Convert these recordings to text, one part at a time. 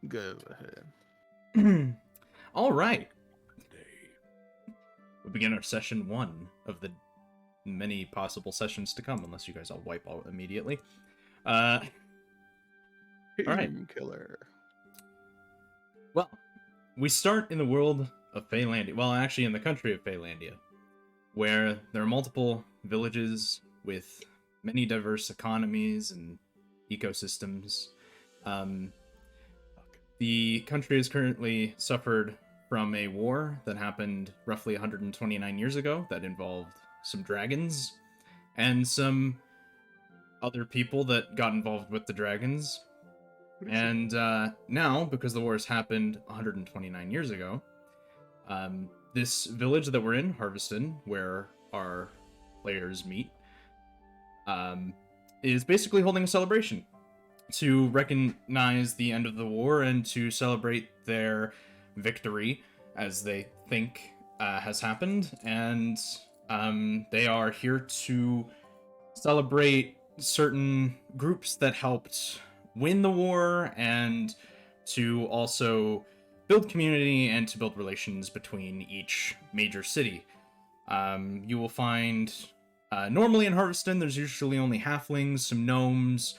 Go ahead. All right. We begin our session 1 of the many possible sessions to come, unless you guys all wipe out immediately. All right. Killer. Well, we start in the world of Faelandia. Well, actually, in the country of Faelandia, where there are multiple villages with many diverse economies and ecosystems. The country has currently suffered from a war that happened roughly 129 years ago that involved some dragons and some other people that got involved with the dragons. And now, because the war has happened 129 years ago, this village that we're in, Harveston, where our players meet, is basically holding a celebration to recognize the end of the war and to celebrate their victory, as they think has happened. And they are here to celebrate certain groups that helped win the war, and to also build community and to build relations between each major city. You will find, normally in Harveston, there's usually only halflings, some gnomes,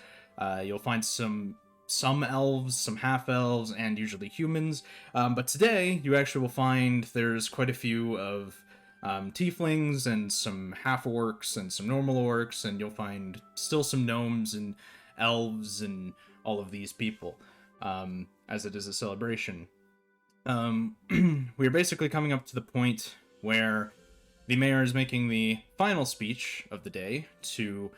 you'll find some elves, some half-elves, and usually humans. But today, you actually will find there's quite a few of tieflings and some half-orcs and some normal orcs, and you'll find still some gnomes and elves and all of these people, as it is a celebration. We are basically coming up to the point where the mayor is making the final speech of the day to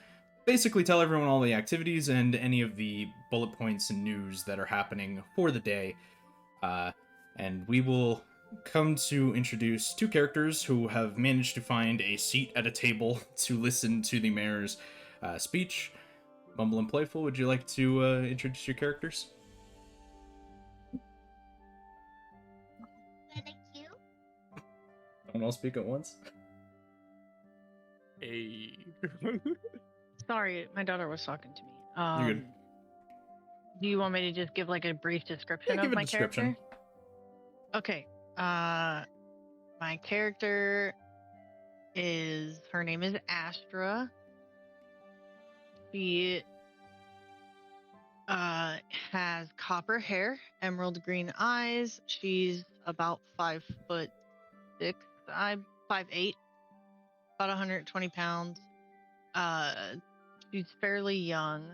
basically tell everyone all the activities and any of the bullet points and news that are happening for the day. And we will come to introduce two characters who have managed to find a seat at a table to listen to the mayor's speech. Mumble and Playful, would you like to introduce your characters? Thank you. Someone all speak at once? Hey. Sorry, my daughter was talking to me. You're good. Do you want me to just give like a brief description Yeah, of give a my description. character? Okay. My character her name is Astra. She has copper hair, emerald green eyes. She's about 5'6". I'm 5'8", about 120 pounds. She's fairly young.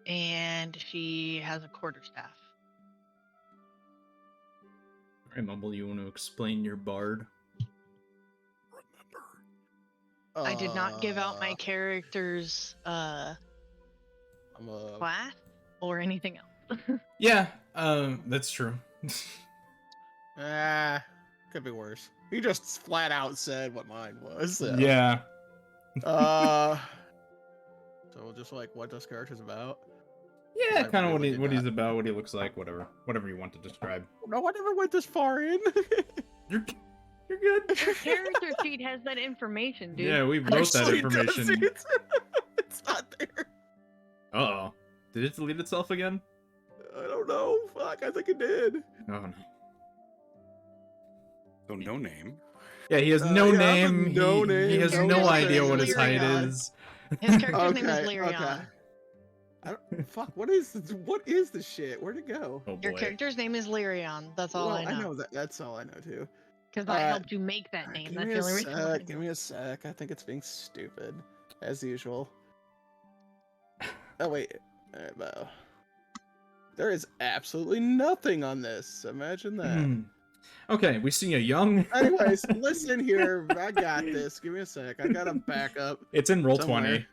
And she has a quarterstaff. Alright, Mumble, you want to explain your bard? I did not give out my character's I'm class or anything else. Yeah, that's true. Could be worse. He just flat out said what mine was. So. Yeah. So just like what this character's about. Yeah, I kind of really what did he's about, what he looks like, whatever you want to describe. No, I never went this far in. You're good. Your character sheet has that information, dude. Yeah, we wrote that Actually, information. does it? It's not there. Uh-oh. Did it delete itself again? I don't know. Fuck, I think it did. Oh no. So no name. Yeah, he has Yeah, no I have name. no He name, has no no name. idea what his height Lyrion. is. His character's name is Okay, Lyrion. okay. I don't, fuck, what is this shit? Where'd it go? Oh boy. Your character's name is Lyrion. That's all Well, I know. that. That's all I know too. Because I helped you make that name. Give That's me the a only reason. why I sec. Give me a sec. I think it's being stupid, as usual. Oh wait, wow. There is absolutely nothing on this. Imagine that. Hmm. Okay, we see a young. Anyways, listen here. I got this. Give me a sec. I got a backup. It's in roll somewhere. 20.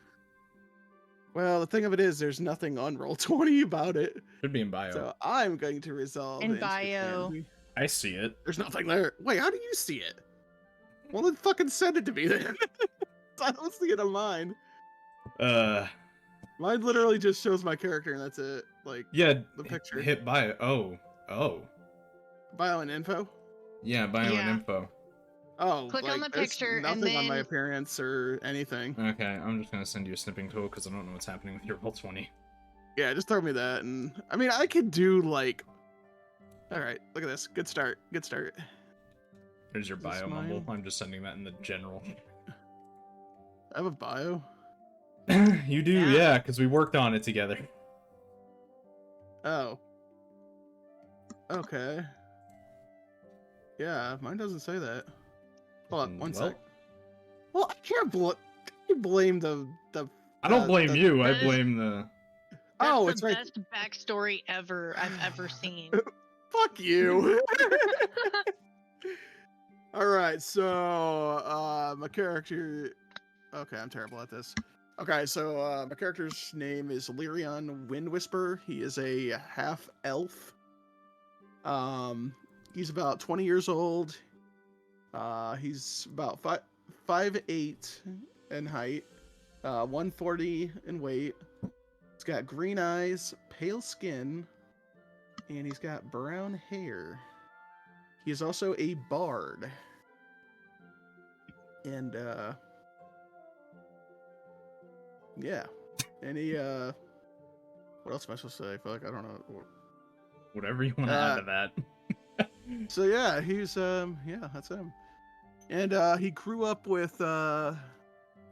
Well, the thing of it is, there's nothing on roll 20 about it. Should be in bio. So I'm going to resolve In into bio. canon. I see it. There's nothing there. Wait, how do you see it? Well, then fucking send it to me then. I don't see it on mine. Mine literally just shows my character and that's it. Like, Yeah. the picture. Hit bio. Oh. Bio and info. Yeah, bio Yeah. and info. Oh, Click on like, the there's picture and nothing on my then- appearance or anything. Okay, I'm just gonna send you a snipping tool because I don't know what's happening with your roll 20. Yeah, just throw me that, and I mean, I could do like. All right, look at this. Good start. Good start. There's your Is this bio mumble. mine? I'm just sending that in the general. I have a bio. You do, Yeah. yeah, because we worked on it together. Oh. Okay. Yeah, mine doesn't say that. Hold on, one sec. Well, I can't blame the. I don't blame you. I That is- blame the. That's Oh, the it's right. best backstory ever I've ever seen. Fuck you. All right, so my character. Okay, I'm terrible at this. Okay, so my character's name is Lyrion Wind Whisper. He is a half elf. He's about 20 years old. He's about 5'8" in height, 140 in weight. He's got green eyes, pale skin, and he's got brown hair. He is also a bard. And yeah. And he what else am I supposed to say? I feel like I don't know. Whatever you want to add to that. So yeah, he's yeah, that's him. And he grew up with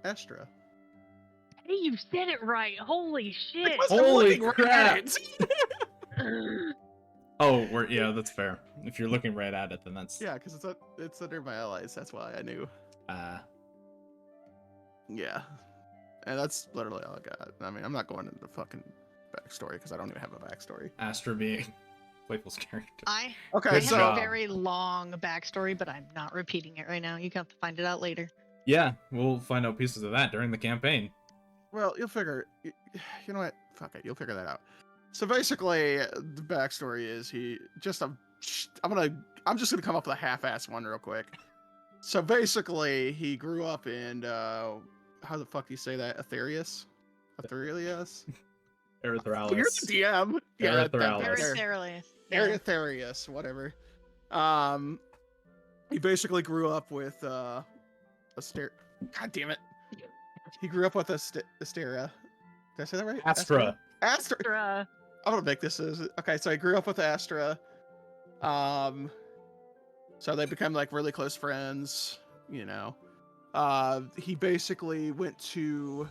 Astra. Hey, you said it right. Holy shit. Because I'm Holy looking right crap. at it. Oh, yeah, that's fair. If you're looking right at it, then that's. Yeah, because it's under my allies. That's why I knew. Yeah, and that's literally all I got. I mean, I'm not going into the fucking backstory because I don't even have a backstory. Astra being Playful's character. I Okay, have so a very long backstory, but I'm not repeating it right now. You have to find it out later. Yeah, we'll find out pieces of that during the campaign. well, you'll figure. You know what? Fuck it. You'll figure that out. So basically, the backstory is I'm just gonna come up with a half-ass one real quick. So basically, he grew up in how the fuck do you say that? Aetherius? Erythralis. Oh, you're the DM. Yeah, Erythralis. Aetherius, whatever. He basically grew up with God damn it. He grew up with Asteria. Did I say that right? Astra. Astra. I'm gonna make this as okay. So he grew up with Astra. So they become like really close friends. You know. He basically went to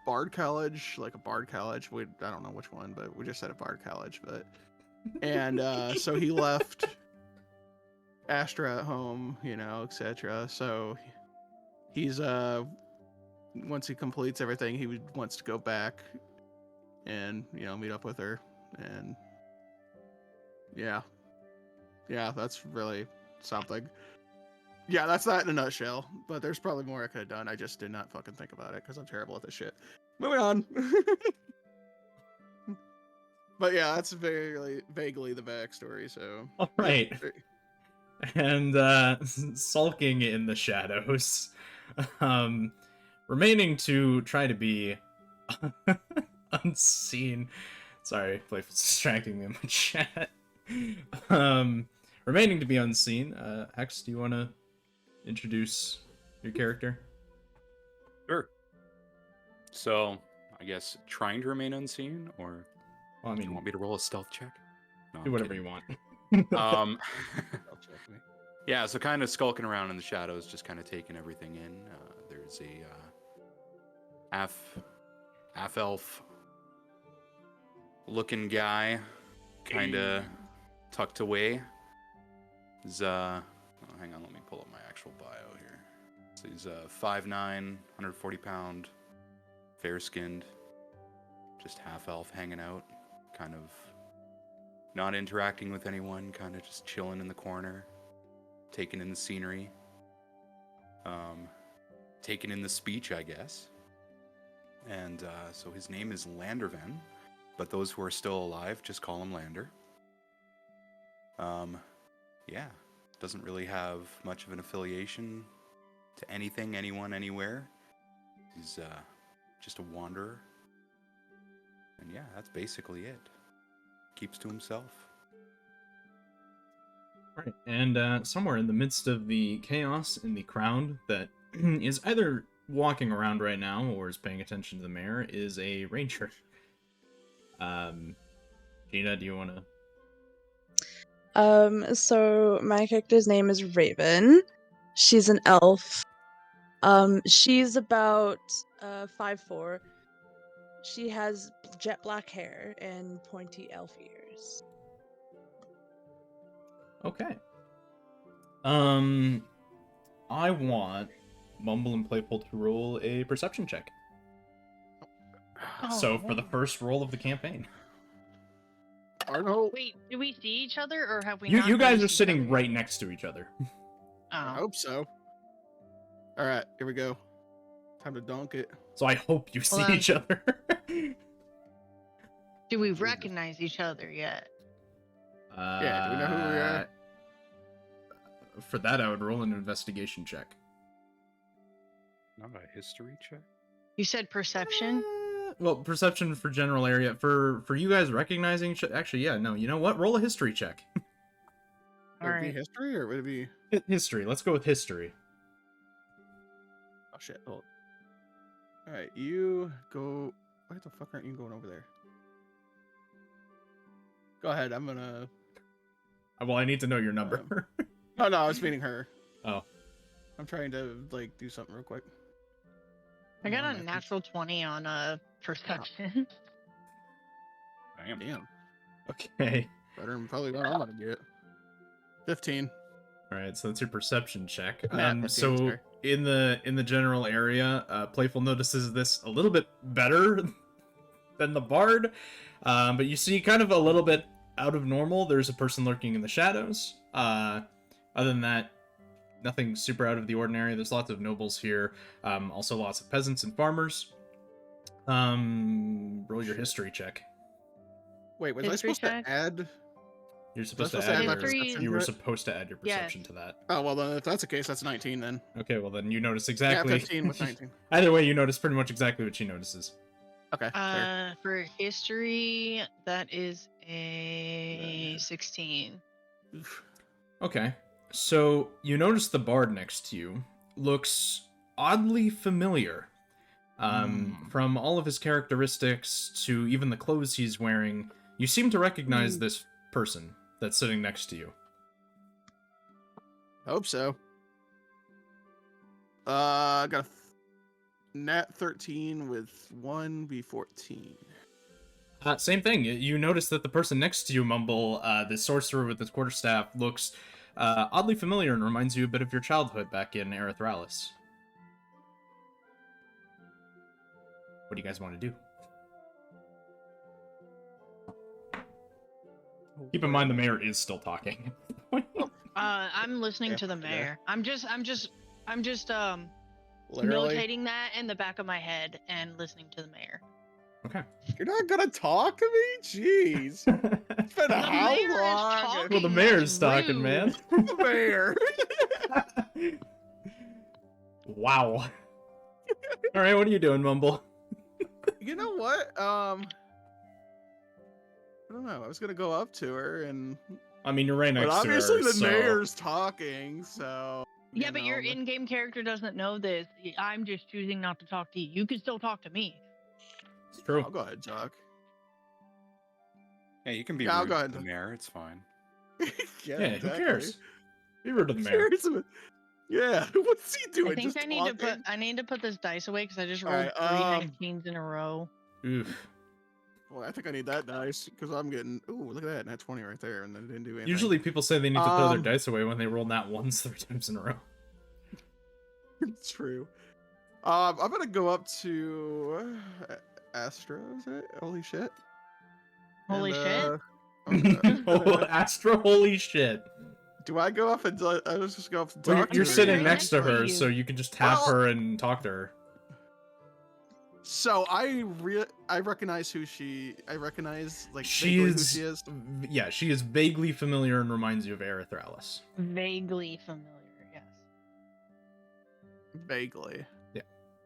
Bard College, like a Bard College. I don't know which one, but we just said a Bard College. But and so he left Astra at home, you know, etc. So he's once he completes everything, he wants to go back and meet up with her, and yeah, that's really something. Yeah, that's that in a nutshell. But there's probably more I could have done. I just did not fucking think about it because I'm terrible at this shit. Moving on. But yeah, that's vaguely the backstory. So All right. And sulking in the shadows, remaining to try to be unseen. Sorry, Playful's distracting me in my chat. Remaining to be unseen. Hex, do you want to introduce your character? Sure. So, I guess trying to remain unseen, or Well, I do you mean, want me to roll a stealth check? No, do I'm whatever kidding. you want. Yeah, so kind of skulking around in the shadows, just kind of taking everything in. There's a half elf looking guy, kind of tucked away. He's hang on, let me pull up my actual bio here. So he's 5'9", 140 pound, fair skinned, just half elf, hanging out, kind of not interacting with anyone, kind of just chilling in the corner, taking in the scenery, taking in the speech, I guess. And so his name is Landerven, but those who are still alive just call him Lander. Yeah, doesn't really have much of an affiliation to anything, anyone, anywhere. He's just a wanderer. And yeah, that's basically it. Keeps to himself. Right. And somewhere in the midst of the chaos in the crowd that is either walking around right now or is paying attention to the mayor is a ranger. Gina, do you want to? So my character's name is Raven. She's an elf. She's about 5'4". She has jet black hair and pointy elf ears. Okay. I want Mumble and Playful to roll a perception check. So for the first roll of the campaign. Arnold. Wait, do we see each other or have we? You not guys are noticed each sitting other? right next to each other. I Oh. hope so. All right, here we go. Time to dunk it. So I hope you see Hold on. each other. Do we recognize each other yet? Yeah, do we know who we are? For that, I would roll an investigation check. Not a history check. You said perception. Well, perception for general area. For you guys recognizing... Actually, yeah, no. You know what? Roll a history check. All Would it be right. history or would it be? History. Let's go with history. Oh shit! Hold. All right, you go. Why the fuck aren't you going over there? Go ahead. I'm gonna. Well, I need to know your number. Oh no, I was meeting her. Oh. I'm trying to like do something real quick. I got Oh, a man. natural 20 on perception. Damn. Damn. Okay. Better than probably what I'm gonna get. 15. All right, so that's your perception check. Ah, And 15, so sorry. in the general area, Playful notices this a little bit better than the bard. But you see kind of a little bit out of normal. There's a person lurking in the shadows. Other than that, nothing super out of the ordinary. There's lots of nobles here. Also lots of peasants and farmers. Roll your history check. Wait, was History I supposed check? to add? You're supposed Supposed to to add add my your, perception you were to it? supposed to add your Yes. perception to that. Oh well, then if that's the case, that's 19 then. Okay, well then you notice exactly. Yeah, 15 with 19. Either way, you notice pretty much exactly what she notices. Okay. Fair. For history, that is a 16. Oof. Okay, so you notice the bard next to you looks oddly familiar. From all of his characteristics to even the clothes he's wearing, you seem to recognize this person that's sitting next to you. Hope so. I got a nat 13 with 1b14. Same thing. You notice that the person next to you, Mumble, the sorcerer with his quarterstaff, looks oddly familiar and reminds you a bit of your childhood back in Erythralis. What do you guys want to do? Keep in mind the mayor is still talking. I'm listening Yeah, to the yeah. mayor. I'm just Literally. notating that in the back of my head and listening to the mayor. Okay. You're not gonna talk to me? Jeez. It's been The how mayor is long? talking. Well, the mayor's talking, man. The mayor. Wow. All right, what are you doing, Mumble? You know what? I don't know. I was gonna go up to her and, I mean, you're right next but to her. obviously the so... mayor's talking, so. Yeah, you but your know, in-game character doesn't know this. I'm just choosing not to talk to you. You can still talk to me. It's true. I'll go ahead, Jock. Yeah, you can be Yeah, I'll rude go to ahead. the mayor. It's fine. Yeah, exactly. who cares? Be rude to the Who mayor. cares? Yeah, what's he doing? I think Just I need to talking? put this dice away because I just rolled Alright, 3 19s in a row. Oof. Well, I think I need that dice because I'm getting. Ooh, look at that! Nat 20 right there, and then it didn't do anything. Usually people say they need to throw their Um, dice away when they roll nat ones 3 times in a row. It's true. I'm gonna go up to Astra. Is it? Holy shit! Holy shit. Oh, Astra, holy shit. Do I go up and I was just go up and Well, talk to you're her? sitting right next to next to her, you. so you can just tap Well- her and talk to her. So I recognize who she. I recognize like vaguely who She's she is. Yeah, she is vaguely familiar and reminds you of Erythralis. Vaguely familiar, yes. Vaguely.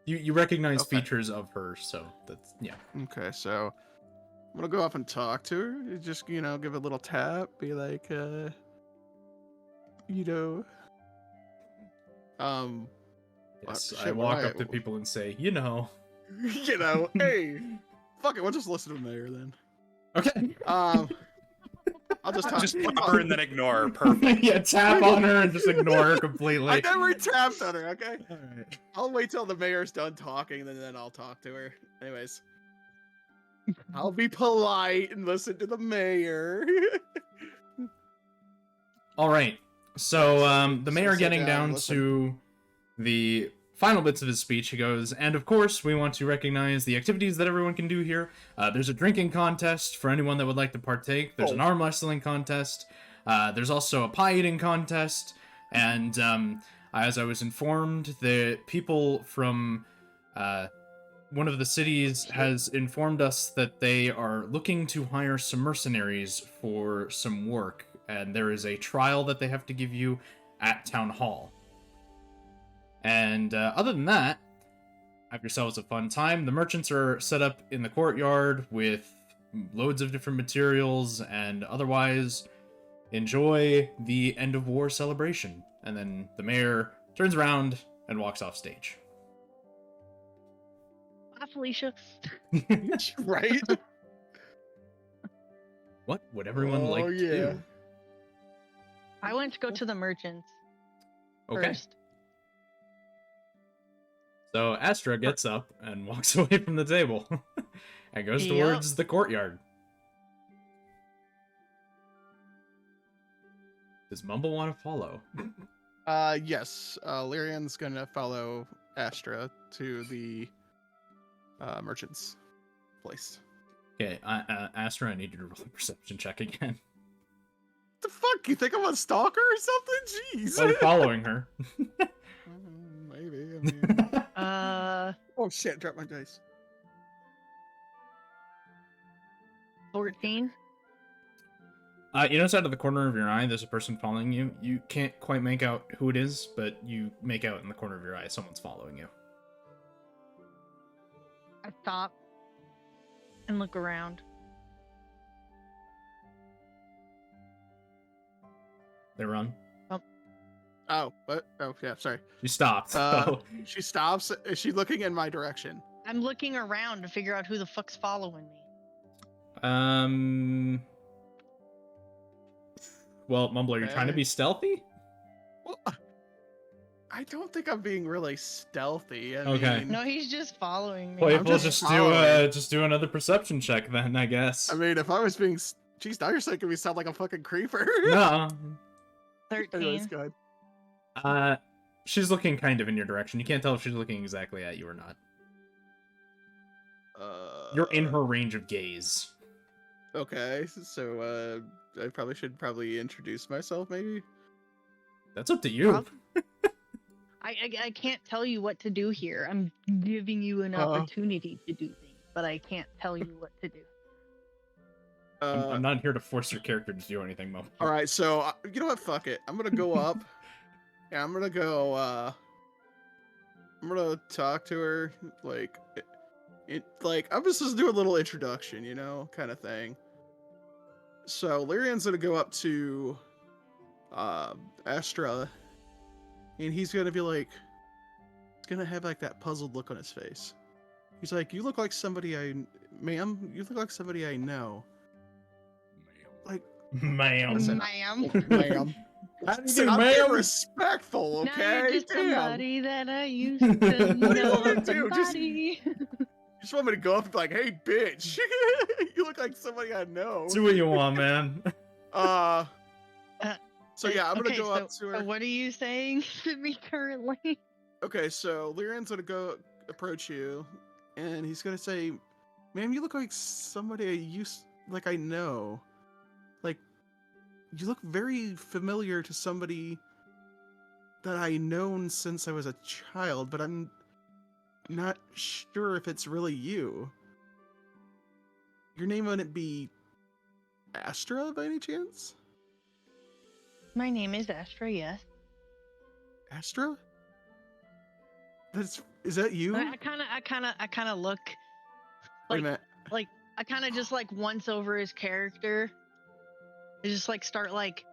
You recognize Okay. features of her, so that's yeah. Okay, so I'm gonna go up and talk to her. Just give a little tap. Be like, Yes, shit, I what walk I- up to people and say, You know, hey, fuck it, we'll just listen to the mayor then. Okay. I'll just talk. Just tap her and then ignore her. Perfect. Yeah, tap on her and just ignore her completely. I never tapped on her. Okay. All right. I'll wait till the mayor's done talking, and then I'll talk to her. Anyways, I'll be polite and listen to the mayor. All right. So the So mayor sit getting down, down listen. to the final bits of his speech, he goes, and of course, we want to recognize the activities that everyone can do here. There's a drinking contest for anyone that would like to partake. There's an arm wrestling contest. There's also a pie eating contest. And as I was informed, the people from one of the cities has informed us that they are looking to hire some mercenaries for some work. And there is a trial that they have to give you at Town Hall. And other than that, have yourselves a fun time. The merchants are set up in the courtyard with loads of different materials, and otherwise enjoy the end of war celebration. And then the mayor turns around and walks off stage. Bye, Felicia. Right? What would everyone like to do? I went to go to the merchants Okay. first. So Astra gets up and walks away from the table and goes Yep. towards the courtyard. Does Mumble want to follow? Yes. Lyrian's gonna follow Astra to the merchant's place. Okay, Astra, I need you to roll a perception check again. The fuck? You think I'm a stalker or something? Jeez. I'm following her. Maybe. I mean... Oh shit! Drop my dice. 14. You notice out of the corner of your eye, there's a person following you. You can't quite make out who it is, but you make out in the corner of your eye someone's following you. I stop and look around. They run. Oh, what? Oh, yeah. Sorry. She stopped. so- She stops. Is she looking in my direction? I'm looking around to figure out who the fuck's following me. Well, Mumble, are you trying to Okay. be stealthy? Well, I don't think I'm being really stealthy. I Okay. mean, No, he's just following me. Well, I'm we'll just just following. do another perception check then, I guess. I mean, if I was being, jeez, now you're making me sound like a fucking creeper. No. 13. Anyways, go ahead. She's looking kind of in your direction. You can't tell if she's looking exactly at you or not. You're in her range of gaze. Okay, so I probably should introduce myself, maybe. That's up to you. Prob- I can't tell you what to do here. I'm giving you an opportunity to do things, but I can't tell you what to do. I'm not here to force your character to do anything, Mumble. All right, so you know what? Fuck it. I'm gonna go up. Yeah, I'm gonna go. I'm gonna talk to her like, I'm just do a little introduction, you know, kind of thing. So Lyrian's gonna go up to Astra, and he's gonna be like, he's gonna have like that puzzled look on his face. He's like, "You look like somebody ma'am. You look like somebody I know." Like, Ma'am. Listen. Ma'am. ma'am. How do you Listen, do, I'm being ma'am? respectful, Now okay? you're just Damn. somebody that I used to know. want me to do? Just- Somebody. You just want me to go up and be like, "Hey, bitch, you look like somebody I know." Do what you want, man. So yeah, I'm gonna Okay, go up to her. So what are you saying to me currently? Okay, so Lyran's gonna go approach you, and he's gonna say, "Ma'am, you look like somebody I know. Like, you look very familiar to somebody that I known since I was a child, but I'm not sure if it's really you. Your name wouldn't be Astra by any chance? My name is Astra, yes. Astra? Is that you? I kind of look Wait a like minute. I kind of just like once over his character. I just like start like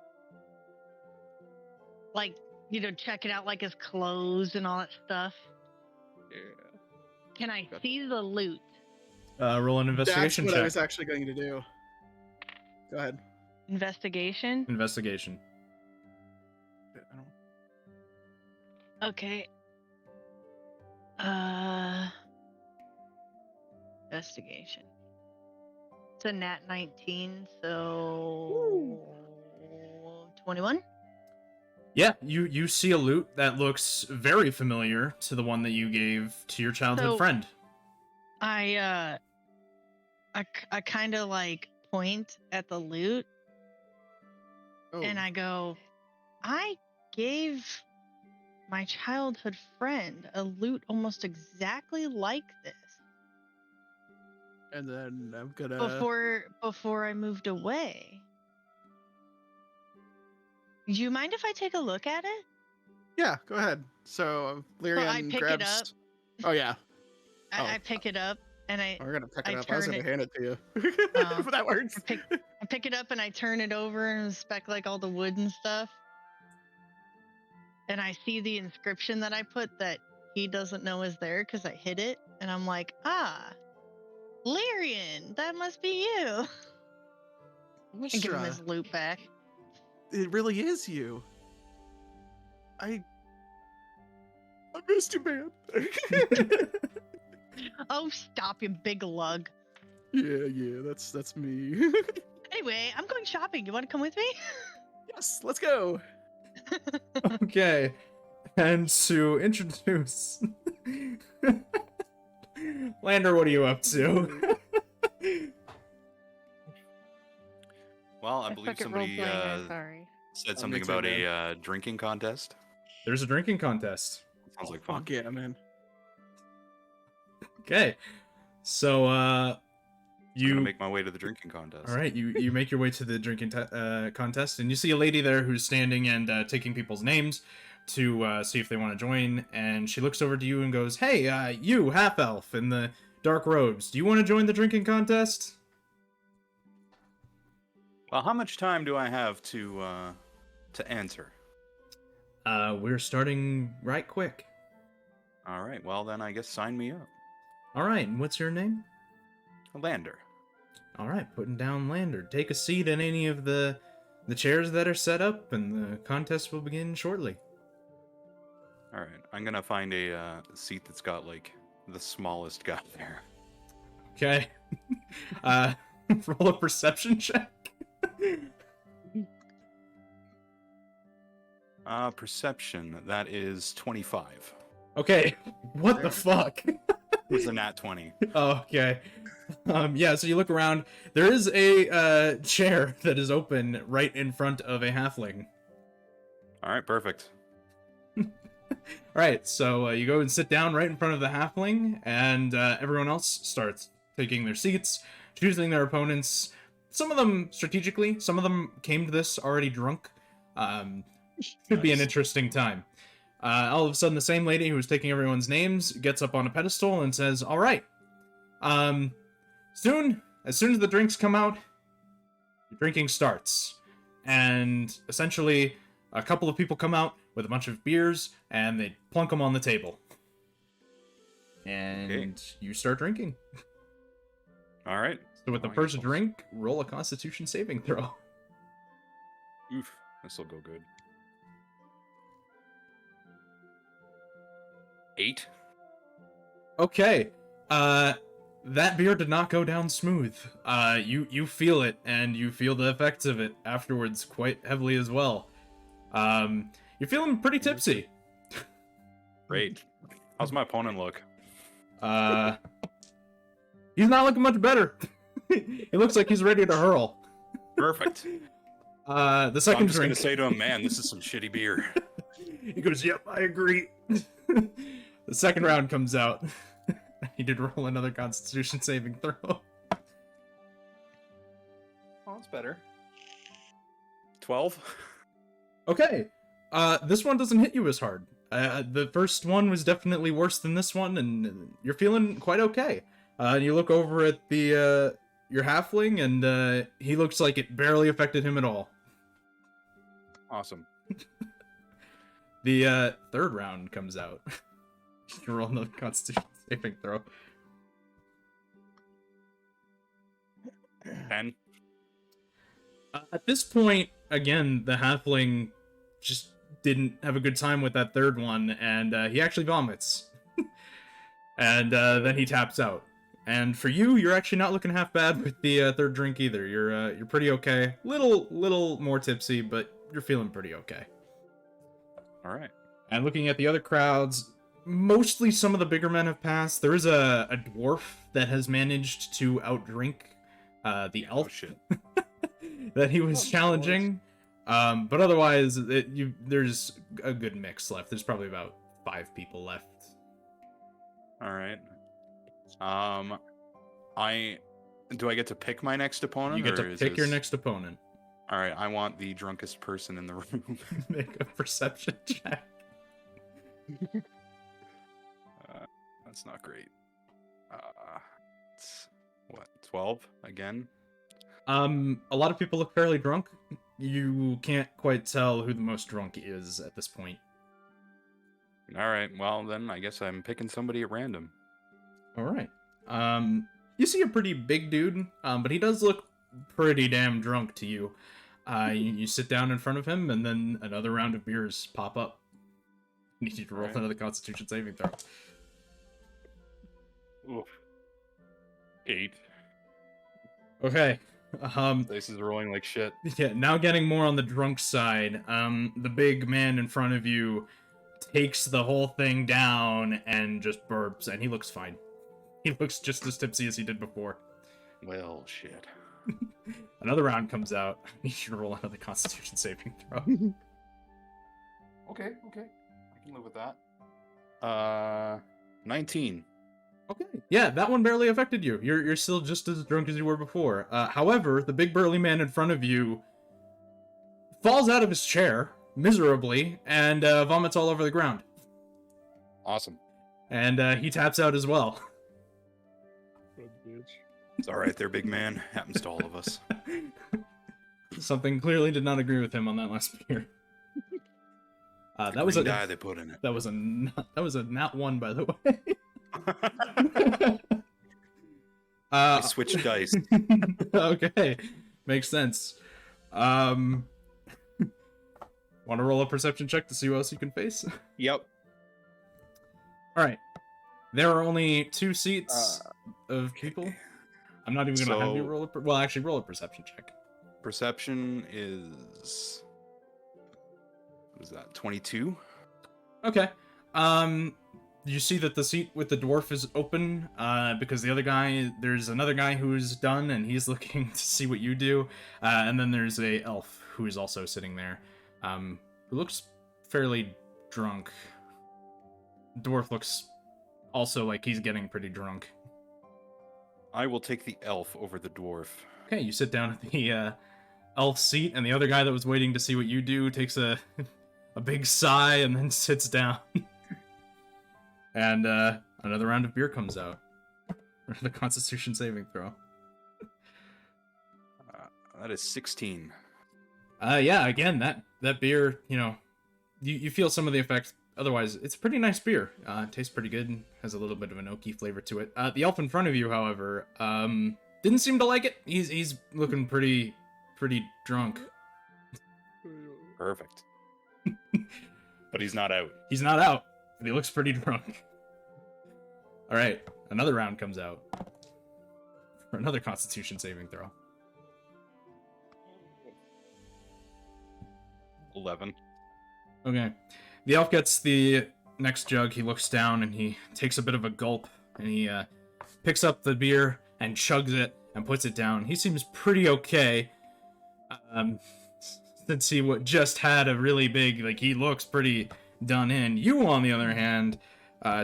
checking out like his clothes and all that stuff. Can I see the loot? Roll an That's investigation what I check. was actually going to do. Go ahead. Investigation? Investigation. I don't- Okay. Investigation. It's a nat 19, so 21. Yeah, you see a loot that looks very familiar to the one that you gave to your childhood So- friend. I kind of like point at the loot Oh, and I go, I gave my childhood friend a loot almost exactly like this and then I'm gonna. before I moved away. Do you mind if I take a look at it? Yeah, go ahead. So Lyrian I pick it grabs. up. Oh yeah, I pick it up and we're gonna pick I it up. I was turn gonna it- hand it to you. Oh. But that works. I pick it up and I turn it over and inspect like all the wood and stuff. And I see the inscription that I put that he doesn't know is there because I hid it. And I'm like, Lyrian, that must be you. And give him Lustra, his loot back. it really is you. I missed you, man. Oh, stop, you big lug. yeah, that's me. Anyway, I'm going shopping. You want to come with me? Yes, let's go. Okay. And to introduce Lander, what are you up to? Well, I believe somebody sorry. said Oh, something me too, about man. a drinking contest. There's a drinking contest. Sounds like fun. Fuck yeah, man. Okay. So I'm you gonna make my way to the drinking contest. all right, you make your way to the drinking contest, and you see a lady there who's standing and taking people's names to see if they want to join. And she looks over to you and goes, "Hey, you half elf in the dark robes, do you want to join the drinking contest?" Well, how much time do I have to answer? We're starting right quick. All right. Well, then I guess sign me up. All right, and what's your name? Lander. All right, putting down Lander. Take a seat in any of the chairs that are set up, and the contest will begin shortly. All right. I'm gonna find a seat that's got like the smallest guy there. Okay. Roll a perception check. Perception. That is 25. Okay. What the fuck? It was a nat 20. Oh, okay. Yeah, so you look around. There is a chair that is open right in front of a halfling. All right. Perfect. Alright, so you go and sit down right in front of the halfling, and everyone else starts taking their seats, choosing their opponents. Some of them strategically, some of them came to this already drunk. Should be an Nice. interesting time. All of a sudden, the same lady who was taking everyone's names gets up on a pedestal and says, "Alright, as soon as the drinks come out, the drinking starts." And essentially, a couple of people come out with a bunch of beers, and they plunk them on the table. And Okay. you start drinking. All right. So with the Oh, I first guess I'll- drink, roll a Constitution saving throw. Oof. This will go good. 8. Okay. That beer did not go down smooth. You feel it, and you feel the effects of it afterwards quite heavily as well. You're feeling pretty tipsy. Great. How's my opponent look? He's not looking much better. He looks like he's ready to hurl. Perfect. The So I'm second just drink. gonna say to him, man, this is some shitty beer. He goes, "Yep, I agree." The second round comes out. He did roll another Constitution saving throw. Oh, that's better. 12. Okay. This one doesn't hit you as hard. The first one was definitely worse than this one, and you're feeling quite okay. You look over at the your halfling, and he looks like it barely affected him at all. Awesome. The third round comes out. Just roll another Constitution saving throw. 10. At this point, again, the halfling just didn't have a good time with that third one, and he actually vomits. And then he taps out. And for you, you're actually not looking half bad with the third drink either. You're pretty okay. Little more tipsy, but you're feeling pretty okay. All right. And looking at the other crowds, mostly some of the bigger men have passed. There is a dwarf that has managed to outdrink the elf Oh, shit. that he was challenging. But otherwise, there's a good mix left. There's probably about 5 people left. All right. Do I get to pick my next opponent? You get or to is pick your this- next opponent. All right. I want the drunkest person in the room. Make a perception check. That's not great. It's, what, 12 again? A lot of people look fairly drunk. You can't quite tell who the most drunk is at this point. All right. Well, then I guess I'm picking somebody at random. All right. You see a pretty big dude, but he does look pretty damn drunk to you. You sit down in front of him, and then another round of beers pop up. Need you to roll Alright. another Constitution saving throw. Oof. 8. Okay. This is rolling like shit. Yeah, now getting more on the drunk side. The big man in front of you takes the whole thing down and just burps, and he looks fine. He looks just as tipsy as he did before. Well, shit. Another round comes out. You should roll another Constitution saving throw. Okay. I can live with that. 19. Okay. Yeah, that one barely affected you. You're still just as drunk as you were before. However, the big burly man in front of you falls out of his chair miserably and vomits all over the ground. Awesome. And he taps out as well. It's all right there, big man. Happens to all of us. Something clearly did not agree with him on that last beer. That was Green a dye they put in it. that was a nat 1, by the way. I switched dice. Okay, makes sense. Want to roll a perception check to see who else you can face? Yep. All right. There are only 2 seats of people. Okay. I'm not even gonna have you So- roll well, actually, roll a perception check. Perception is. What is that? 22? Okay. You see that the seat with the dwarf is open, because there's another guy who's done, and he's looking to see what you do. And then there's a elf who is also sitting there, who looks fairly drunk. Dwarf looks also like he's getting pretty drunk. I will take the elf over the dwarf. Okay, you sit down at the elf seat, and the other guy that was waiting to see what you do takes a big sigh and then sits down. And another round of beer comes out. The Constitution saving throw. That is 16. Yeah, again, that beer, you feel some of the effects. Otherwise, it's a pretty nice beer. Tastes pretty good. Has a little bit of an oaky flavor to it. The elf in front of you, however, didn't seem to like it. He's looking pretty drunk. Perfect. But he's not out. He's not out, but he looks pretty drunk. All right, another round comes out for another Constitution saving throw. 11. Okay. The elf gets the next jug. He looks down and he takes a bit of a gulp, and he picks up the beer and chugs it and puts it down. He seems pretty okay. Since he just had a really big, he looks pretty done in. You, on the other hand,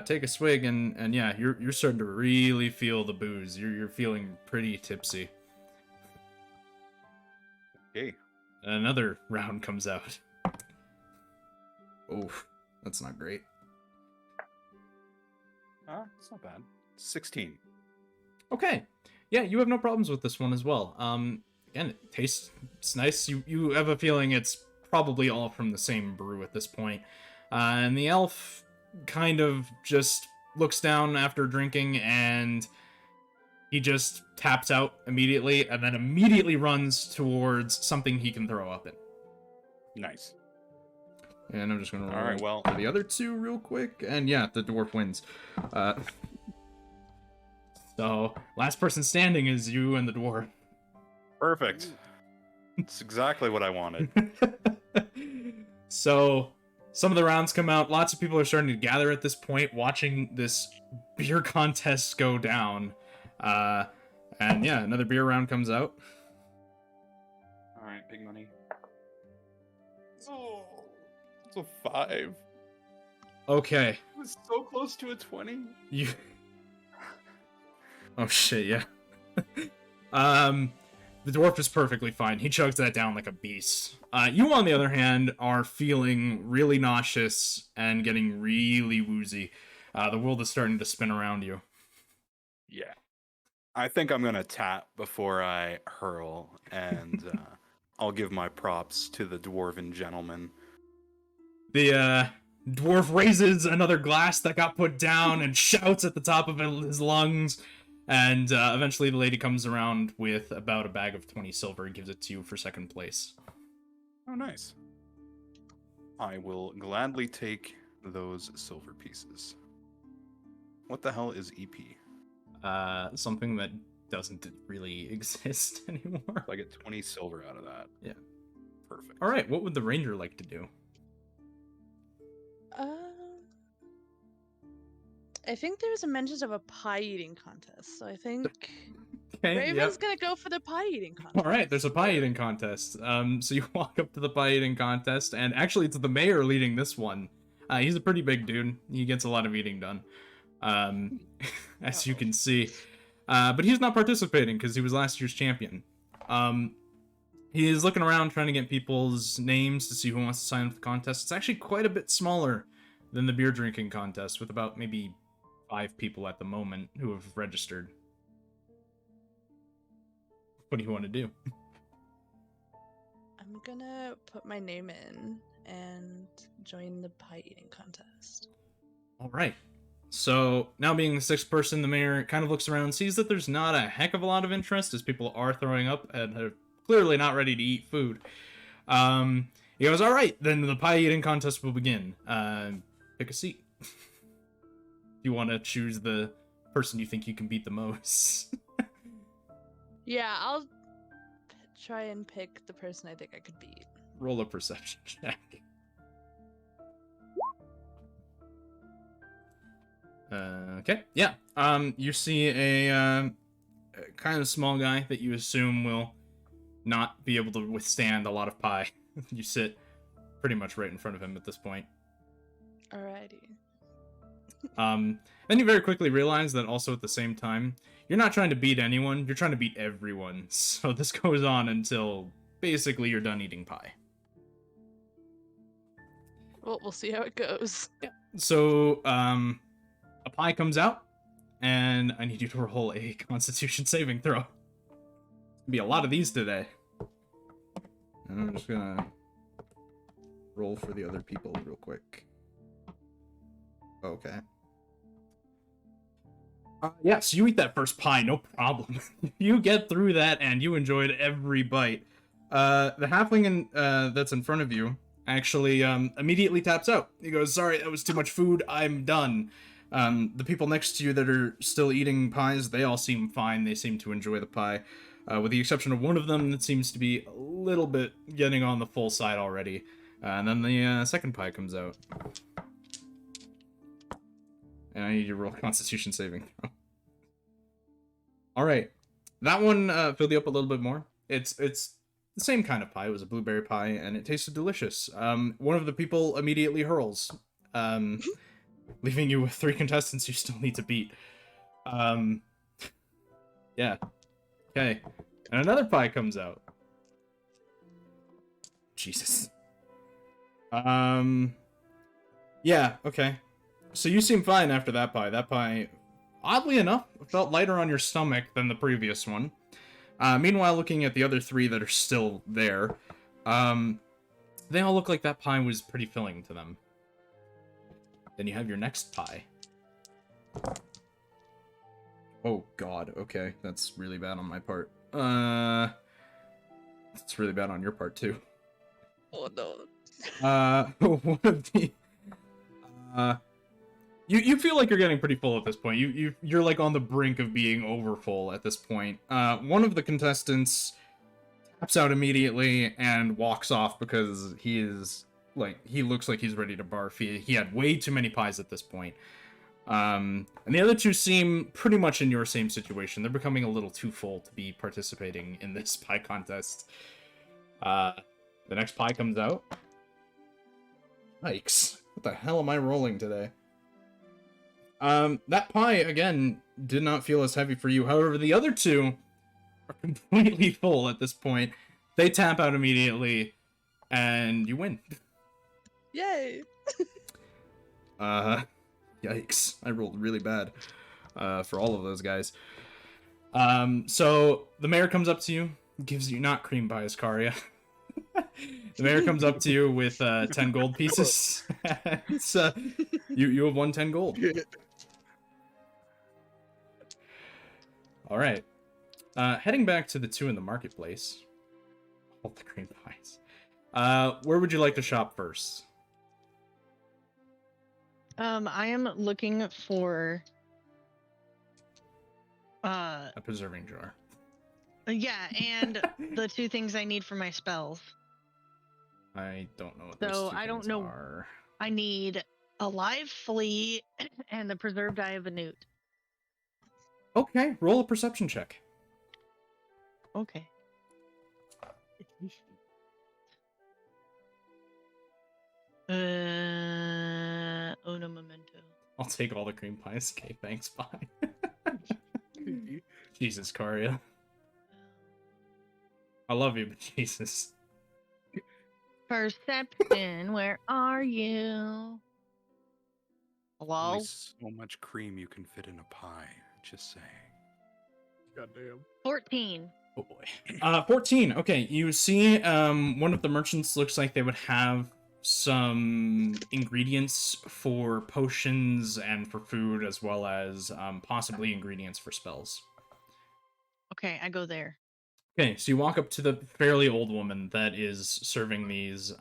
take a swig and yeah, you're starting to really feel the booze. You're feeling pretty tipsy. Okay. Another round comes out. Oh, that's not great. It's not bad. 16. Okay. Yeah, you have no problems with this one as well. Again, it's nice. You have a feeling it's probably all from the same brew at this point. And the elf kind of just looks down after drinking, and he just taps out immediately, and then immediately runs towards something he can throw up in. Nice. And I'm just gonna roll All right, well, for the other two real quick, and yeah, the dwarf wins. So last person standing is you and the dwarf. perfect. It's exactly what I wanted. So some of the rounds come out. Lots of people are starting to gather at this point, watching this beer contest go down. And yeah, another beer round comes out. All right, big money. Oh, it's a 5. Okay, It was so close to a 20. you. Oh shit, yeah. The dwarf is perfectly fine. He chugs that down like a beast. You, on the other hand, are feeling really nauseous and getting really woozy. The world is starting to spin around you. Yeah. I think I'm gonna tap before I hurl, and I'll give my props to the dwarven gentleman. The dwarf raises another glass that got put down and shouts at the top of his lungs. And eventually the lady comes around with about a bag of 20 silver and gives it to you for second place. Oh, nice. I will gladly take those silver pieces. What the hell is EP? Something that doesn't really exist anymore. I get 20 silver out of that. Yeah. Perfect. All right, what would the ranger like to do? I think there's a mention of a pie eating contest, so I think Okay, Raven's yep. gonna go for the pie eating contest. All right, there's a pie eating contest. So you walk up to the pie eating contest, and actually it's the mayor leading this one. He's a pretty big dude. He gets a lot of eating done, as you can see. But he's not participating because he was last year's champion. He is looking around trying to get people's names to see who wants to sign up for the contest. It's actually quite a bit smaller than the beer drinking contest, with about maybe 5 people at the moment who have registered. What do you want to do? I'm gonna put my name in and join the pie eating contest. All right. So now being the 6th person, the mayor kind of looks around, sees that there's not a heck of a lot of interest as people are throwing up and are clearly not ready to eat food. He goes, all right, then the pie eating contest will begin. Pick a seat. You want to choose the person you think you can beat the most. Yeah, I'll try and pick the person I think I could beat. Roll a perception check. Okay, yeah. You see a kind of small guy that you assume will not be able to withstand a lot of pie. You sit pretty much right in front of him at this point. Alrighty. Then you very quickly realize that also at the same time, you're not trying to beat anyone, you're trying to beat everyone. So this goes on until basically you're done eating pie. Well, we'll see how it goes. Yeah. So, a pie comes out, and I need you to roll a Constitution saving throw. Be a lot of these today. And I'm just gonna roll for the other people real quick. Okay. Yeah, so you eat that first pie, no problem. You get through that, and you enjoyed every bite. The halfling that's in front of you actually immediately taps out. He goes, sorry, that was too much food, I'm done. The people next to you that are still eating pies, they all seem fine. They seem to enjoy the pie. With the exception of one of them that seems to be a little bit getting on the full side already. And then the second pie comes out. And I need you to roll Constitution saving throw. Alright. That one filled you up a little bit more. It's the same kind of pie. It was a blueberry pie, and it tasted delicious. One of the people immediately hurls, leaving you with 3 contestants you still need to beat. Yeah. Okay. And another pie comes out. Jesus. Yeah, okay. So you seem fine after that pie. That pie, oddly enough, felt lighter on your stomach than the previous one. Meanwhile, looking at the other 3 that are still there, they all look like that pie was pretty filling to them. Then you have your next pie. Oh god, okay. That's really bad on my part. It's really bad on your part too. Oh no. One of the you feel like you're getting pretty full at this point. You're like on the brink of being overfull at this point. One of the contestants taps out immediately and walks off because he looks like he's ready to barf. He had way too many pies at this point. And the other two seem pretty much in your same situation. They're becoming a little too full to be participating in this pie contest. The next pie comes out. Yikes. What the hell am I rolling today? That pie, again, did not feel as heavy for you. However, the other two are completely full at this point. They tap out immediately, and you win. Yay! Yikes. I rolled really bad, for all of those guys. So, the mayor comes up to you, gives you not cream pies, Karya. The mayor comes up to you with 10 gold pieces. You have won 10 gold. All right. Heading back to the two in the marketplace. All the cream pies. Where would you like to shop first? I am looking for A preserving jar. yeah, and the two things I need for my spells. I don't know what So, those two I don't things know. are. I need a live flea and the preserved eye of a newt. Okay, roll a perception check. Okay. Uno momento. I'll take all the cream pies. Okay, thanks, bye. Jesus, Karya. I love you, but Jesus. Perception, where are you? Hello? Only so much cream you can fit in a pie. Just saying. Goddamn. 14. Oh boy. 14. Okay, you see one of the merchants looks like they would have some ingredients for potions and for food, as well as possibly ingredients for spells. Okay, I go there. Okay, so you walk up to the fairly old woman that is serving these.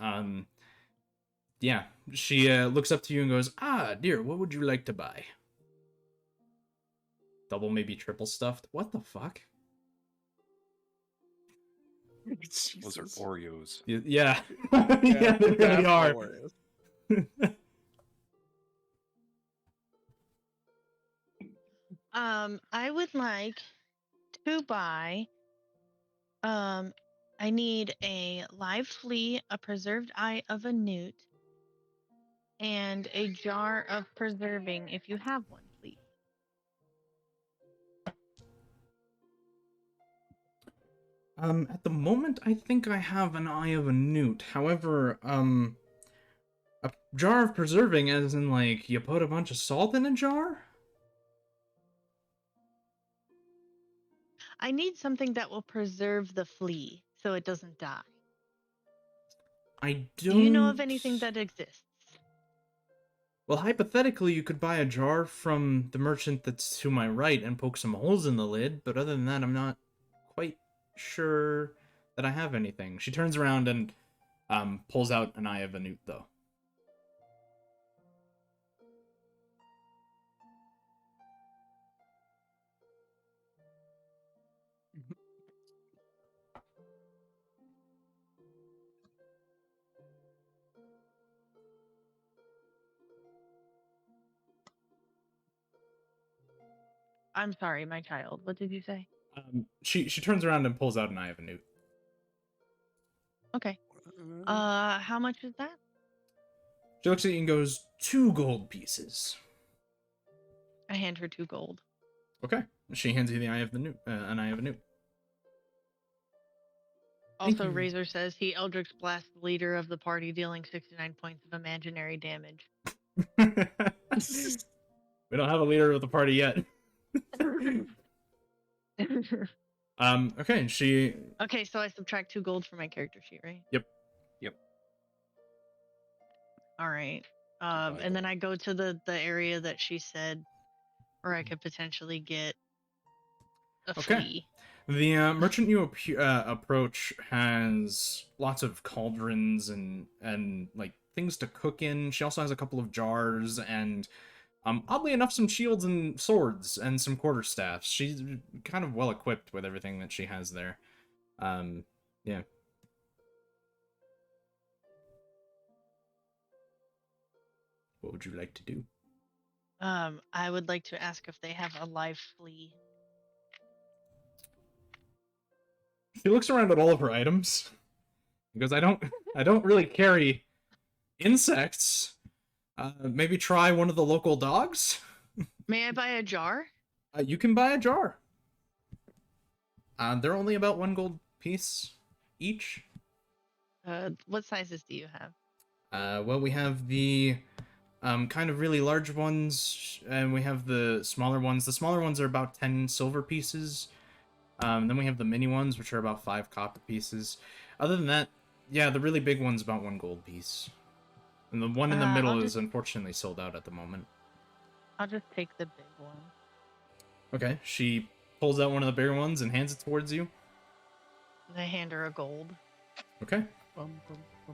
Yeah, she looks up to you and goes, "Ah, dear, what would you like to buy?" Double, maybe triple stuffed? What the fuck? Those are Oreos. Yeah. Yeah, they really are. I would like to buy, I need a live flea, a preserved eye of a newt, and a jar of preserving, if you have one, please. At the moment, I think I have an eye of a newt. However, a jar of preserving, as in, like, you put a bunch of salt in a jar? I need something that will preserve the flea so it doesn't die. I don't... Do you know of anything that exists? Well, hypothetically, you could buy a jar from the merchant that's to my right and poke some holes in the lid, but other than that, I'm not quite sure that I have anything. She turns around and pulls out an eye of a newt, though. I'm sorry, my child. What did you say? She turns around and pulls out an eye of a newt. Okay. How much is that? She looks at you and goes, 2 gold pieces. I hand her 2 gold. Okay. She hands you the eye of the newt, an eye of a newt. Thank Also, you. Razor says he Eldritch Blast the leader of the party, dealing 69 points of imaginary damage. We don't have a leader of the party yet. Okay, she... Okay, so I subtract 2 gold from my character sheet, right? Yep. Yep. All right. And then I go to the area that she said where I could potentially get a Okay. flea. The merchant you approach has lots of cauldrons and like things to cook in. She also has a couple of jars and oddly enough some shields and swords and some quarterstaffs. She's kind of well equipped with everything that she has there. Yeah. What would you like to do? I would like to ask if they have a live flea. She looks around at all of her items. Because I don't really carry insects. Maybe try one of the local dogs? May I buy a jar? You can buy a jar. They're only about 1 gold piece each. What sizes do you have? Well, we have the kind of really large ones, and we have the smaller ones. The smaller ones are about 10 silver pieces. Then we have the mini ones, which are about 5 copper pieces. Other than that, yeah, the really big one's about 1 gold piece. And the one in the middle is unfortunately sold out at the moment. I'll just take the big one. Okay, she pulls out one of the bigger ones and hands it towards you. And I hand her a gold. Okay. I'll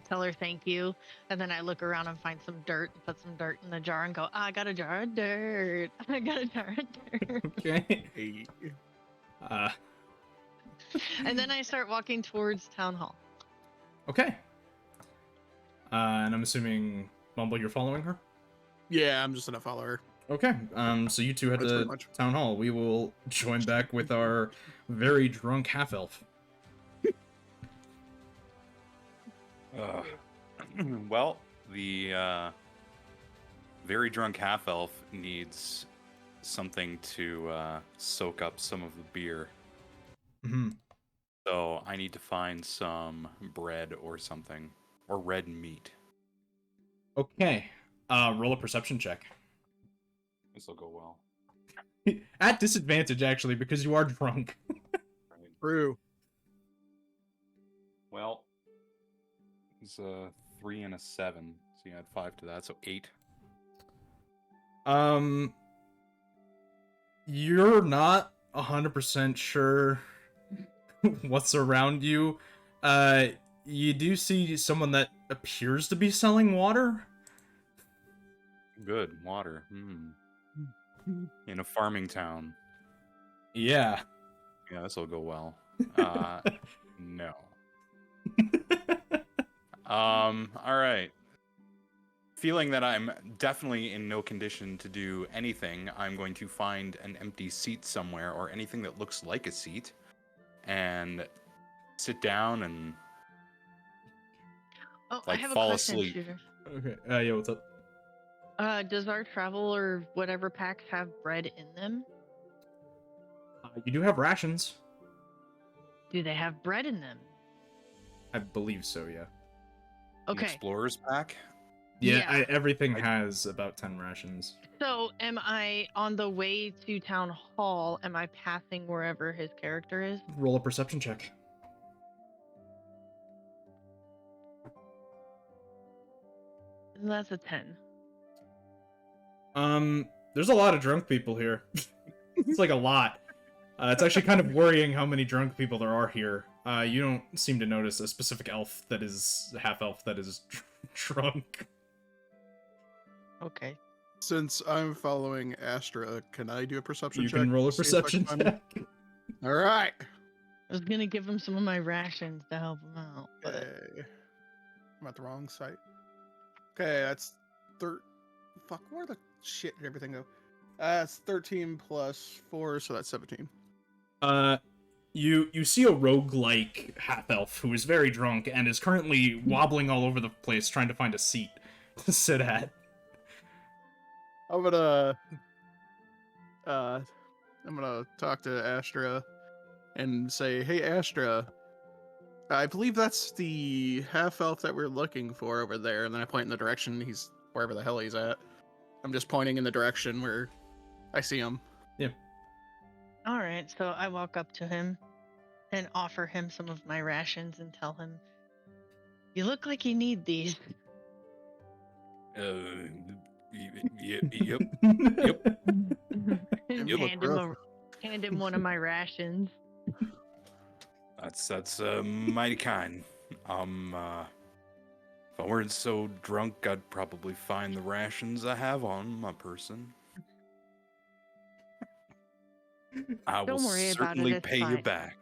tell her thank you, and then I look around and find some dirt, and put some dirt in the jar, and go, I got a jar of dirt. I got a jar of dirt. Okay. Hey. And then I start walking towards town hall. Okay. And I'm assuming, Mumble, you're following her? Yeah, I'm just gonna follow her. Okay. So you two head That's pretty to much. town hall. We will join back with our very drunk half elf. Well, the very drunk half elf needs something to soak up some of the beer. Mm-hmm. So I need to find some bread or something, or red meat. Okay. Roll a perception check. This will go well. At disadvantage, actually, because you are drunk. Right. True. Well, it's a 3 and a 7, so you add 5 to that, so 8. You're not 100% sure what's around you. You do see someone that appears to be selling water. Good water. In a farming town. Yeah. Yeah, this will go well. No. All right. Feeling that I'm definitely in no condition to do anything, I'm going to find an empty seat somewhere, or anything that looks like a seat, and sit down and Oh, like I have fall a question, asleep. Shooter. Okay. Yeah, what's up? Does our travel or whatever packs have bread in them? You do have rations. Do they have bread in them? I believe so, yeah. An Okay. explorer's pack. Yeah, everything has about 10 rations. So, am I on the way to town hall? Am I passing wherever his character is? Roll a perception check. That's a 10. There's a lot of drunk people here. It's like a lot. It's actually kind of worrying how many drunk people there are here. You don't seem to notice a specific elf that is half elf that is drunk. Okay. Since I'm following Astra, can I do a perception You check? can roll a to see if I perception can check. All right. I was gonna give him some of my rations to help him out, but Okay. I'm at the wrong site. Okay, that's fuck, where the shit did everything go? That's 13 plus 4, so that's 17. You see a roguelike half elf who is very drunk and is currently wobbling all over the place trying to find a seat to sit at. I'm gonna talk to Astra and say, "Hey, Astra, I believe that's the half elf that we're looking for over there." And then I point in the direction he's wherever the hell he's at. I'm just pointing in the direction where I see him. all right. So I walk up to him and offer him some of my rations and tell him, "You look like you need these." Yep. You look Hand him one of my rations. That's mighty kind. If I weren't so drunk, I'd probably find the rations I have on my person. I will Don't worry about it, certainly it's pay you fine. back.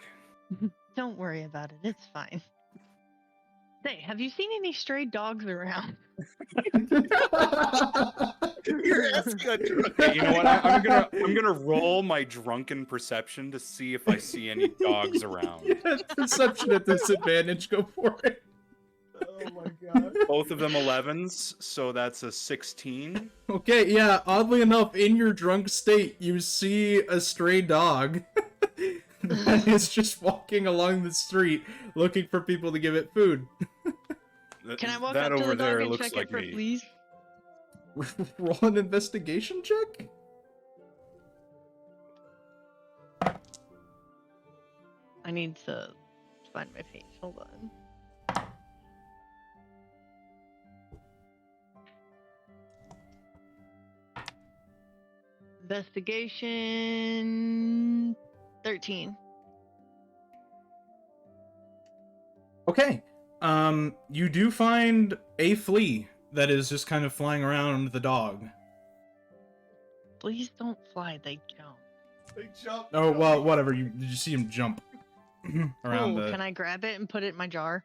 Don't worry about it. It's fine. Say, have you seen any stray dogs around? You're asking a drunk. Hey, you know what? I'm gonna roll my drunken perception to see if I see any dogs around. Yeah, perception at disadvantage. Go for it. Oh my god. Both of them 11s, so that's a 16. Okay, yeah, oddly enough, in your drunk state, you see a stray dog that is just walking along the street looking for people to give it food. Can I walk That up to over the dog there and looks check like it for me. fleas? Roll an investigation check? I need to find my page. Hold on. Investigation 13. Okay. You do find a flea that is just kind of flying around the dog. Please don't fly, they jump. They jump. Oh, well, whatever. Did you see him jump around Cool. the... Can I grab it and put it in my jar?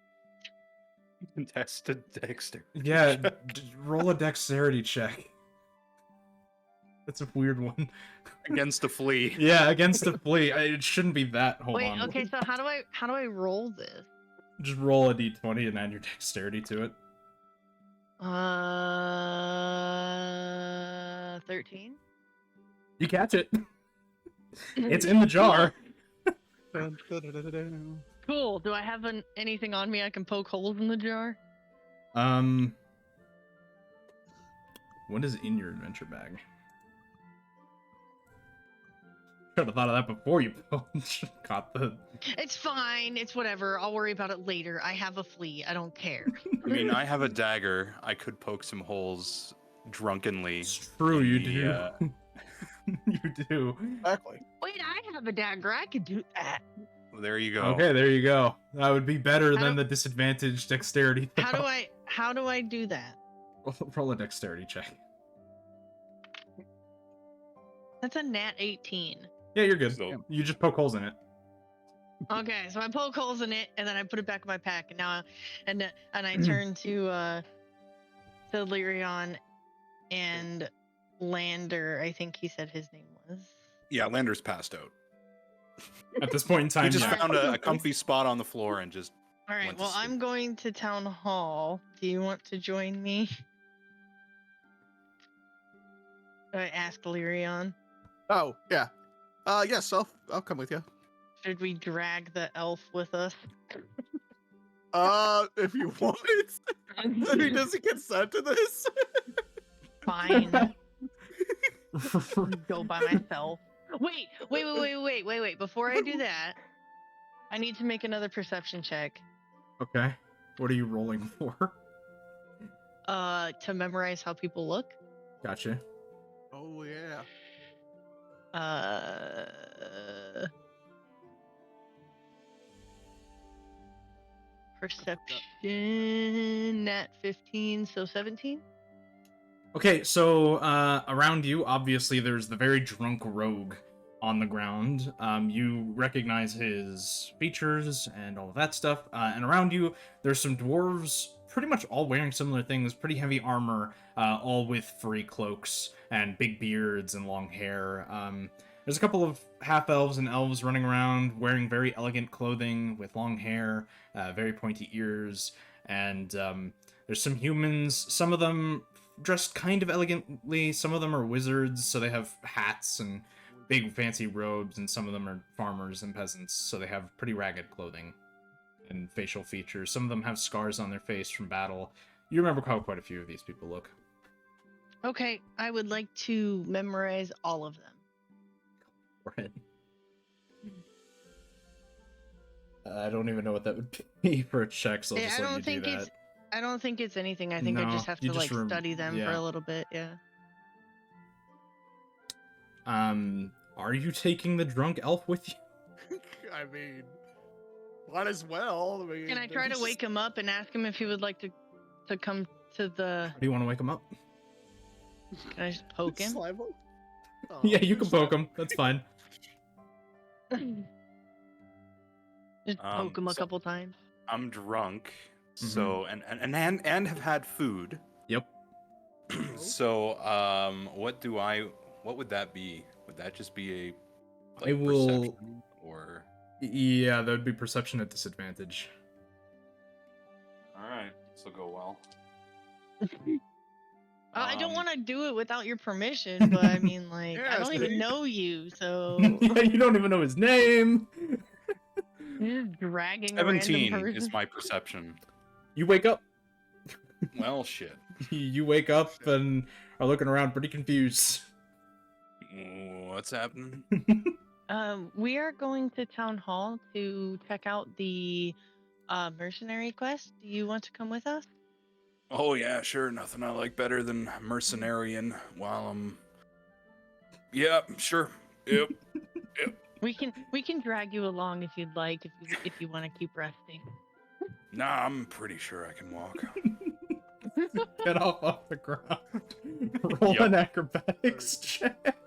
Contested Dexter. Yeah, roll a dexterity check. That's a weird one. Against a flea. Yeah, against a flea. It shouldn't be that. Hold Wait, on. okay, so how do I roll this? Just roll a d20 and add your dexterity to it. 13. You catch it. It's in the jar. Cool. Do I have anything on me I can poke holes in the jar? What is in your adventure bag? Should have thought of that before you caught the... It's fine. It's whatever. I'll worry about it later. I have a flea. I don't care. I mean, I have a dagger. I could poke some holes drunkenly. It's true, in you the, do. You do. Exactly. Wait, I have a dagger. I could do that. There you go. Okay, there you go. That would be better How than do- the disadvantaged dexterity. How do I do that? Roll a dexterity check. That's a nat 18. Yeah, you're good. So- You just poke holes in it. Okay, so I poke holes in it and then I put it back in my pack and now and I turn to Lyrion and Lander, I think he said his name was. Yeah, Lander's passed out. At this point in time, He just yeah. found a comfy spot on the floor and just... All right, went to well, I'm sleep. going to town hall. Do you want to join me? I asked Lyrion. Oh, yeah. Yes, I'll come with you. Should we drag the elf with us? If you want. I mean, does he consent to this? Fine. Go by myself. Wait. Before I do that, I need to make another perception check. Okay. What are you rolling for? To memorize how people look. Gotcha. Oh, yeah. Perception at 15, so 17. Okay, so around you, obviously, there's the very drunk rogue on the ground. You recognize his features and all of that stuff. And around you, there's some dwarves, pretty much all wearing similar things, pretty heavy armor, all with furry cloaks and big beards and long hair. There's a couple of half-elves and elves running around wearing very elegant clothing with long hair, very pointy ears, and there's some humans, some of them dressed kind of elegantly, some of them are wizards, so they have hats and big fancy robes, and some of them are farmers and peasants, so they have pretty ragged clothing and facial features. Some of them have scars on their face from battle. You remember how quite a few of these people look. Okay, I would like to memorize all of them. Right. I don't even know what that would be for a check, so I'll just let you do that. I don't think it's anything. I think I No, just have you to just like study them for yeah. a little bit. Yeah. Are you taking the drunk elf with you? I mean, might as well. I mean, Can I try to wake him up and ask him if he would like to come to the? Do you want to wake him up? Can I just poke him? Slime him? Oh, Yeah, you can slime poke him. That's fine. Just poke him a so- couple times. I'm drunk, Mm-hmm. so and have had food. Yep. So what would that be? Would that just be a I will- perception, or Yeah, that would be perception at disadvantage. all right, this will go well. I don't Um, want to do it without your permission, but I mean, like, I Yeah, don't see? even know you, so Yeah, you don't even know his name. you're just dragging a random 17 person. is my perception. You wake up. Well, shit. You wake up and are looking around pretty confused. What's happening? We are going to town hall to check out the mercenary quest. Do you want to come with us? Oh yeah, sure. Nothing I like better than mercenarian while I'm. Yeah, sure. Yep. We can drag you along if you'd like, if you want to keep resting. Nah, I'm pretty sure I can walk. Get off the ground. Roll Yep. an acrobatics check.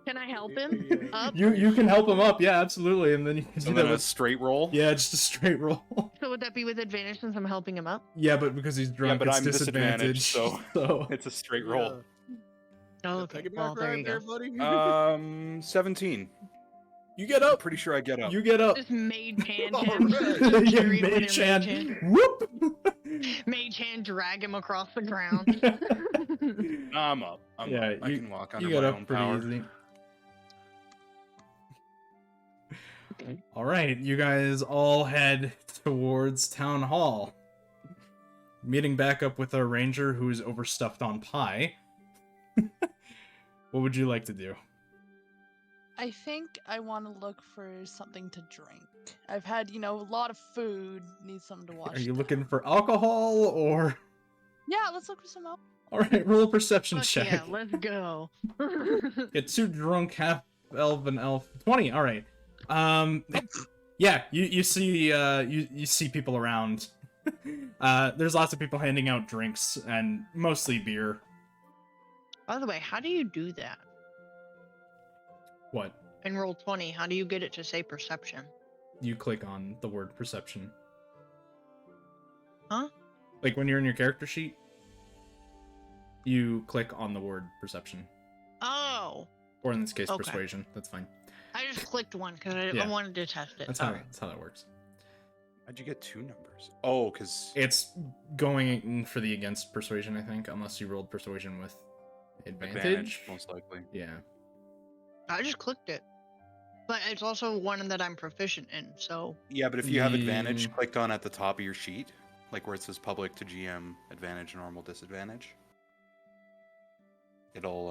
Can I help him Yeah. up? You can help him up, yeah, absolutely, and then you can So do then that a with straight roll. yeah, just a straight roll. So would that be with advantage since I'm helping him up? Yeah, but because he's drunk, but it's I'm disadvantaged, disadvantage. It's a straight roll. Oh, Yeah, okay. piggyback Well, there ride you go. buddy. 17. You get I'm up. pretty sure I get up. You get up. Just mage hand All him. right. Yeah, Treat him with mage your hand. mage hand. Whoop. Mage hand, drag him across the ground. Nah, I'm up. I'm Yeah, up. I can walk You under get my up own pretty power. easy. All right, you guys all head towards town hall. Meeting back up with our ranger who's overstuffed on pie. What would you like to do? I think I want to look for something to drink. I've had, a lot of food. Need something to wash. Are you down. looking for alcohol or? Yeah, let's look for some alcohol. All right, roll a perception Fuck check. yeah, let's go. Get two drunk half elf and elf. 20. All right. Yeah, you see you see people around. There's lots of people handing out drinks and mostly beer. By the way, how do you do that? What? In roll 20, how do you get it to say perception? You click on the word perception. Huh? Like when you're in your character sheet, you click on the word perception. Oh, Or in this case, Okay. persuasion. That's fine. I just clicked one because I Yeah. wanted to test it. That's how that works. How'd you get 2 numbers? Oh, because It's going in for the against persuasion, I think, unless you rolled persuasion with advantage. most likely. Yeah. I just clicked it. But it's also one that I'm proficient in, so Yeah, but if you have advantage Yeah. clicked on at the top of your sheet, like where it says public to GM, advantage, normal, disadvantage, it'll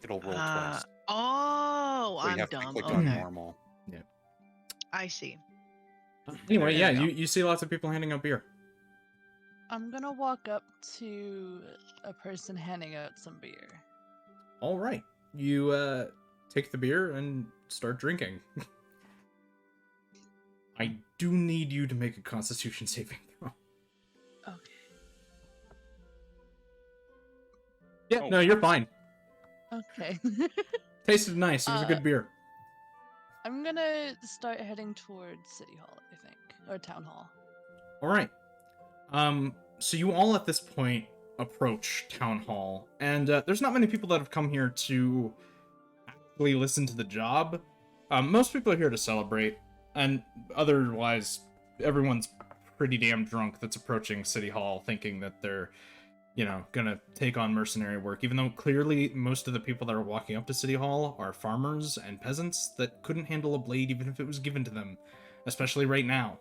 roll twice. Oh, So you I'm have to dumb. click Okay. on normal. I see. Anyway, yeah, There you you see lots of people handing out beer. I'm gonna walk up to a person handing out some beer. All right. You take the beer and start drinking. I do need you to make a constitution saving throw. Okay. Yeah, Oh. no, you're fine. Okay. Tasted nice. It was a good beer. I'm gonna start heading towards City Hall, I think, or Town Hall. All right. So you all at this point approach town hall, and there's not many people that have come here to actually listen to the job. Most people are here to celebrate, and otherwise, everyone's pretty damn drunk that's approaching City Hall thinking that they're, gonna take on mercenary work, even though clearly most of the people that are walking up to City Hall are farmers and peasants that couldn't handle a blade even if it was given to them, especially right now.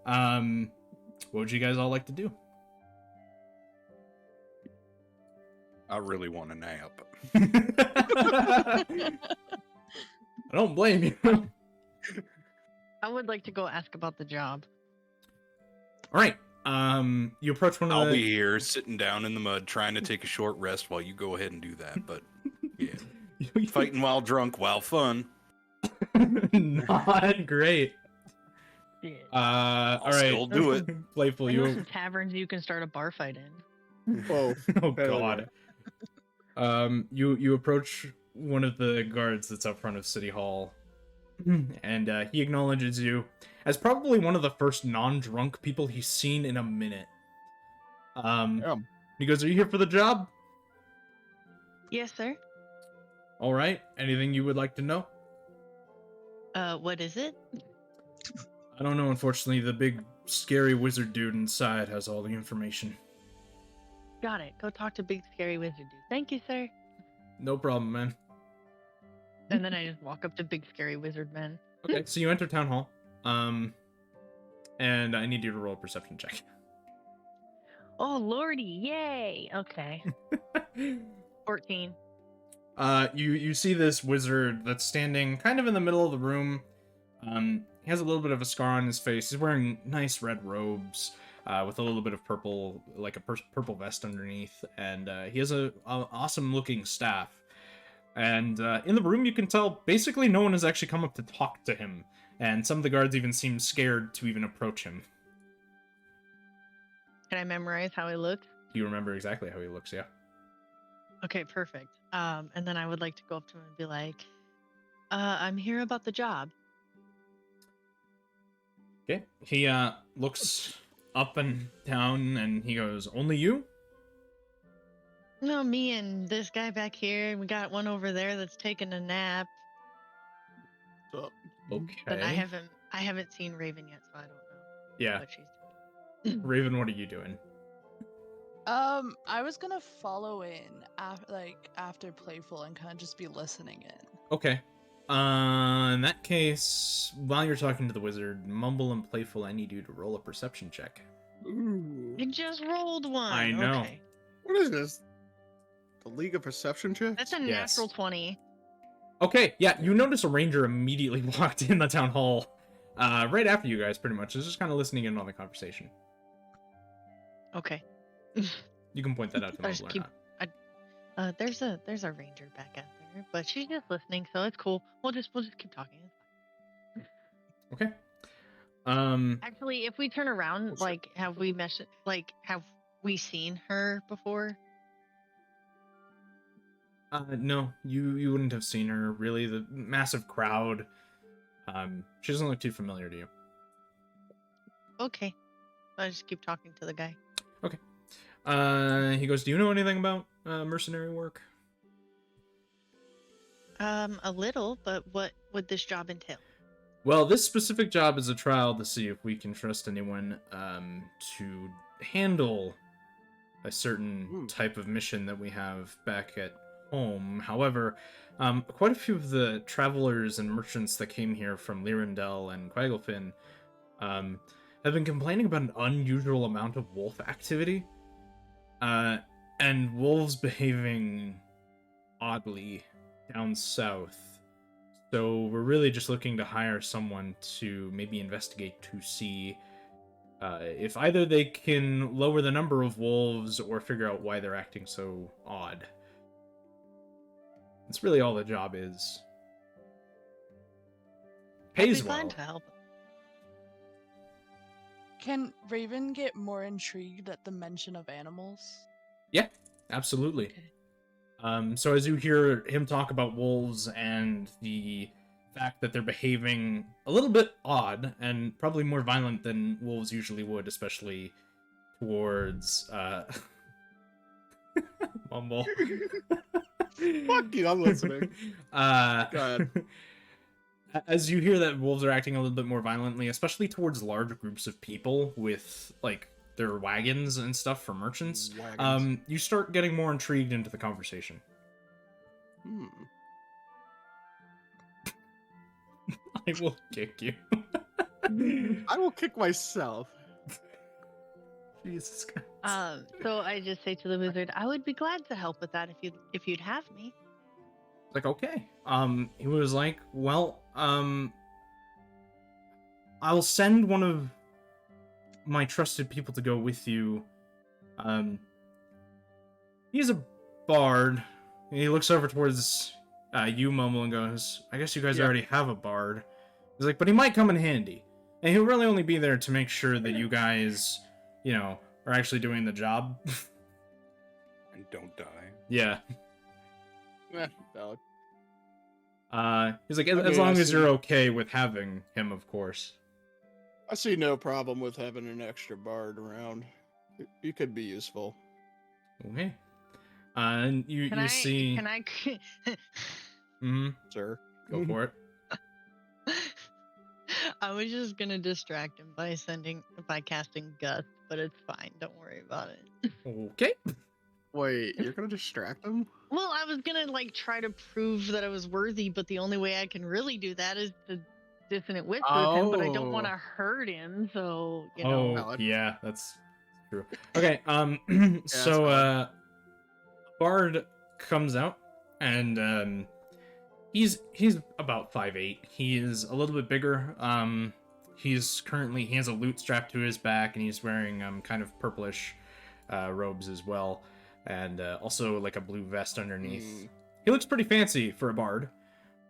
What would you guys all like to do? I really want a nap. I don't blame you. All I would like to go ask about the job. right. You approach one of I'll the... be here sitting down in the mud trying to take a short rest while you go ahead and do that. But yeah, fighting while drunk, while fun. Not great. Yeah. All right. still do it. Playful, I know you... some taverns you can start a bar fight in. Whoa. Oh, Hell God. You approach one of the guards that's up front of City Hall, and he acknowledges you as probably one of the first non-drunk people he's seen in a minute. He goes, "Are you here for the job?" Yes, sir. All right. Anything you would like to know? What is it? I don't know, unfortunately. The big, scary wizard dude inside has all the information. Got it. Go talk to Big Scary Wizard Dude. Thank you, sir. No problem, man. And then I just walk up to Big Scary Wizard Man. Okay, so you enter town hall. And I need you to roll a perception check. Oh, lordy. Yay. Okay. 14. You see this wizard that's standing kind of in the middle of the room. He has a little bit of a scar on his face. He's wearing nice red robes, with a little bit of purple, like a purple vest underneath, and he has a awesome looking staff. And in the room, you can tell basically no one has actually come up to talk to him, and some of the guards even seem scared to even approach him. Can I memorize how he looked? You remember exactly how he looks, yeah? Okay, perfect. And then I would like to go up to him and be like, I'm here about the job. Okay. He looks up and down, and he goes, "Only you?" No, me and this guy back here, and we got one over there that's taking a nap. So, Okay. But I haven't seen Raven yet, so I don't know Yeah. what she's doing. Raven, what are you doing? I was gonna follow in after Playful and kind of just be listening in. Okay. In that case, while you're talking to the wizard, Mumble and Playful, I need you to roll a perception check. ooh. You just rolled one. I know. Okay. What is this? The League of Perception checks? That's a Yes. natural 20. Okay, yeah, you notice a ranger immediately walked in the town hall, right after you guys, pretty much. Is just kind of listening in on the conversation. Okay. You can point that out to I just Mumble or keep- not. There's a ranger back out there, but she's just listening, so it's cool. We'll just keep talking. Okay. Actually, if we turn around, Oh, shit. have we seen her before? No, you wouldn't have seen her, really. The massive crowd. She doesn't look too familiar to you. Okay. I'll just keep talking to the guy. He goes, "Do you know anything about mercenary work?" A little, but what would this job entail? Well, this specific job is a trial to see if we can trust anyone to handle a certain type of mission that we have back at home. However, quite a few of the travelers and merchants that came here from Lyrindel and Quaglefin have been complaining about an unusual amount of wolf activity. And wolves behaving oddly down south. So we're really just looking to hire someone to maybe investigate to see if either they can lower the number of wolves or figure out why they're acting so odd. That's really all the job is. Pays I'd be well. glad to help. Can Raven get more intrigued at the mention of animals? Yeah, absolutely. Okay. So as you hear him talk about wolves and the fact that they're behaving a little bit odd and probably more violent than wolves usually would, especially towards Mumble. Fuck you, I'm listening. Go ahead. As you hear that wolves are acting a little bit more violently, especially towards large groups of people with like their wagons and stuff for merchants, Wagons. you start getting more intrigued into the conversation. Hmm. I will kick you. I will kick myself. Jesus Christ. So I just say to the wizard, I would be glad to help with that if you'd have me. Like, okay. He was like, well, I'll send one of my trusted people to go with you. He's a bard. And he looks over towards you, Mumble, and goes, I guess you guys Yeah. already have a bard. He's like, but he might come in handy. And he'll really only be there to make sure that you guys, are actually doing the job. And don't die. Yeah. Valid. He's like, I as mean, long I as you're see. okay with having him, of course. I see no problem with having an extra bard around. You could be useful. Okay. And you see... Can I? Mhm, Sir. go for it. I was just gonna distract him by casting Gust, but it's fine. Don't worry about it. Okay. Wait, you're gonna distract him? Well, I was gonna try to prove that I was worthy, but the only way I can really do that is to dissonant whisper with him. But I don't want to Oh. hurt him, so Oh, Valid. yeah, that's true. Okay, so, fine. Bard comes out, and, he's about 5'8". He is a little bit bigger. He has a lute strapped to his back, and he's wearing, kind of purplish, robes as well, and, also, like, a blue vest underneath. Mm. He looks pretty fancy for a bard.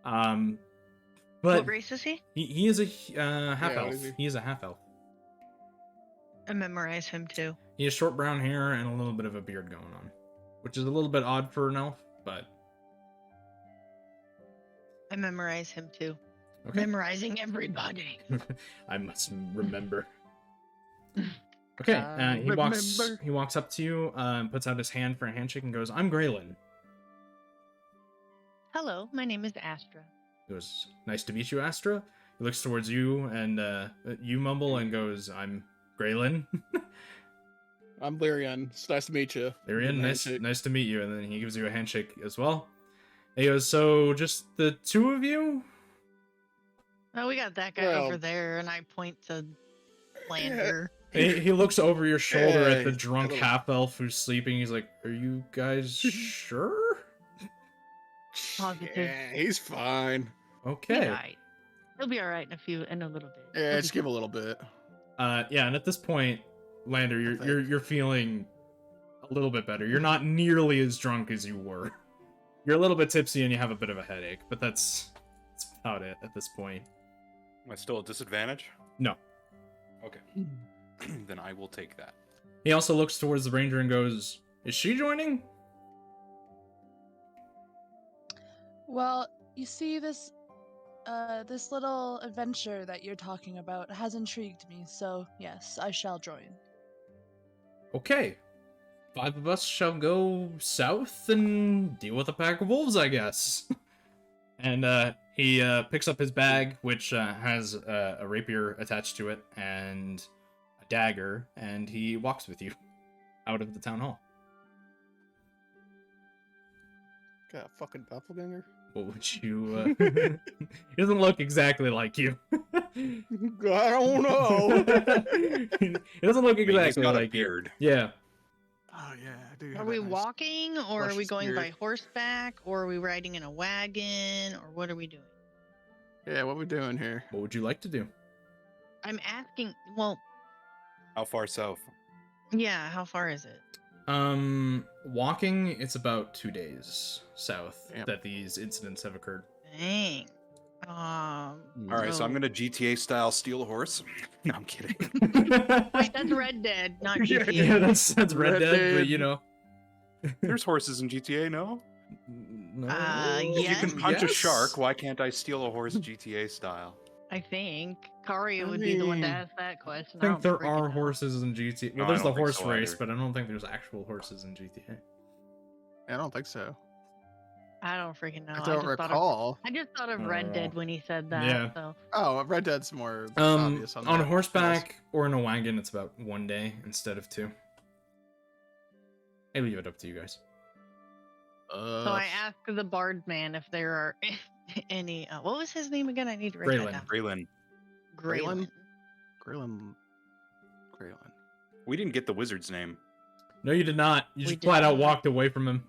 But what race is he? he is a, half Yeah, what elf. is he? He is a half elf. I memorize him too. He has short brown hair and a little bit of a beard going on, which is a little bit odd for an elf, but I memorize him too. okay. Memorizing everybody. I must remember. Okay, he walks up to you, puts out his hand for a handshake and goes, I'm Graylin. Hello, my name is Astra. He goes, nice to meet you, Astra. He looks towards you and you mumble and goes, I'm Graylin. I'm Lyrian. It's nice to meet you. Lyrian, Handshake. nice to meet you. And then he gives you a handshake as well. He goes, so just the two of you? Oh, we got that guy Well- over there, and I point to Lander. He looks over your shoulder at the Yeah, drunk little- half elf who's sleeping. He's like, are you guys sure? Positive. Yeah, he's fine. Okay. Alright. He'll be alright in a little bit. Yeah, just give a little bit. Yeah, and at this point, Lander, Okay. you're feeling a little bit better. You're not nearly as drunk as you were. You're a little bit tipsy and you have a bit of a headache, but that's about it at this point. Am I still at disadvantage? No. Okay. Then I will take that. He also looks towards the ranger and goes, is she joining? Well, you see, this little adventure that you're talking about has intrigued me, so yes, I shall join. Okay. 5 of us shall go south and deal with a pack of wolves, I guess. And he picks up his bag, which has a rapier attached to it and a dagger, and he walks with you out of the town hall. Got a fucking doppelganger? What would you... he doesn't look exactly like you. I don't know. He doesn't look I mean, he's exactly got a like you. beard. Yeah. Oh yeah, I do. Are have we that nice- walking, or are we luscious going by beard. horseback, or are we riding in a wagon, or what are we doing? Yeah, what we doing here? What would you like to do? I'm asking. Well, How far south? yeah. How far is it? Walking, it's about 2 days south Yep. that these incidents have occurred. Dang. All right, so I'm gonna GTA style steal a horse. No, I'm kidding. Wait, that's Red Dead, not Yeah, GTA. Yeah, that's Red Red Dead, but Dead. you know. There's horses in GTA, no? No. If you Yes. can punch a Yes. shark, why can't I steal a horse GTA style? I think Karia I would be the one to mean, ask that question. I think there don't are freaking know. horses in GTA. No, Well, I there's the don't think horse so race, either. but I don't think there's actual horses in GTA. I don't think so. I don't freaking know. I don't just recall. I just thought of I Red don't Dead know. when he said that. Yeah. So Oh, Red Dead's more Um, obvious on on that. horseback or in a wagon, it's about 1 day instead of 2. I leave it up to you guys. So I asked the Bard man if there are any. What was his name again? I need to write Graylin. that down. Braylon, Graylin? Graylin. we didn't get the wizard's name. No, you did not. You We just did flat out not. walked away from him.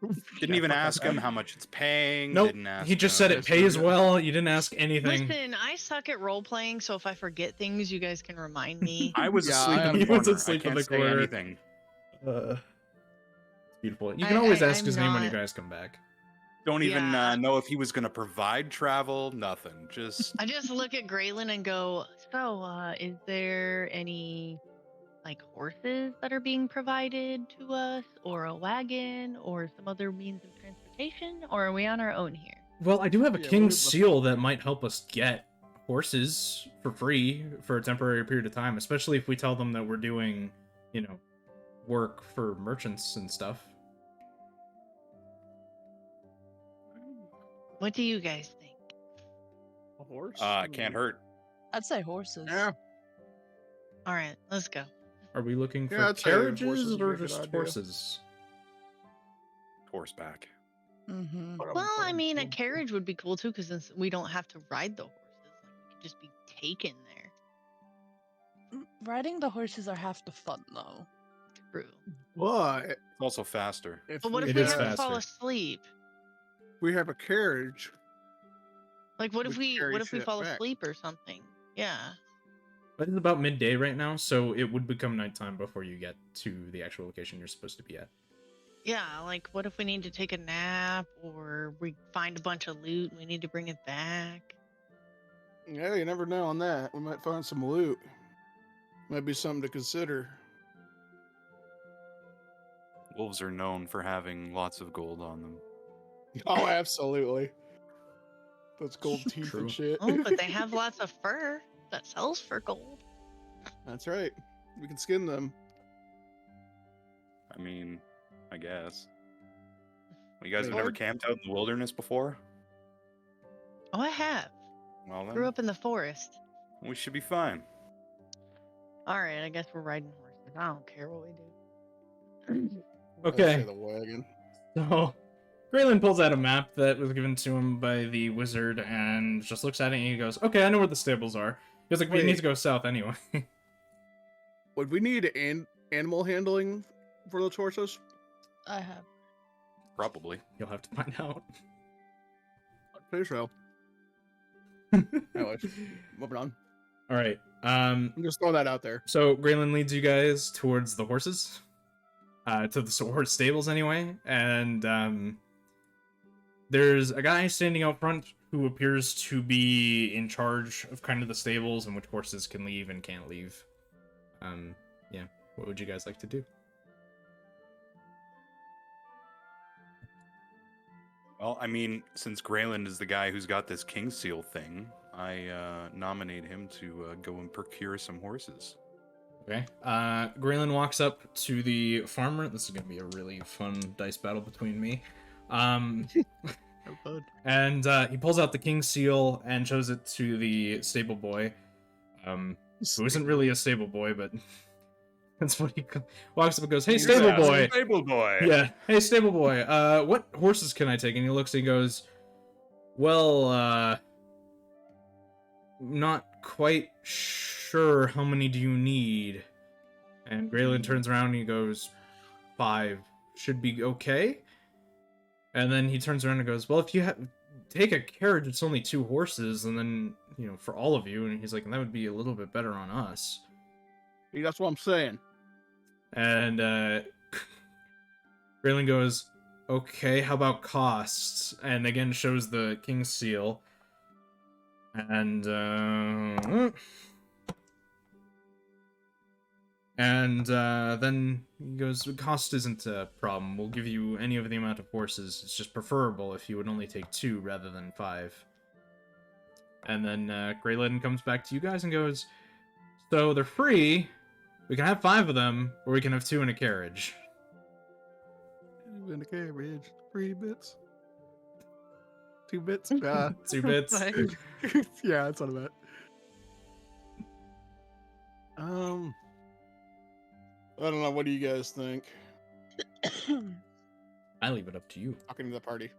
Didn't Yeah, even fuck that ask him guy. how much it's paying. Nope. Didn't ask He just him. said Yeah, it pays so- well. You didn't ask anything. Listen, I suck at role playing, so if I forget things, you guys can remind me. I was Yeah, asleep I in the He was corner. asleep I in can't the say corner. anything. It's beautiful. You can always ask I'm his name when you not- guys come back. Don't even Yeah. know if he was gonna provide travel. Nothing. Just I just look at Graylin and go, so, is there any like horses that are being provided to us, or a wagon, or some other means of transportation, or are we on our own here? Well, I do have a Yeah, king's what the seal that might help us get horses for free for a temporary period of time, especially if we tell them that we're doing, work for merchants and stuff. What do you guys think? A horse? can't hurt. I'd say horses. Yeah. All right, let's go. Are we looking for Yeah, I'd say horses carriages would be or a good just idea. horses? Horseback. Mm-hmm. Well, I mean, a carriage would be cool too, because we don't have to ride the horses. Like, we could just be taken there. Riding the horses are half the fun, though. True. But It's also faster. But what if It we is have to fall faster. asleep? we have a carriage? Like, what if We we carry what if we shit fall back. asleep or something? Yeah. But it's about midday right now, so it would become nighttime before you get to the actual location you're supposed to be at. Yeah, like what if we need to take a nap, or we find a bunch of loot and we need to bring it back? Yeah, you never know on that. We might find some loot. Might be something to consider. Wolves are known for having lots of gold on them. Oh, absolutely. Those gold teeth True. and shit. Oh, but they have lots of fur that sells for gold. That's right. We can skin them. I mean, I guess. You guys have Wait, never what? camped out in the wilderness before? Oh, I have. Well then, Grew up in the forest. we should be fine. All right, I guess we're riding horses. I don't care what we do. I'd Okay. say the wagon. So, Graylin pulls out a map that was given to him by the wizard and just looks at it and he goes, "Okay, I know where the stables are." He goes like, "We need Wait. to go south anyway." Would we need animal handling for those horses? I have. Probably. You'll have to find out. I'd say so. Anyways, moving on. All right. I'm just throwing that out there. So Graylin leads you guys towards the horses, to the horse stables anyway, and there's a guy standing out front who appears to be in charge of kind of the stables and which horses can leave and can't leave. Yeah. What would you guys like to do? Well, I mean, since Grayland is the guy who's got this king seal thing, I nominate him to go and procure some horses. Okay. Graylin walks up to the farmer. This is gonna be a really fun dice battle between me. Have fun. And he pulls out the king seal and shows it to the stable boy, who isn't really a stable boy, but that's what he walks up and goes, "Hey, stable boy." Stable boy. Yeah. "Hey, stable boy. What horses can I take?" And he looks and he goes, "Well, not quite sure. How many do you need?" And Graylin turns around and he goes, 5 should be okay. And then he turns around and goes, "Well, if you take a carriage, it's only 2 horses, and then, for all of you." And he's like, "That would be a little bit better on us." See, that's what I'm saying. And Graylin goes, "Okay, how about costs?" And again shows the king's seal. And then he goes, "Cost isn't a problem. We'll give you any of the amount of horses. It's just preferable if you would only take 2 rather than 5. And then Graylin comes back to you guys and goes, "So they're free. We can have 5 of them, or we can have 2 in a carriage." In the carriage, 3 bits. 2 bits. 2 bits. Yeah, that's what I meant. I don't know. What do you guys think? I leave it up to you. Talking to the party.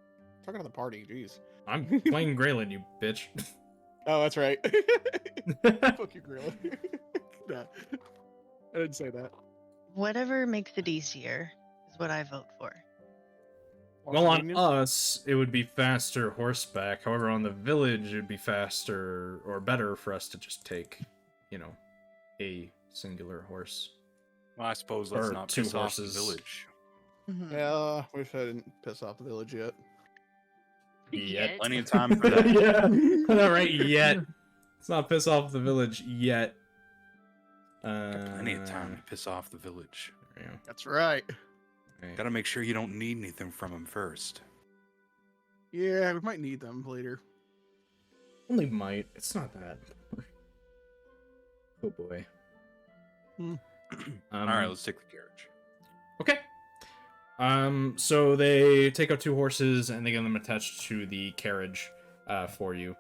Talking to the party. Jeez. I'm playing Graylin, you bitch. Oh, that's right. Fuck you, Gorilla. Nah, I didn't say that. Whatever makes it easier is what I vote for. Well, on convenient. us, it would be faster horseback. However, on the village, it would be faster or better for us to just take, a singular horse. Well, I suppose let's Or not 2 piss off the horses. village. Mhm. Yeah, wish I didn't piss off the village yet. Yet. Plenty of time for that. Yeah, not right yet. Let's not piss off the village yet. Got plenty of time to piss off the village. There we go. That's right. Right. Gotta make sure you don't need anything from him first. Yeah, we might need them later. Only might. It's not that. Oh boy. All right, let's take the carriage. Okay. So they take out 2 horses and they get them attached to the carriage, for you.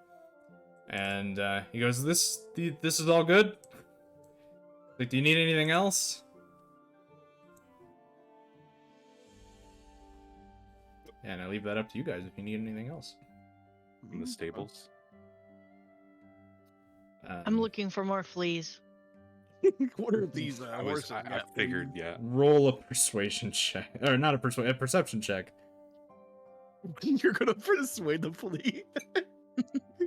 And he goes, "This is all good. Like, do you need anything else?" And I leave that up to you guys if you need anything else. In the stables. I'm looking for more fleas. What are these I horses? I figured, yeah. Roll a persuasion check, or not a perception check. You're gonna persuade the flea.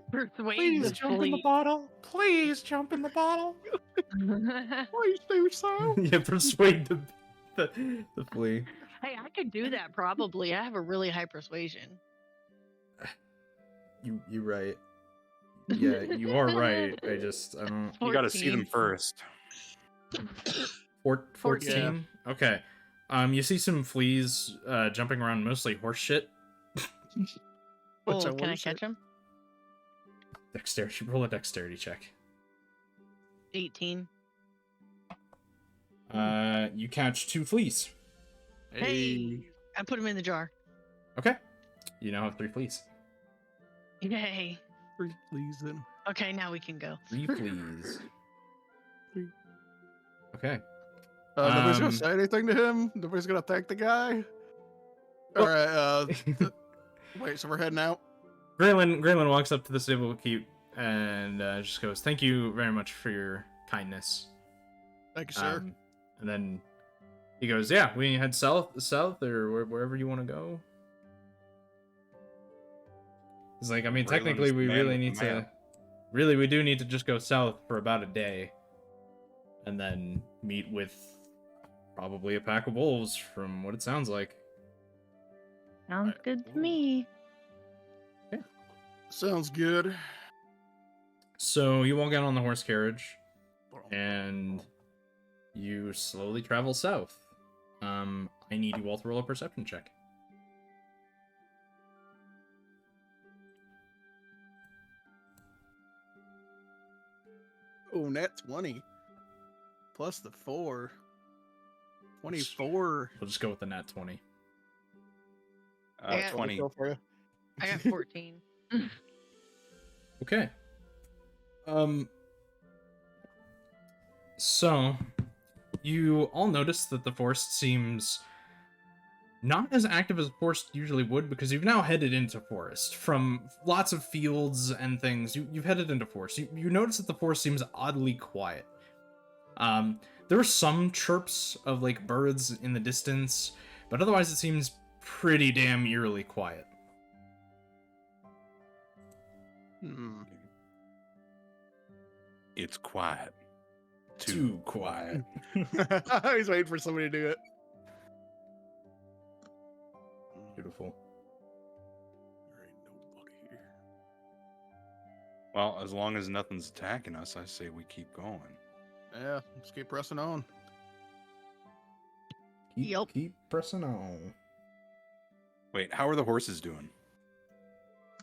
Persuade the flea. bottle. Please jump in the bottle. Please do so. Yeah, persuade the flea. Hey, I could do that probably. I have a really high persuasion. You right. Yeah, you are right. I don't. You gotta see them 14. first. 14. Okay. You see some fleas jumping around, mostly horse shit. What's Oh, that can I horse shit? catch him? Dexterity. Roll a dexterity check. 18. You catch 2 fleas. Hey, I put him in the jar. Okay. You now have 3 fleas. Yay. Three fleas then. Okay, now we can go. 3 fleas. Three. Okay. Nobody's gonna Um, say anything to him. Nobody's gonna thank the guy. Well- All right. Wait, so we're heading out. Graylin walks up to the stable keep and just goes, "Thank you very much for your kindness." Thank you, sir. And then he goes, "Yeah, we head south or wherever you want to go." He's like, "I mean, Raylan's technically, we the man really with need the to, map. we do need to just go south for about a day, and then meet with probably a pack of wolves, from what it sounds like." Sounds good to me. Sounds good. So you walk out on the horse carriage, and you slowly travel south. I need you all to roll a perception check. Oh, nat 20. Plus the 4. 24. We'll just go with the nat 20. Yeah. 20. Go for you. I got 14. Okay. So you all notice that the forest seems not as active as a forest usually would, because you've now headed into forest from lots of fields and things. You've headed into forest. You notice that the forest seems oddly quiet. There are some chirps of like birds in the distance, but otherwise it seems pretty damn eerily quiet. Hmm. It's quiet. Too quiet. I was waiting for somebody to do it. Beautiful. There ain't nobody here. Well, as long as nothing's attacking us, I say we keep going. Yeah, let's keep pressing on. Keep pressing on. Wait, how are the horses doing?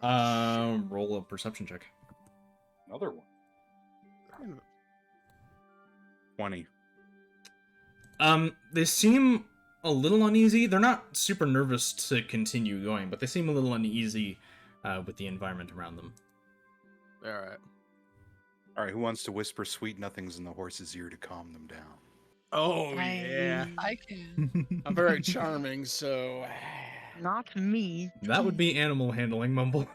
Roll a perception check. Another one. 20. They seem a little uneasy. They're not super nervous to continue going, but they seem a little uneasy with the environment around them. All right. All right, who wants to whisper sweet nothings in the horse's ear to calm them down? Oh, yeah. I can. I'm very charming, so. Not me. That would be animal handling, Mumble.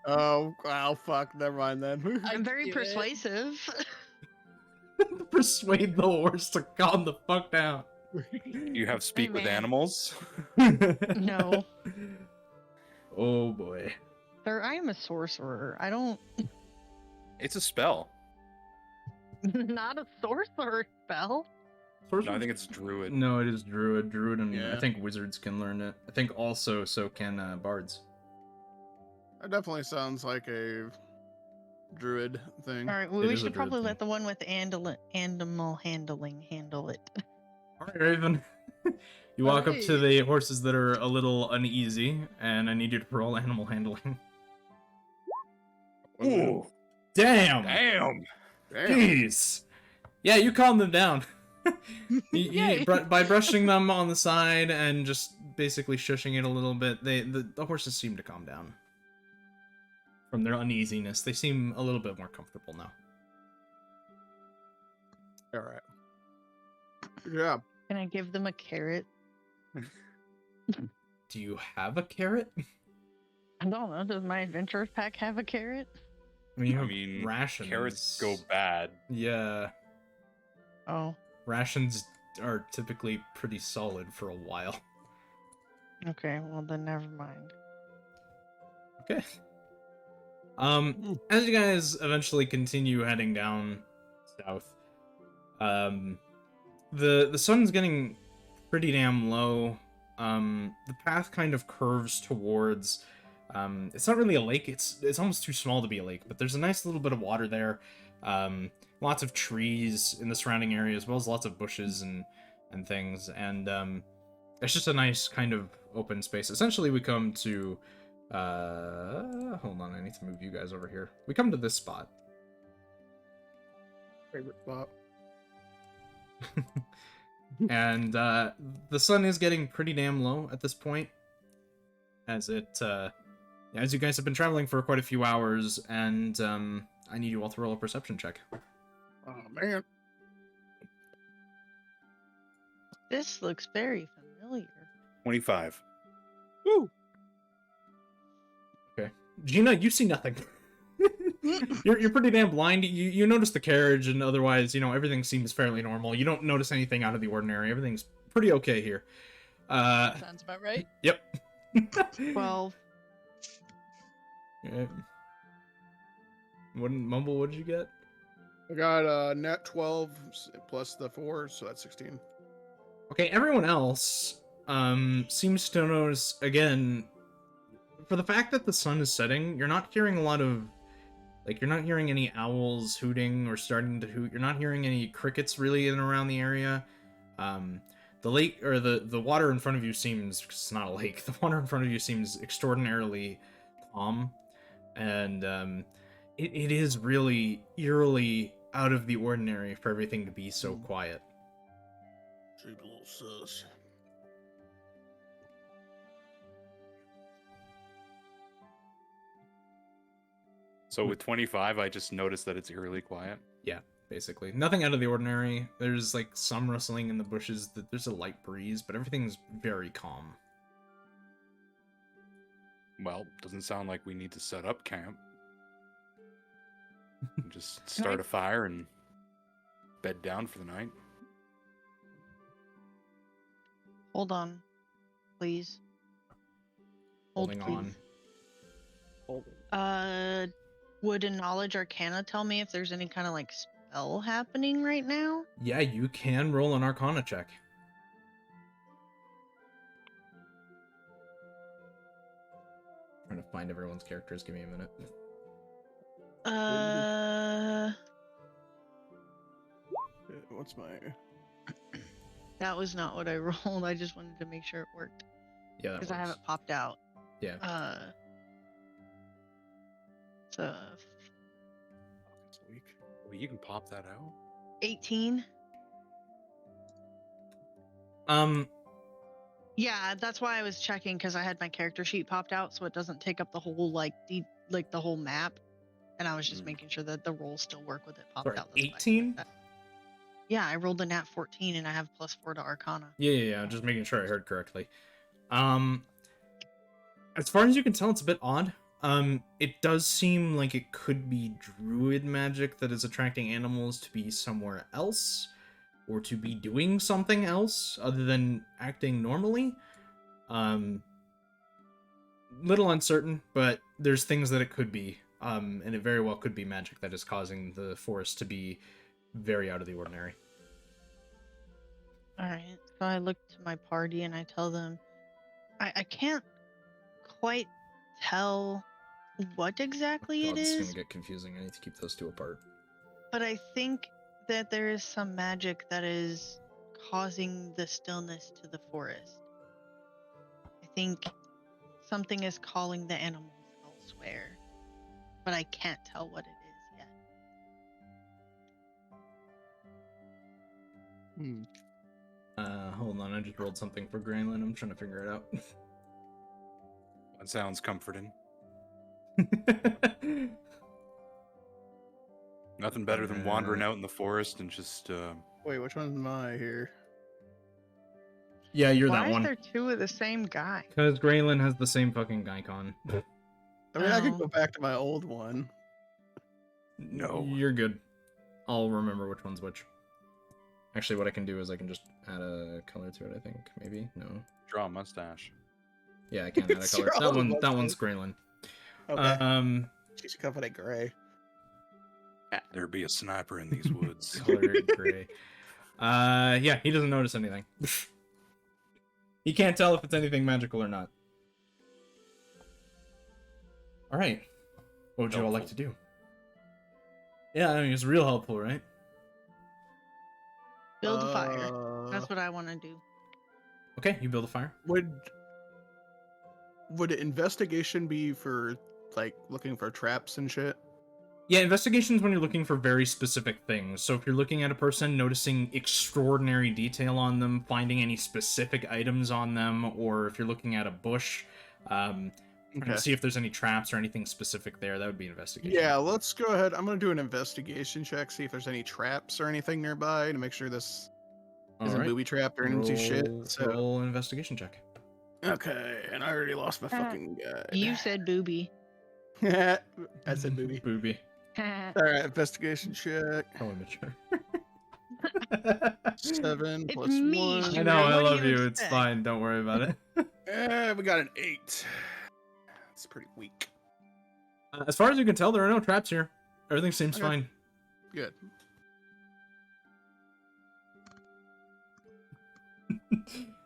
Oh, fuck. Never mind then. I'm very do it. persuasive. Persuade the horse to calm the fuck down. You have speak with man. animals? No. Oh boy. Sir, I am a sorcerer. I don't. It's a spell. Not a sorcerer spell. No, I think it's druid. No, it is druid. Druid, and I Yeah. think wizards can learn it. I think also so can bards. That definitely sounds like a druid thing. All right, It well, we is a should probably druid let the one with animal handling handle it. All right, Raven. You walk up to Alright. the horses that are a little uneasy, and I need you to roll animal handling. Ooh, Damn! damn! Damn. Jeez! Yeah, you calm them down. Yay. By brushing them on the side and just basically shushing it a little bit, the horses seem to calm down from their uneasiness. They seem a little bit more comfortable now. All right. Good job. Can I give them a carrot? Do you have a carrot? I don't know. Does my adventurers pack have a carrot? I mean, you I have mean, rations. carrots go bad. Yeah, Oh, rations are typically pretty solid for a while. okay. Well, then never mind. Okay. As you guys eventually continue heading down south, the sun's getting pretty damn low. The path kind of curves towards. It's not really a lake. It's almost too small to be a lake, but there's a nice little bit of water there. Lots of trees in the surrounding area, as well as lots of bushes and things, and it's just a nice kind of open space. Essentially, we come to. Hold on, I need to move you guys over here. We come to this spot. Favorite spot. And the sun is getting pretty damn low at this point, as you guys have been traveling for quite a few hours, and I need you all to roll a perception check. Oh man. This looks very familiar. 25. Woo. Gina, you see nothing. You're pretty damn blind. You notice the carriage, and otherwise, everything seems fairly normal. You don't notice anything out of the ordinary. Everything's pretty okay here. Sounds about right. Yep. 12. Yeah. Mumble, what did you get? I got net 12 plus the 4, so that's 16. Okay, everyone else seems to notice, again, for the fact that the sun is setting, you're not hearing a lot of, you're not hearing any owls hooting or starting to hoot. You're not hearing any crickets really in and around the area. The lake, or the water in front of you seems, 'cause it's not a lake, the water in front of you seems extraordinarily calm. And it is really eerily out of the ordinary for everything to be so quiet. She's a little sus. So with 25, I just noticed that it's eerily quiet. Yeah, basically. Nothing out of the ordinary. There's some rustling in the bushes, there's a light breeze, but everything's very calm. Well, doesn't sound like we need to set up camp. Just start a fire and bed down for the night. Hold on, please. Holding on. Would a knowledge arcana tell me if there's any kind of spell happening right now? Yeah, you can roll an arcana check. Trying to find everyone's characters. Give me a minute. What's my... That was not what I rolled. I just wanted to make sure it worked. Yeah, that Because I works. have it popped out. Yeah. So It's weak. Well, you can pop that out. 18. Yeah, that's why I was checking, because I had my character sheet popped out, so it doesn't take up the whole the whole map. And I was just making sure that the rolls still work with it popped Sorry, out. That's why I 18? checked that. Yeah, I rolled a nat 14 and I have +4 to Arcana. Yeah. Just making sure I heard correctly. As far as you can tell, it's a bit odd. It does seem like it could be druid magic that is attracting animals to be somewhere else, or to be doing something else other than acting normally. Little uncertain, but there's things that it could be, and it very well could be magic that is causing the forest to be very out of the ordinary. All right. So I look to my party and I tell them, I can't quite tell what exactly God, it this is is, gonna get confusing. I need to keep those two apart. but I think that there is some magic that is causing the stillness to the forest. I think something is calling the animals elsewhere, but I can't tell what it is yet. Hold on, I just rolled something for Graylin. I'm trying to figure it out. That sounds comforting. Nothing better than wandering out in the forest and just Wait, which one am I here? Yeah, you're Why that is one. there two of the same guy? Because Graylin has the same fucking icon. I mean, I could Oh. go back to my old one. No. You're good. I'll remember which one's which. Actually, what I can do is I can just add a color to it, I think. Maybe? No. draw a mustache. Yeah, I can add a It's color. your That own one. That one's mustache. Graylin. Okay. She's covered in gray. There be a sniper in these woods. Color gray. Yeah, he doesn't notice anything. He can't tell if it's anything magical or not. All right. What would you all like to do? Yeah, I mean, it's real helpful, right? Build a fire. That's what I want to do. Okay, you build a fire. Would investigation be for like looking for traps and shit? Yeah, investigation's when you're looking for very specific things. So if you're looking at a person, noticing extraordinary detail on them, finding any specific items on them, or if you're looking at a bush, trying to see if there's any traps or anything specific there, that would be investigation. Yeah, let's go ahead. I'm gonna do an investigation check, see if there's any traps or anything nearby to make sure this isn't booby trapped or into shit. So Roll an investigation check. okay, and I already lost my fucking guy. You said booby. I said booby. Booby. All right, investigation check. Oh, immature. 7 It's plus me, 1. I know, I What do love you you. It's expect? fine. Don't worry about it. We got an 8. It's pretty weak. As far as you can tell, there are no traps here. Everything seems Okay. fine. Good.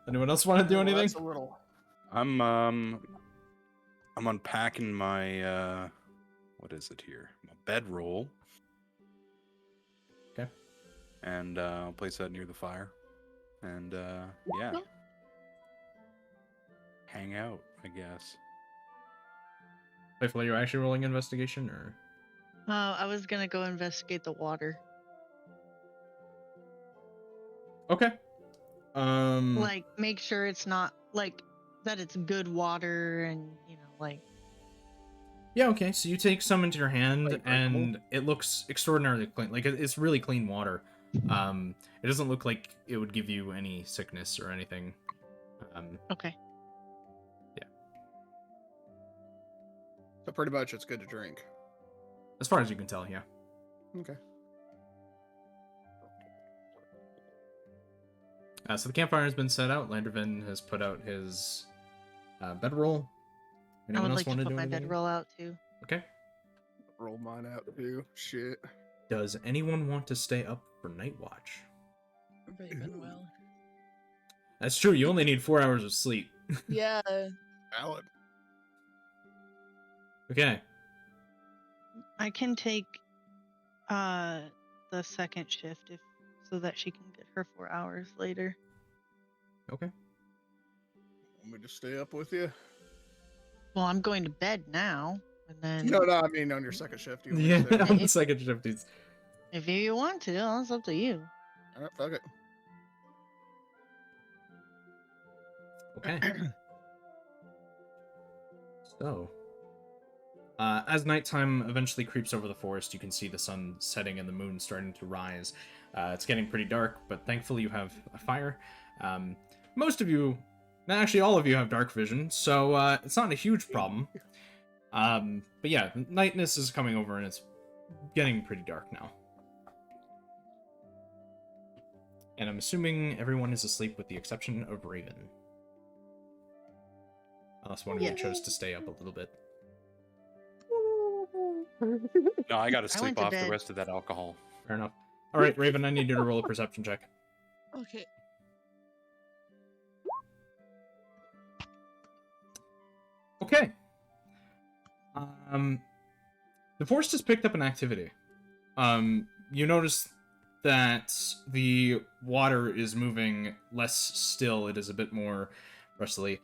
Anyone else want to do Well, anything? that's a little. I'm unpacking my what is it here? My bedroll. Okay. And I'll place that near the fire. And yeah. Hang out, I guess. Playful, are you actually rolling investigation, or? I was gonna go investigate the water. Okay. Like, make sure it's not like that. It's good water, and like. Yeah, okay. So you take some into your hand, Like, and it looks extraordinarily clean. Like, it's really clean water. It doesn't look like it would give you any sickness or anything. Okay. So pretty much it's good to drink. As far as you can tell, yeah. Okay. So the campfire has been set out. Landervin has put out his bedroll. I Anyone would else like to want to put do my anything? bedroll out too. Okay. Roll mine out too. Shit. Does anyone want to stay up for night watch? Raven will. That's true. You only need 4 hours of sleep. Yeah. Valid. Okay. I can take the second shift so that she can get her 4 hours later. Okay. Want me to stay up with you? Well, I'm going to bed now, and then No, I mean on your second shift. You want me Yeah, to stay up? on the second shift, it's... if you want to, that's up to you. All right, fuck it. Okay. So, as nighttime eventually creeps over the forest, you can see the sun setting and the moon starting to rise. It's getting pretty dark, but thankfully you have a fire. Most of you, actually all of you, have dark vision, so it's not a huge problem. But yeah, nightness is coming over and it's getting pretty dark now. And I'm assuming everyone is asleep with the exception of Raven. Unless one of you chose to stay up a little bit. No, I got to I went sleep to off the bed. rest of that alcohol. Fair enough. All right, Raven, I need you to roll a perception check. Okay. Okay. The forest has picked up an activity. You notice that the water is moving less still. It is a bit more rustly.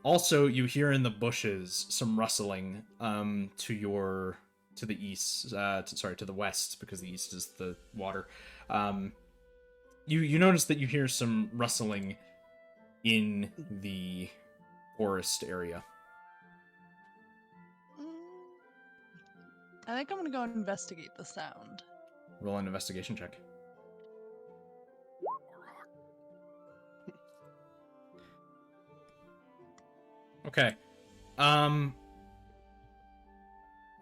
Also, you hear in the bushes some rustling to the east. To the west, because the east is the water. You notice that you hear some rustling in the forest area. I think I'm gonna go and investigate the sound. Roll an investigation check. Okay. As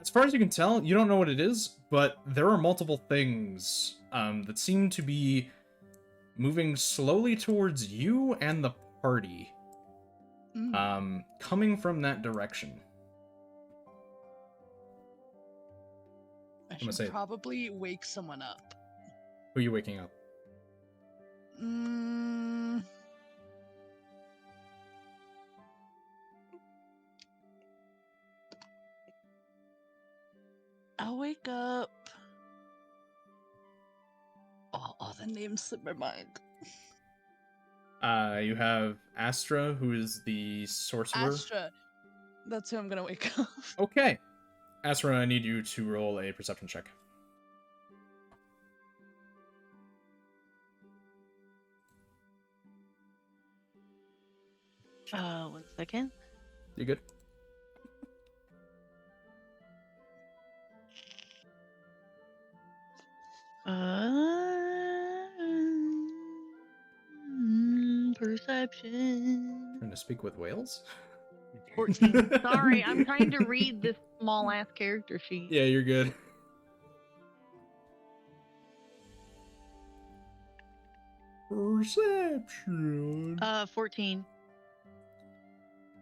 far as you can tell, you don't know what it is, but there are multiple things that seem to be moving slowly towards you and the party. Coming from that direction. I gonna should say- probably wake someone up. Who are you waking up? I'll wake up. Oh, the names slip my mind. You have Astra, who is the sorcerer. Astra. That's who I'm gonna wake up. Okay. Astra, I need you to roll a perception check. 1 second. You good? Perception. Trying to speak with whales? 14. Sorry, I'm trying to read this small ass character sheet. Yeah, you're good. Perception. 14.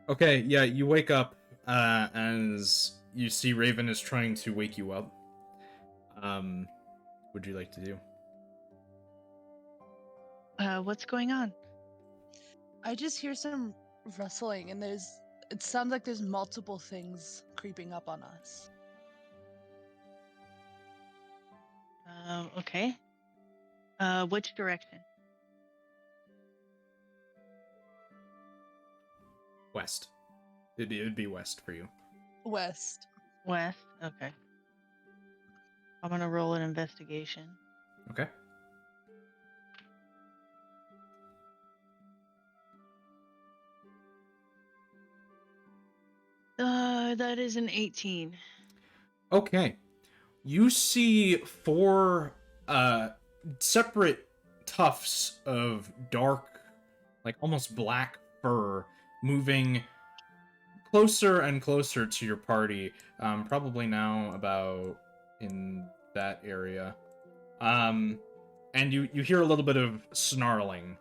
Okay, yeah, you wake up as you see Raven is trying to wake you up. Would you like to do? What's going on? I just hear some rustling, and it sounds like there's multiple things creeping up on us. Okay. Which direction? West. It'd be west for you. West. West. Okay. I'm gonna roll an investigation. Okay. That is an 18. Okay. You see 4 separate tufts of dark, like almost black fur moving closer and closer to your party. Probably now about in that area. And you hear a little bit of snarling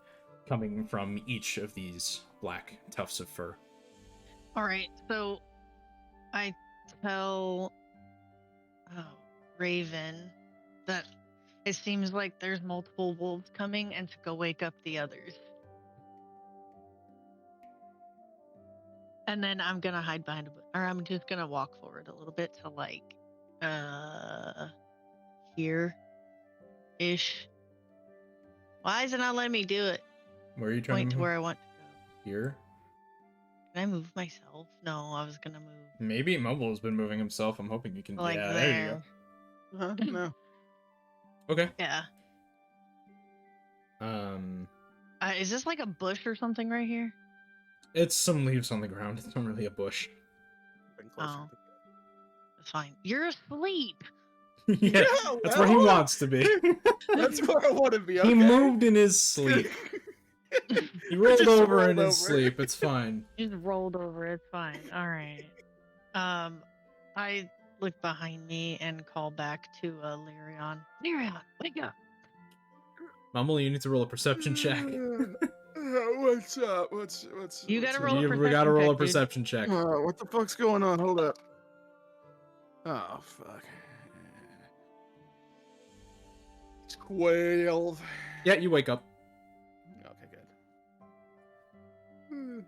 coming from each of these black tufts of fur. All right, so I tell Raven that it seems like there's multiple wolves coming and to go wake up the others. And then I'm gonna hide behind or I'm just gonna walk forward a little bit to like here-ish. Why is it not letting me do it? Where are you trying Point to to move? where I want to go. Here? Can I move myself? No, I was gonna move Maybe Mobile has been moving himself. I'm hoping you can. like yeah, there. there you No. go. Okay. Yeah. Is this like a bush or something right here? It's some leaves on the ground. It's not really a bush. Been closer Oh. to- It's fine. You're asleep. Yeah, that's where he well, wants to be. That's where I want to be. He Okay. moved in his sleep. He rolled just over rolled in his over. sleep. It's fine. Just rolled over. It's fine. All right. I look behind me and call back to Lyrion. Lyrion, wake up. Mumble, you need to roll a perception check. What's up? What's You gotta what's roll a up? We gotta roll a check, dude. perception check. What the fuck's going on? Hold up. Oh fuck. 12. Yeah, you wake up. Okay, good.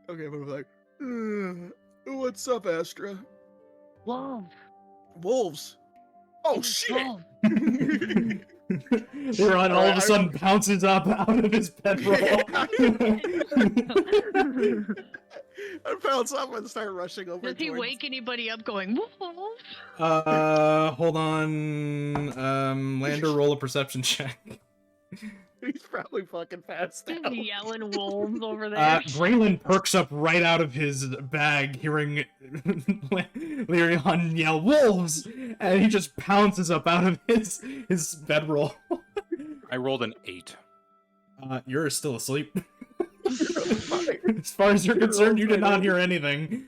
Okay, but I'm like, what's up, Astra? Wolf. Wolves. Oh shit! Wolf. Leon all of a sudden pounces up out of his bedroll. I bounce up and start rushing over. Does he towards- wake anybody up going, wolf? Hold on. Lander, roll a perception check. He's probably fucking passed Just out. yelling wolves over there. Braylon perks up right out of his bag, hearing Lyrion yell, "Wolves!" And he just pounces up out of his bedroll. I rolled an 8. You're still asleep. As far as you're concerned, you did not hear anything.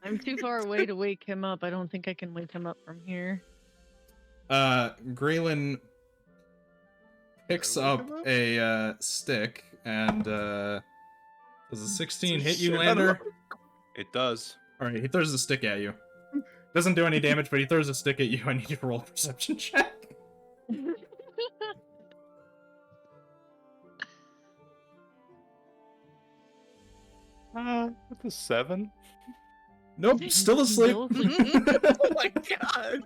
I'm too far away to wake him up. I don't think I can wake him up from here. Graylin picks up a stick and does a 16 hit you, Lander? It does. Alright, he throws the stick at you. Doesn't do any damage, but he throws a stick at you. I need you to roll a perception check. With a 7? Nope, still asleep. Oh my god!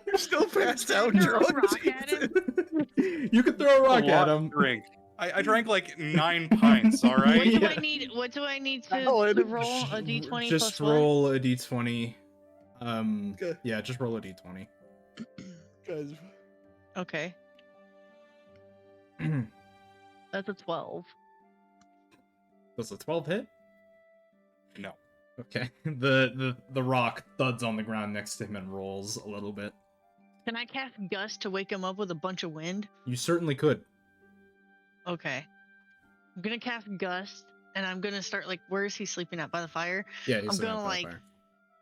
You're still passed out, Throw a drunk. rock at him? You can throw a rock A at lot him. Drink. I drank like 9 pints, alright? What do Yeah. I need? What do I need Alan, to roll? A d20 Just plus what? roll a d20. Okay. Yeah, just roll a d20. Guys, Okay, that's a 12. Does a 12 hit? No. Okay. The rock thuds on the ground next to him and rolls a little bit. Can I cast Gust to wake him up with a bunch of wind? You certainly could. Okay. I'm gonna cast Gust, and I'm gonna start like, where is he sleeping at? By the fire? Yeah, he's I'm sitting gonna, up by the like, fire.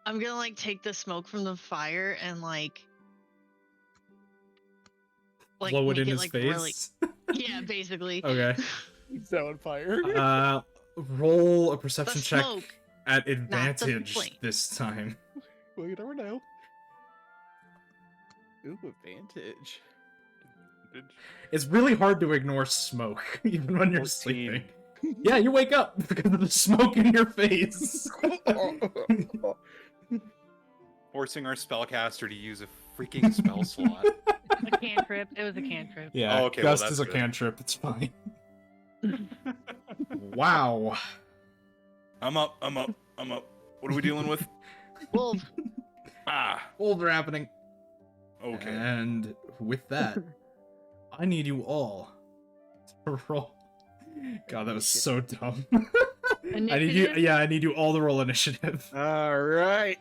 I'm gonna like take the smoke from the fire and like Blow it make in his like, face. really- Yeah, basically. Okay. he's on fire. Roll a perception The check smoke, at the advantage flame. this time. Well, you never know. Ooh, advantage. It's really hard to ignore smoke, even when you're 14. sleeping. Yeah, you wake up because of the smoke in your face. Forcing our spellcaster to use a freaking spell slot. a cantrip. It was a cantrip. Yeah, Oh, okay, well, Gust that's is a good. cantrip. It's fine. Wow. I'm up. What are we dealing with? Wolf. Wolves are happening. Okay. And with that, I need you all to roll. God, that was so dumb. I need you. Initiative? Yeah, I need you all to roll initiative. All right.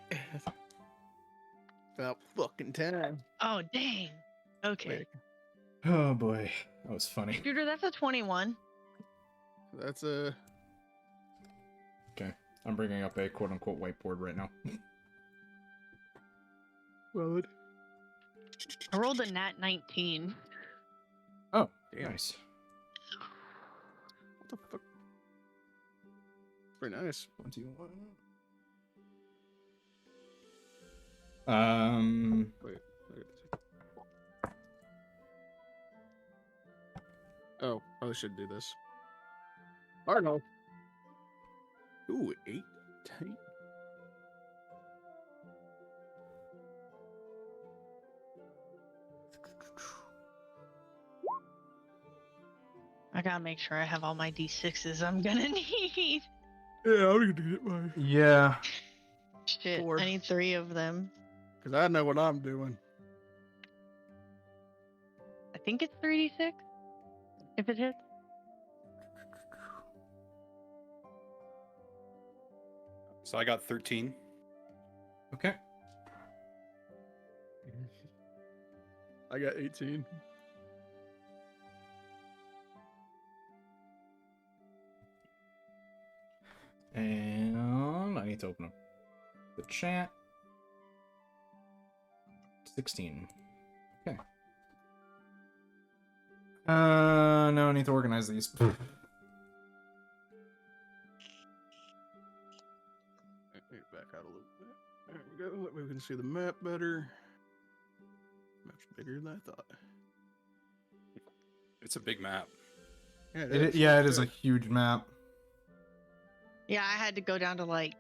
About fucking time. Oh dang. Okay. Wait, Oh boy, that was funny. Shooter, that's a 21. that's a. Okay, I'm bringing up a quote-unquote whiteboard right now. Well, I rolled a nat 19. Oh, damn. nice. What the fuck? Very nice. 1, 2, 1. Wait. Oh, probably should do this. I don't know. Ooh, 8. Tight. I gotta make sure I have all my d6s I'm gonna need. Yeah, I'm gonna get mine. Yeah. Shit, 4. I need 3 of them. Because I know what I'm doing. I think it's 3d6. If it hits. So I got 13. Okay. I got 18. And I need to open up the chat. 16. Okay. No, I need to organize these. Wait, back out a little bit. There we go. That way we can see the map better. Map's bigger than I thought. It's a big map. Yeah, It is a huge map. Yeah, I had to go down to like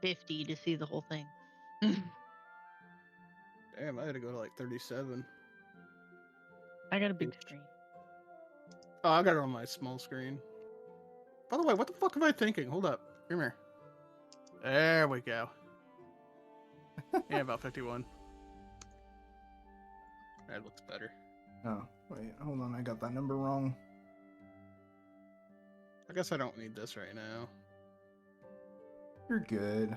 50 to see the whole thing. Damn, I had to go to like 37. I got a big screen. Oh, I got it on my small screen. By the way, what the fuck am I thinking? Hold up. Come here. There we go. Yeah, about 51. That looks better. Oh, wait, hold on, I got that number wrong. I guess I don't need this right now. You're good.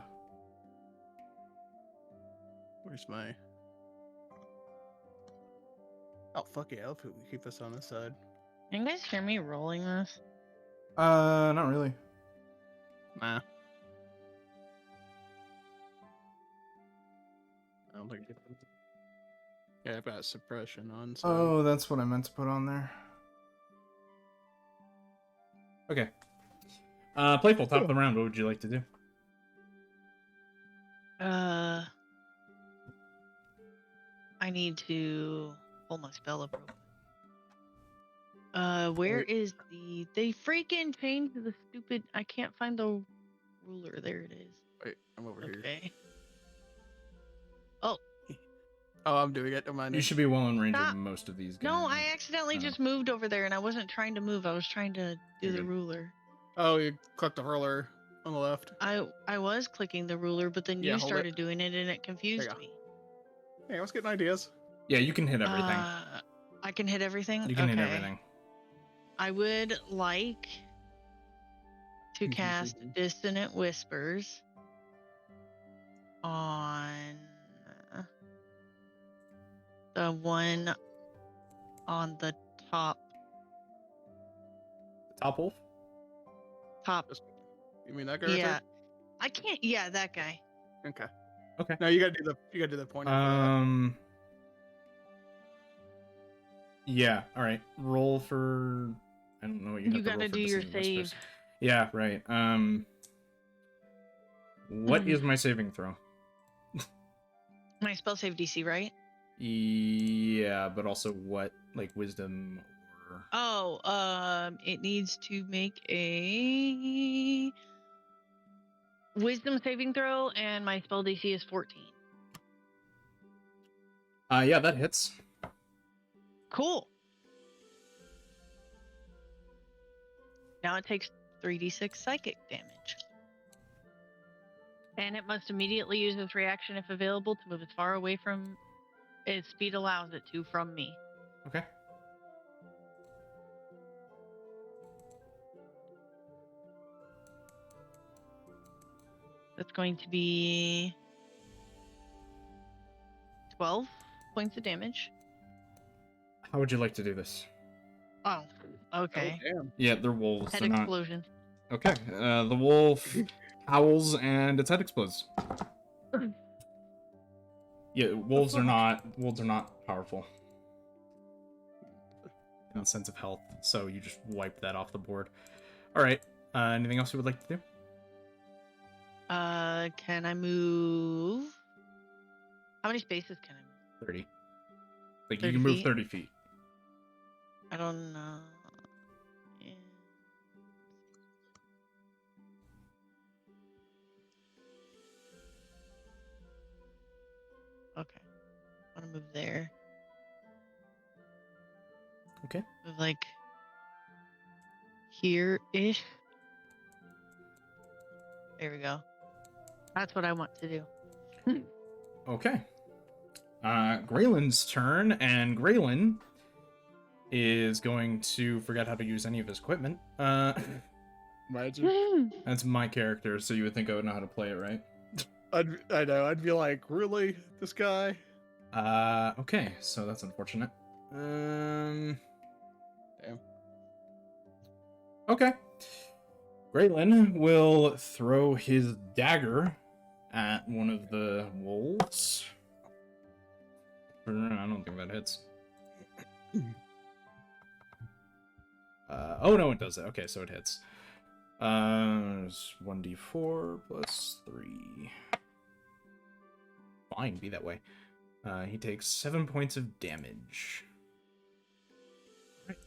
Where's my... Oh, fuck yeah, I'll keep this on this side. Can you guys hear me rolling this? Not really. Nah. I don't think it... Yeah, I've got suppression on, so... Oh, that's what I meant to put on there. Okay. Playful, top of the round, what would you like to do? I need to pull my spell up real quick. Where is the... They freaking changed the stupid... I can't find the ruler. There it is. Wait, I'm over here. Okay. Oh, I'm doing it. Don't mind You me. should be well in range Stop. of most of these guys. No, I accidentally Oh. just moved over there and I wasn't trying to move. I was trying to do You're the good. ruler. Oh, you clicked the hurler on the left. I was clicking the ruler, but then Yeah, you hold it. started doing it and it confused go. me. Hey, I was getting ideas. Yeah, you can hit everything. I can hit everything? You can hit Okay. everything. I would like to cast Dissonant Whispers on the one on the top. Top wolf? Top. You mean that guy right Yeah. I can't. Yeah, that guy. there? Okay. Okay. No, you gotta do the point. Yeah, alright. Roll for... I don't know what you have You to roll gotta for do your Dissonant save. Whispers. Yeah, right. What is my saving throw? My spell save DC, right? Yeah, but also what? Like wisdom or... Oh, it needs to make a wisdom saving throw, and my spell DC is 14. Yeah, that hits. Cool. Now it takes 3d6 psychic damage. And it must immediately use its reaction if available to move as far away from its speed allows it to from me. Okay. That's going to be 12 points of damage. How would you like to do this? Oh, okay. Oh, damn. Yeah, they're wolves. Head They're not... explosion. Okay. The wolf howls and its head explodes. Yeah, wolves are not powerful in the sense of health, so you just wipe that off the board. All right. Anything else you would like to do? Can I move? How many spaces can I move? 30. Like 30 you can move feet? 30 feet. I don't know. Yeah. Okay. I want to move there. Okay. Move like here-ish. There we go. That's what I want to do. Okay. Graylin's turn, and Graylin is going to forget how to use any of his equipment. Imagine. That's my character, so you would think I would know how to play it, right? I know. I'd be like, really, this guy? Okay, so that's unfortunate. Damn. Okay. Graylin will throw his dagger at one of the wolves. I don't think that hits. Oh no, it does that. Okay, so it hits. It's 1d4 plus 3. Fine, be that way. He takes 7 points of damage.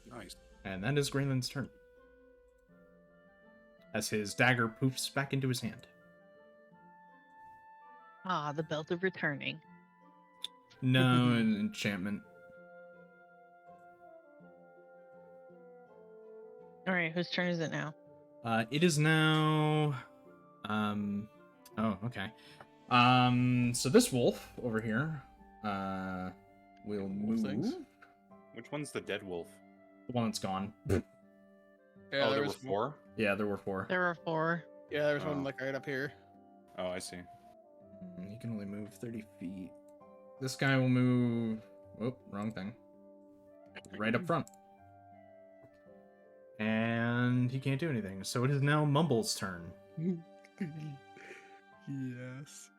Nice. And that is Greenland's turn. As his dagger poofs back into his hand. Ah, the belt of returning. No, an enchantment. All right, whose turn is it now? It is now. Oh, okay. So this wolf over here, will Wolf things. move. Which one's the dead wolf? The one that's gone. Yeah, Oh, there were was 4? Yeah, there were 4. There were 4. Yeah, there's Oh. one like right up here. Oh, I see. He can only move 30 feet. This guy will move. Oh, wrong thing. Right up front. And he can't do anything. So it is now Mumble's turn. Yes.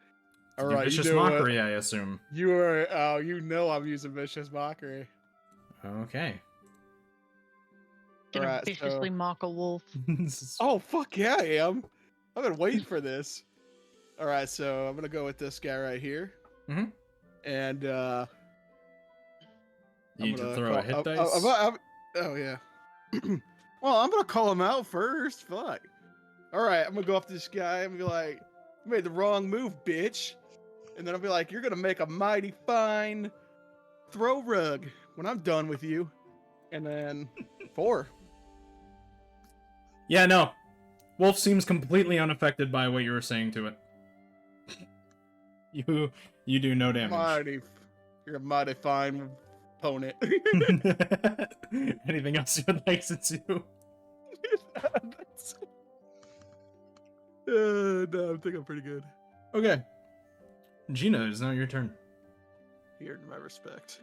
To All do right, vicious you know what? mockery, I assume. You are. Oh, you know I'm using vicious mockery. Okay. Gonna Alright, viciously so- mock a wolf. Oh fuck yeah, I am. I've been waiting for this. All right, so I'm gonna go with this guy right here. Mhm. And You I'm need to gonna throw a hit call- dice. oh yeah. Well, I'm gonna call him out first. Fuck. All right, I'm gonna go up to this guy and be like, "You made the wrong move, bitch." And then I'll be like, "You're gonna make a mighty fine throw rug when I'm done with you." And then 4. Yeah, no. Wolf seems completely unaffected by what you were saying to it. You do no damage. You're a mighty fine opponent. Anything else you would like to do? No, I think I'm pretty good. Okay. Gina, it's now your turn. Here in my respect.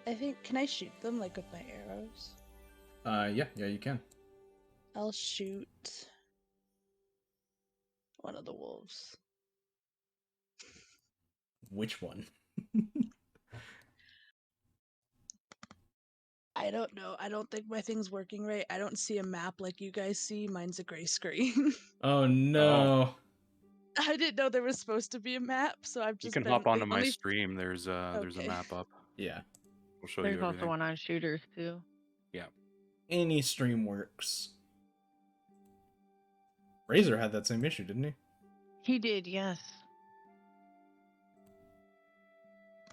I think, can I shoot them like with my arrows? Yeah, you can. I'll shoot one of the wolves. Which one? I don't know. I don't think my thing's working right. I don't see a map like you guys see. Mine's a gray screen. Oh no. I didn't know there was supposed to be a map, so I've You just can been hop onto the my only- stream. There's a Okay. map up. Yeah. We'll show There's you also everything. one on shooters too. Any stream works. Razor had that same issue, didn't he? He did, yes.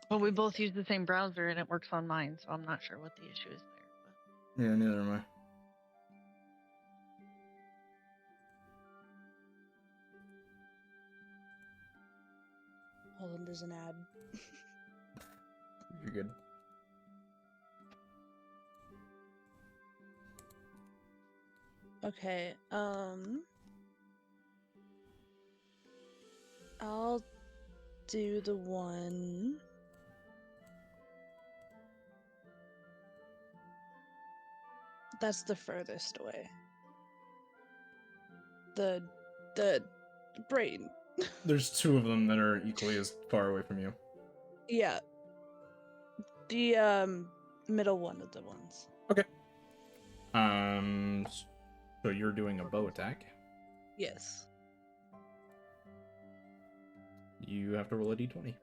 But we both use the same browser and it works on mine, so I'm not sure what the issue is there. Yeah, neither am I. Hold on, there's an ad. You're good. Okay, I'll do the one. That's the furthest away. The brain. There's 2 of them that are equally as far away from you. Yeah. The middle one of the ones. So you're doing a bow attack. Yes. You have to roll a d20.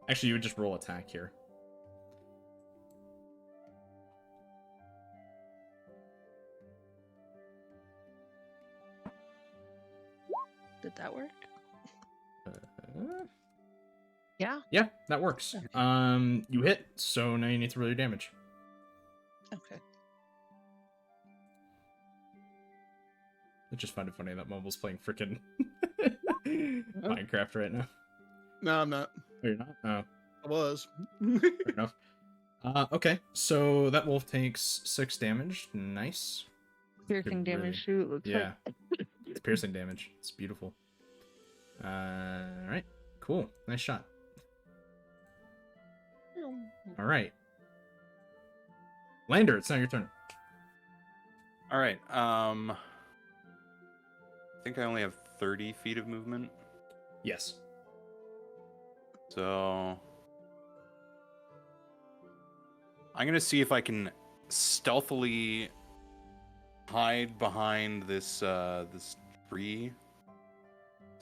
Actually, you would just roll attack here. Did that work? Yeah. Yeah, that works. Okay. You hit, so now you need to roll your damage. Okay. I just find it funny that Mobile's playing frickin' Minecraft right now. No, I'm not. Oh, you're not? Oh, I was. fair enough. Okay, so that wolf takes 6 damage. Nice. Piercing Good, really. damage shoot looks Yeah. It's piercing damage. It's beautiful. Alright. Cool. Nice shot. Alright. Lander, it's now your turn. All right. I think I only have 30 feet of movement. Yes. So I'm gonna see if I can stealthily hide behind this this tree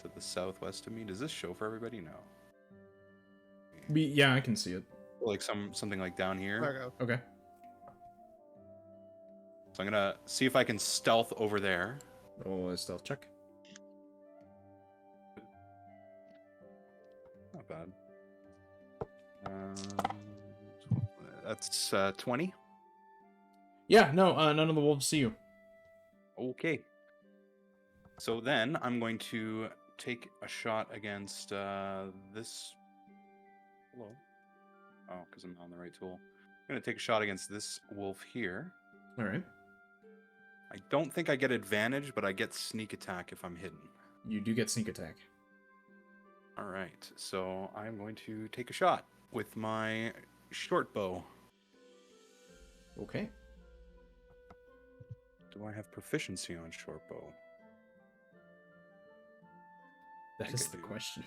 to the southwest of me. Does this show for everybody? No. Yeah, I can see it. Like something like down here. There you go. Okay. So I'm gonna see if I can stealth over there. Roll a stealth check. Not bad. That's 20. Yeah, no, none of the wolves see you. Okay. So then I'm going to take a shot against this. Hello. Oh, because I'm on the right tool. I'm going to take a shot against this wolf here. All right. I don't think I get advantage, but I get sneak attack if I'm hidden. You do get sneak attack. All right. So I'm going to take a shot with my short bow. Okay. Do I have proficiency on short bow? That think is I the do. question.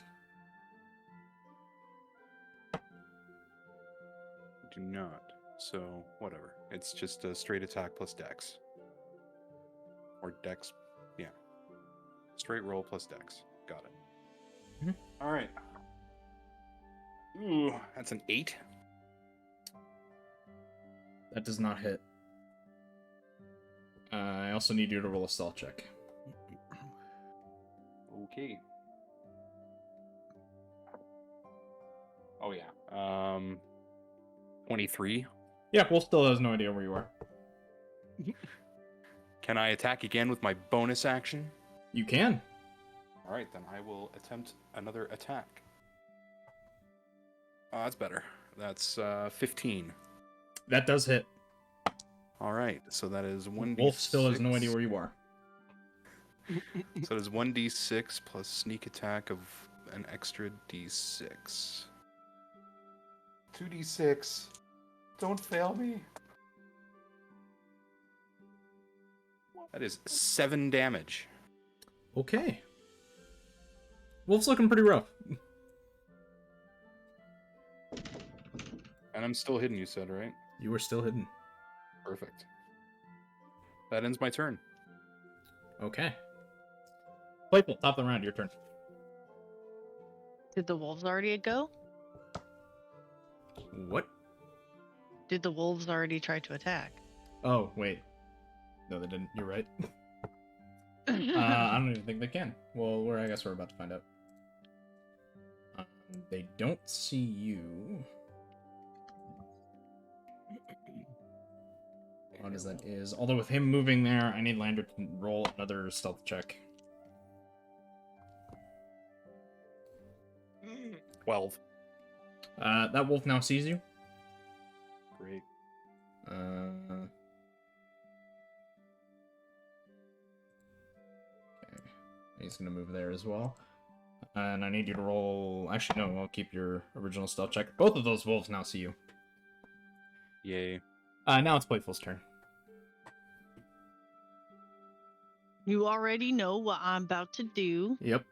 Do not. So whatever. It's just a straight attack plus dex. Or dex. Yeah. Straight roll plus dex. Got it. Mhm. All right. Ooh, that's an 8. That does not hit. I also need you to roll a stealth check. Okay. Oh yeah. 23. Yeah, Wolf still has no idea where you are. Can I attack again with my bonus action? You can. All right, then I will attempt another attack. Oh, that's better. That's 15. That does hit. All right, so that is 1d6. Wolf still has no idea where you are. So it is 1d6 plus sneak attack of an extra d6. 2d6. Don't fail me. That is 7 damage. Okay. Wolf's looking pretty rough. And I'm still hidden, you said, right? You were still hidden. Perfect. That ends my turn. Okay. Playful, top of the round, your turn. Did the wolves already go? What? Did the wolves already try to attack? Oh, wait. No, they didn't. You're right. I don't even think they can. Well, I guess we're about to find out. They don't see you. What as that is. Although with him moving there, I need Lander to roll another stealth check. 12. That wolf now sees you. Great. Okay. He's gonna move there as well. And I need you to roll... Actually, no, I'll keep your original stealth check. Both of those wolves now see you. Yay. Now it's Playful's turn. You already know what I'm about to do Yep.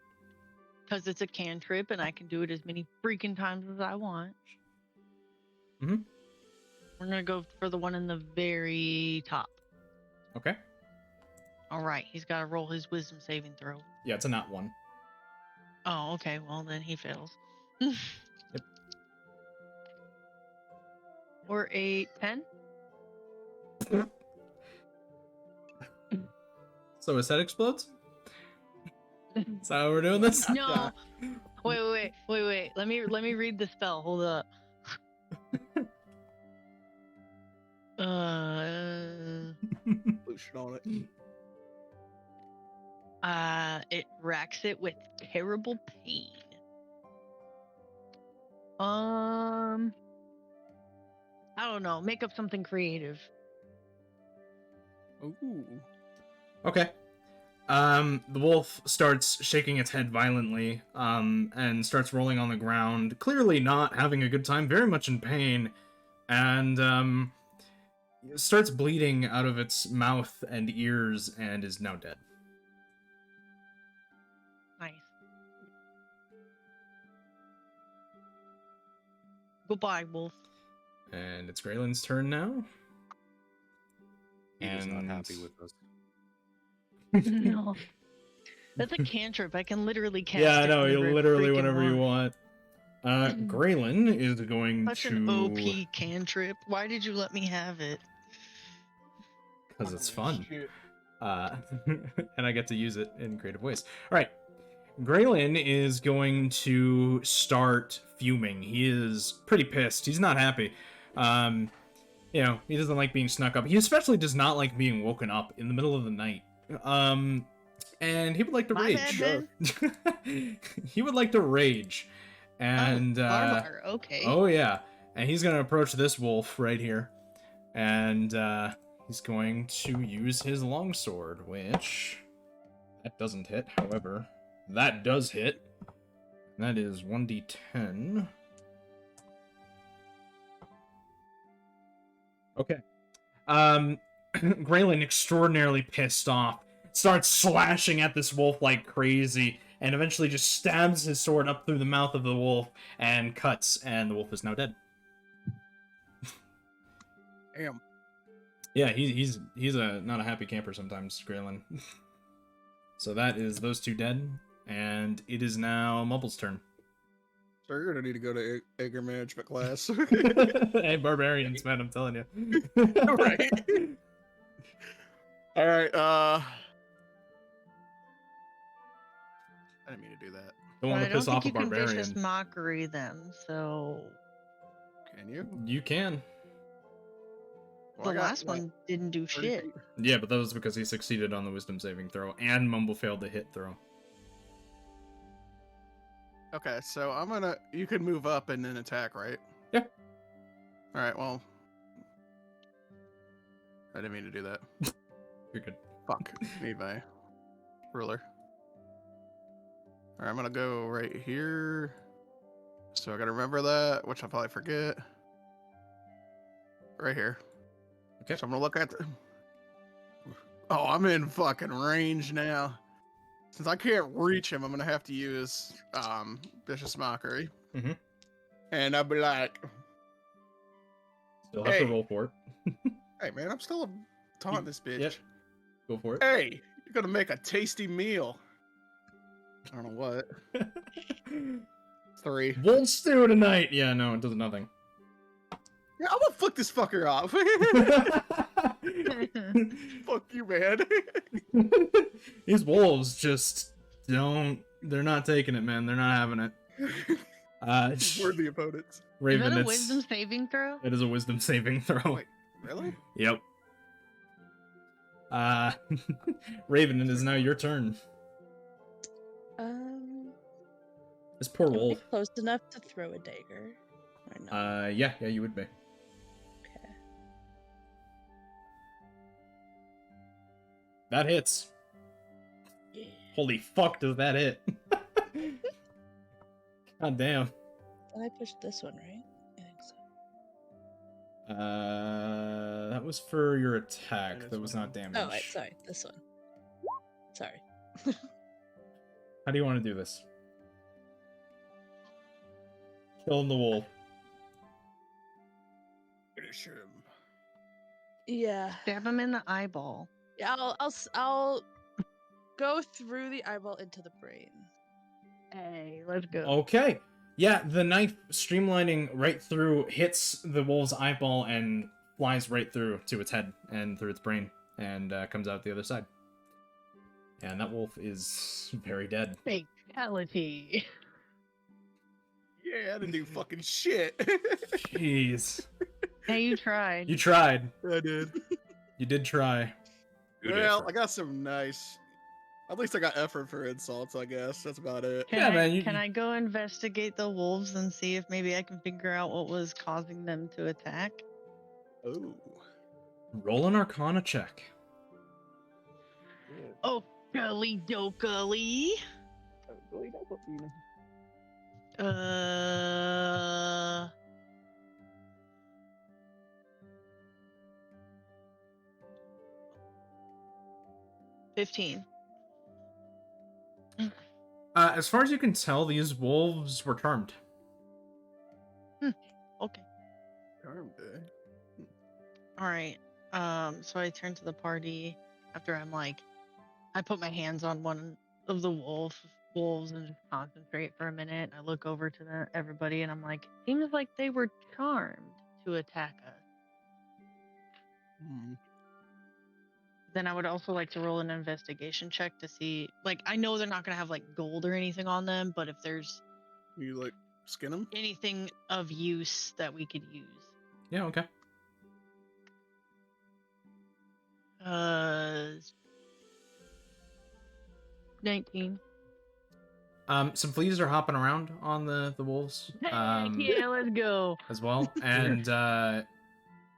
because it's a cantrip and I can do it as many freaking times as I want. Mhm. We're going to go for the one in the very top. Okay. All right. He's got to roll his wisdom saving throw. Yeah, it's a nat 1. Oh, okay. Well, then he fails. Yep. Or a 10. So his head explodes? Is that how we're doing this? No. Wait. Let me read the spell. Hold up. Lotion on it. It racks it with terrible pain. I don't know. Make up something creative. Ooh. Okay. The wolf starts shaking its head violently, and starts rolling on the ground, clearly not having a good time, very much in pain, and, starts bleeding out of its mouth and ears and is now dead. Nice. Goodbye, wolf. And it's Graylin's turn now. He was not And- happy with us. No. That's a cantrip. I can literally cast Yeah, I it know. You whenever I literally freaking whenever you want. Graylin is going Such to an OP cantrip. Why did you let me have it? because it's fun. And I get to use it in creative ways. All right. Graylin is going to start fuming. He is pretty pissed. He's not happy. You know, he doesn't like being snuck up. He especially does not like being woken up in the middle of the night. And he would like to My rage. bad, Ben. He would like to rage. And Barbar, okay. oh yeah, and he's gonna approach this wolf right here, and he's going to use his longsword, which that doesn't hit. However, that does hit. That is 1d10. Okay. Graylin, extraordinarily pissed off, starts slashing at this wolf like crazy, and eventually just stabs his sword up through the mouth of the wolf and cuts, and the wolf is now dead. Damn. Yeah, he's a not a happy camper sometimes, Graylin. So that is those two dead, and it is now Mubble's turn. So you're gonna need to go to acre management class. Hey, barbarians, man, I'm telling you. Right. All right. I didn't mean to do that. Don't want I to don't piss think off a you can vicious barbarian. mockery them, so Can you? You can. Well, I the got, last like, one didn't do 30 shit. feet. Yeah, but that was because he succeeded on the wisdom saving throw, and Mumble failed the hit throw. Okay, so I'm gonna. You can move up and then attack, right? Yeah. All right. Well, I didn't mean to do that. You're good. Fuck. Need my ruler. All right, I'm gonna go right here. So I gotta remember that, which I'll probably forget. Right here. Okay. So I'm gonna look at the. Oh, I'm in fucking range now. Since I can't reach him, I'm gonna have to use vicious mockery. Mhm. And I'll be like, Still have to Hey. roll for it. "Hey man, I'm still taunting this bitch. Yep. Go for it. Hey, you're gonna make a tasty meal." I don't know what. 3. Wolf stew tonight. Yeah, no, it does nothing. Yeah, I'm gonna fuck this fucker off. Fuck you, man. These wolves just don't. They're not taking it, man. They're not having it. Worthy opponents. Is Raven, that a it's wisdom saving throw? it is a wisdom saving throw. Wait. Really? Yep. Raven, it is now your turn. This poor Am I wolf. close enough to throw a dagger? Or not? Yeah, you would be. Okay. That hits. Yeah. Holy fuck, does that hit? God damn. And I pushed this one, right? I think so. That was for your attack. That is That was one. not damage. Oh, wait, sorry, this one. Sorry. How do you want to do this? Killing the wolf. Finish him. Yeah. Stab him in the eyeball. Yeah, I'll go through the eyeball into the brain. Hey, let's go. Okay. Yeah, the knife streamlining right through hits the wolf's eyeball and flies right through to its head and through its brain and comes out the other side. And that wolf is very dead. Fatality. Yeah, I didn't do fucking shit. Jeez. Hey, you tried. You tried. I did. You did try. Good Well, effort. I got some nice. At least I got effort for insults, I guess. That's about it. Can Yeah, I, man, can I go investigate the wolves and see if maybe I can figure out what was causing them to attack? Oh. Roll an Arcana check. Oh, gully dokily. 15. As far as you can tell, these wolves were charmed. Okay. Charmed, eh? All right. So I turn to the party after I put my hands on one of the wolves and just concentrate for a minute. I look over to everybody and I'm like, seems like they were charmed to attack us. Hmm. Then I would also like to roll an investigation check to see, I know they're not gonna have gold or anything on them, but if there's You skin them? anything of use that we could use. Yeah, okay. 19. Some fleas are hopping around on the wolves. Yeah, let's go. As well. And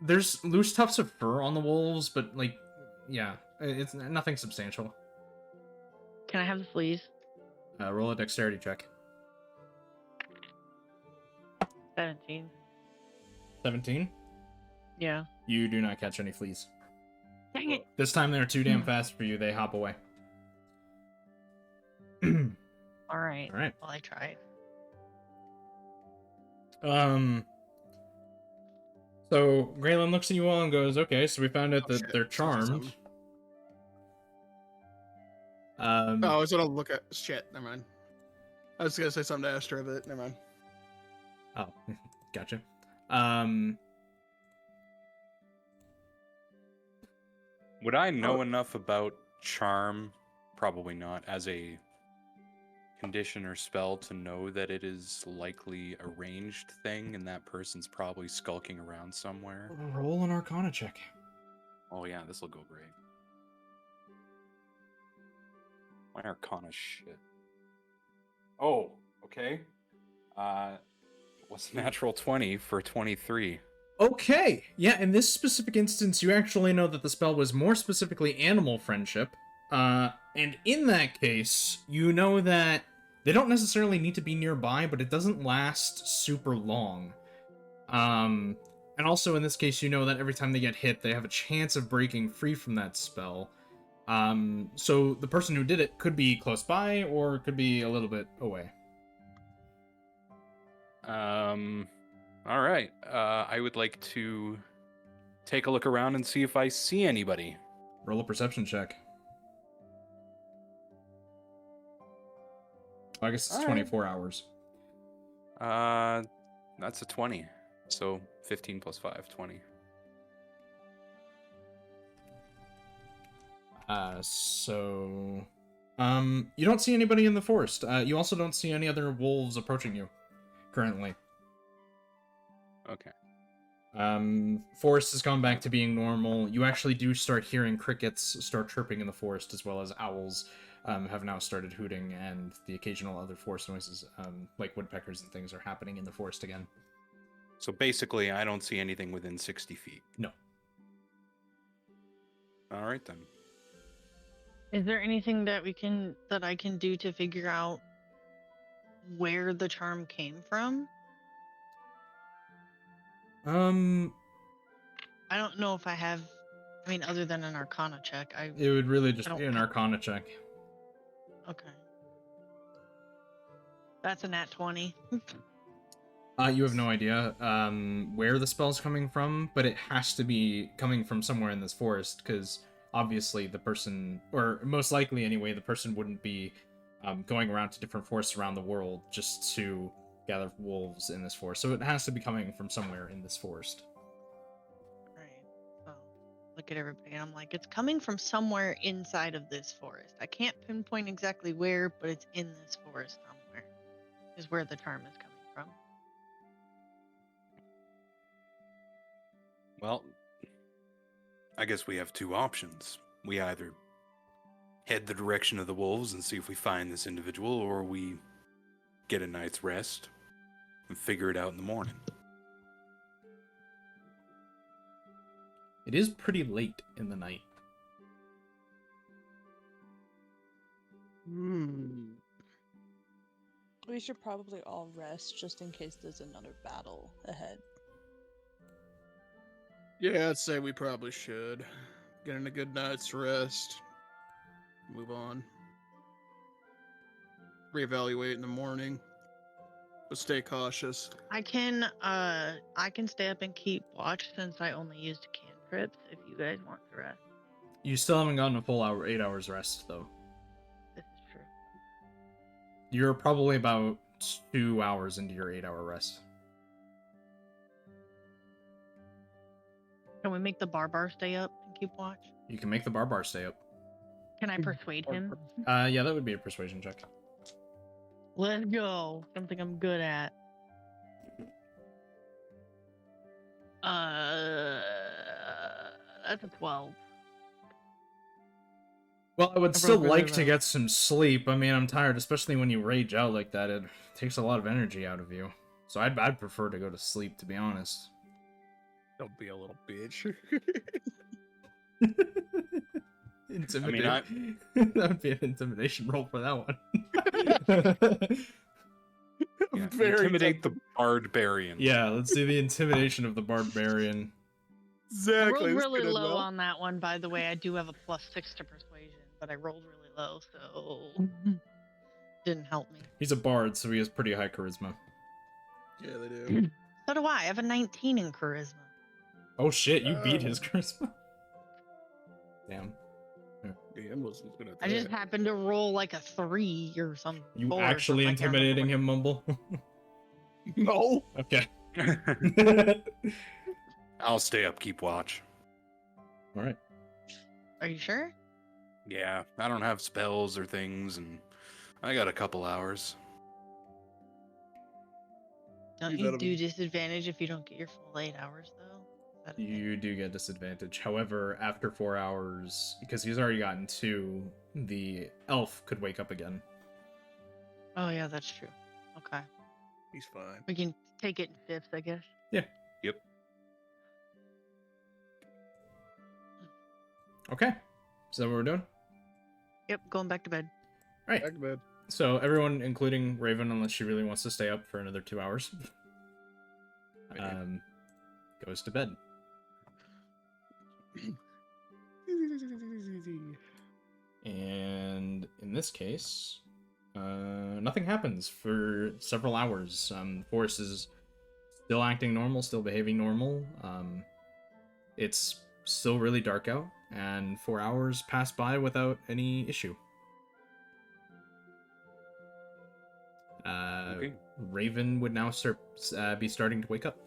there's loose tufts of fur on the wolves, but yeah, it's nothing substantial. Can I have the fleas? Roll a dexterity check. 17. 17. Yeah. You do not catch any fleas. Dang it. This time they're too damn fast for you. They hop away. All right. All right. Well, I tried. So Graylin looks at you all and goes, "Okay, so we found out that shit. they're charmed." Something. Oh, I was gonna look at shit. Never mind. I was gonna say something to Astra, but never mind. Oh, gotcha. Would I know enough about charm? Probably not. As a condition or spell to know that it is likely a ranged thing and that person's probably skulking around somewhere. Roll an Arcana check. Oh yeah, this will go great. My Arcana shit. Oh, okay. What's natural 20 for 23? Okay, yeah, in this specific instance, you actually know that the spell was more specifically animal friendship. And in that case, you know that they don't necessarily need to be nearby, but it doesn't last super long. And also in this case, you know that every time they get hit, they have a chance of breaking free from that spell. So the person who did it could be close by, or could be a little bit away. All right. I would like to take a look around and see if I see anybody. Roll a perception check. I guess it's All right. 24 hours. That's a 20. So 15 plus 5, 20. You don't see anybody in the forest. You also don't see any other wolves approaching you currently. Okay. Forest has gone back to being normal. You actually do start hearing crickets start chirping in the forest, as well as owls have now started hooting, and the occasional other forest noises, like woodpeckers and things, are happening in the forest again. So basically, I don't see anything within 60 feet. No. All right then. Is there anything that I can do to figure out where the charm came from? I don't know if I have. I mean, other than an Arcana check, It would really just I don't be an have- Arcana check. Okay. That's a nat 20. You have no idea where the spell's coming from, but it has to be coming from somewhere in this forest, because obviously the person, or most likely anyway, the person wouldn't be going around to different forests around the world just to gather wolves in this forest. So it has to be coming from somewhere in this forest. Right. So look at everybody and I'm like, it's coming from somewhere inside of this forest. I can't pinpoint exactly where, but it's in this forest somewhere. Is where the charm is coming from. Well, I guess we have two options. We either head the direction of the wolves and see if we find this individual, or we get a night's rest and figure it out in the morning. It is pretty late in the night. We should probably all rest just in case there's another battle ahead. Yeah, I'd say we probably should. Getting a good night's rest. Move on. Reevaluate in the morning. But stay cautious. I can stay up and keep watch since I only used cantrips if you guys want the rest. You still haven't gotten a full 8 hours rest, though. This is true. You're probably about 2 hours into your 8-hour rest. Can we make the barbar stay up and keep watch? You can make the barbar stay up. Can I persuade him? Yeah, that would be a persuasion check. Let's go. Something I'm good at. That's a 12. Well, I would I still rolled really like to low. get some sleep. I mean, I'm tired, especially when you rage out like that. It takes a lot of energy out of you. So I'd prefer to go to sleep, to be honest. Don't be a little bitch. Intimidate. That would be an intimidation roll for that one. Yeah, Very intimidate the barbarian. Yeah, let's do the intimidation of the barbarian. I Exactly. rolled really low on that one, by the way. I do have a +6 to persuasion, but I rolled really low, so didn't help me. He's a bard, so he has pretty high charisma. Yeah, they do. So do I. I have a 19 in charisma. Oh shit, you beat his charisma. Damn. Damn, wasn't good at I just that. happened to roll like a 3 or something. You 4 or actually something. I can't remember intimidating what- him, Mumble? No. Okay. I'll stay up, keep watch. Alright. Are you sure? Yeah, I don't have spells or things, and I got a couple hours. Don't Use you that of- do disadvantage if you don't get your full 8 hours, though? Is that a thing? You do get disadvantage. However, after 4 hours, because he's already gotten 2, the elf could wake up again. Oh, yeah, that's true. Okay. He's fine. We can take it in fifths, I guess. Yep. Okay. Is that what we're doing? Yep, going back to bed. Right. Back to bed. So everyone, including Raven, unless she really wants to stay up for another 2 hours, goes to bed. And in this case, nothing happens for several hours. The forest is still acting normal, still behaving normal. It's still really dark out, and 4 hours pass by without any issue. Okay. Raven would now be starting to wake up.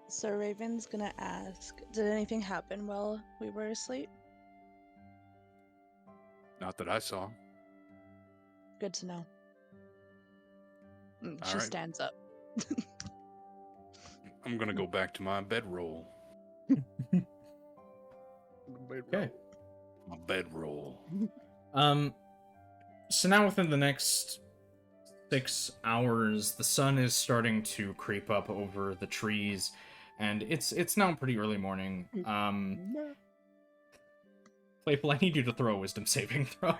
So Raven's gonna ask, did anything happen while we were asleep? Not that I saw. Good to know. She Alright. stands up. I'm gonna go back to my bedroll. Okay. My bedroll. So now within the next 6 hours, the sun is starting to creep up over the trees, and it's now pretty early morning. Playful, I need you to throw a wisdom saving throw.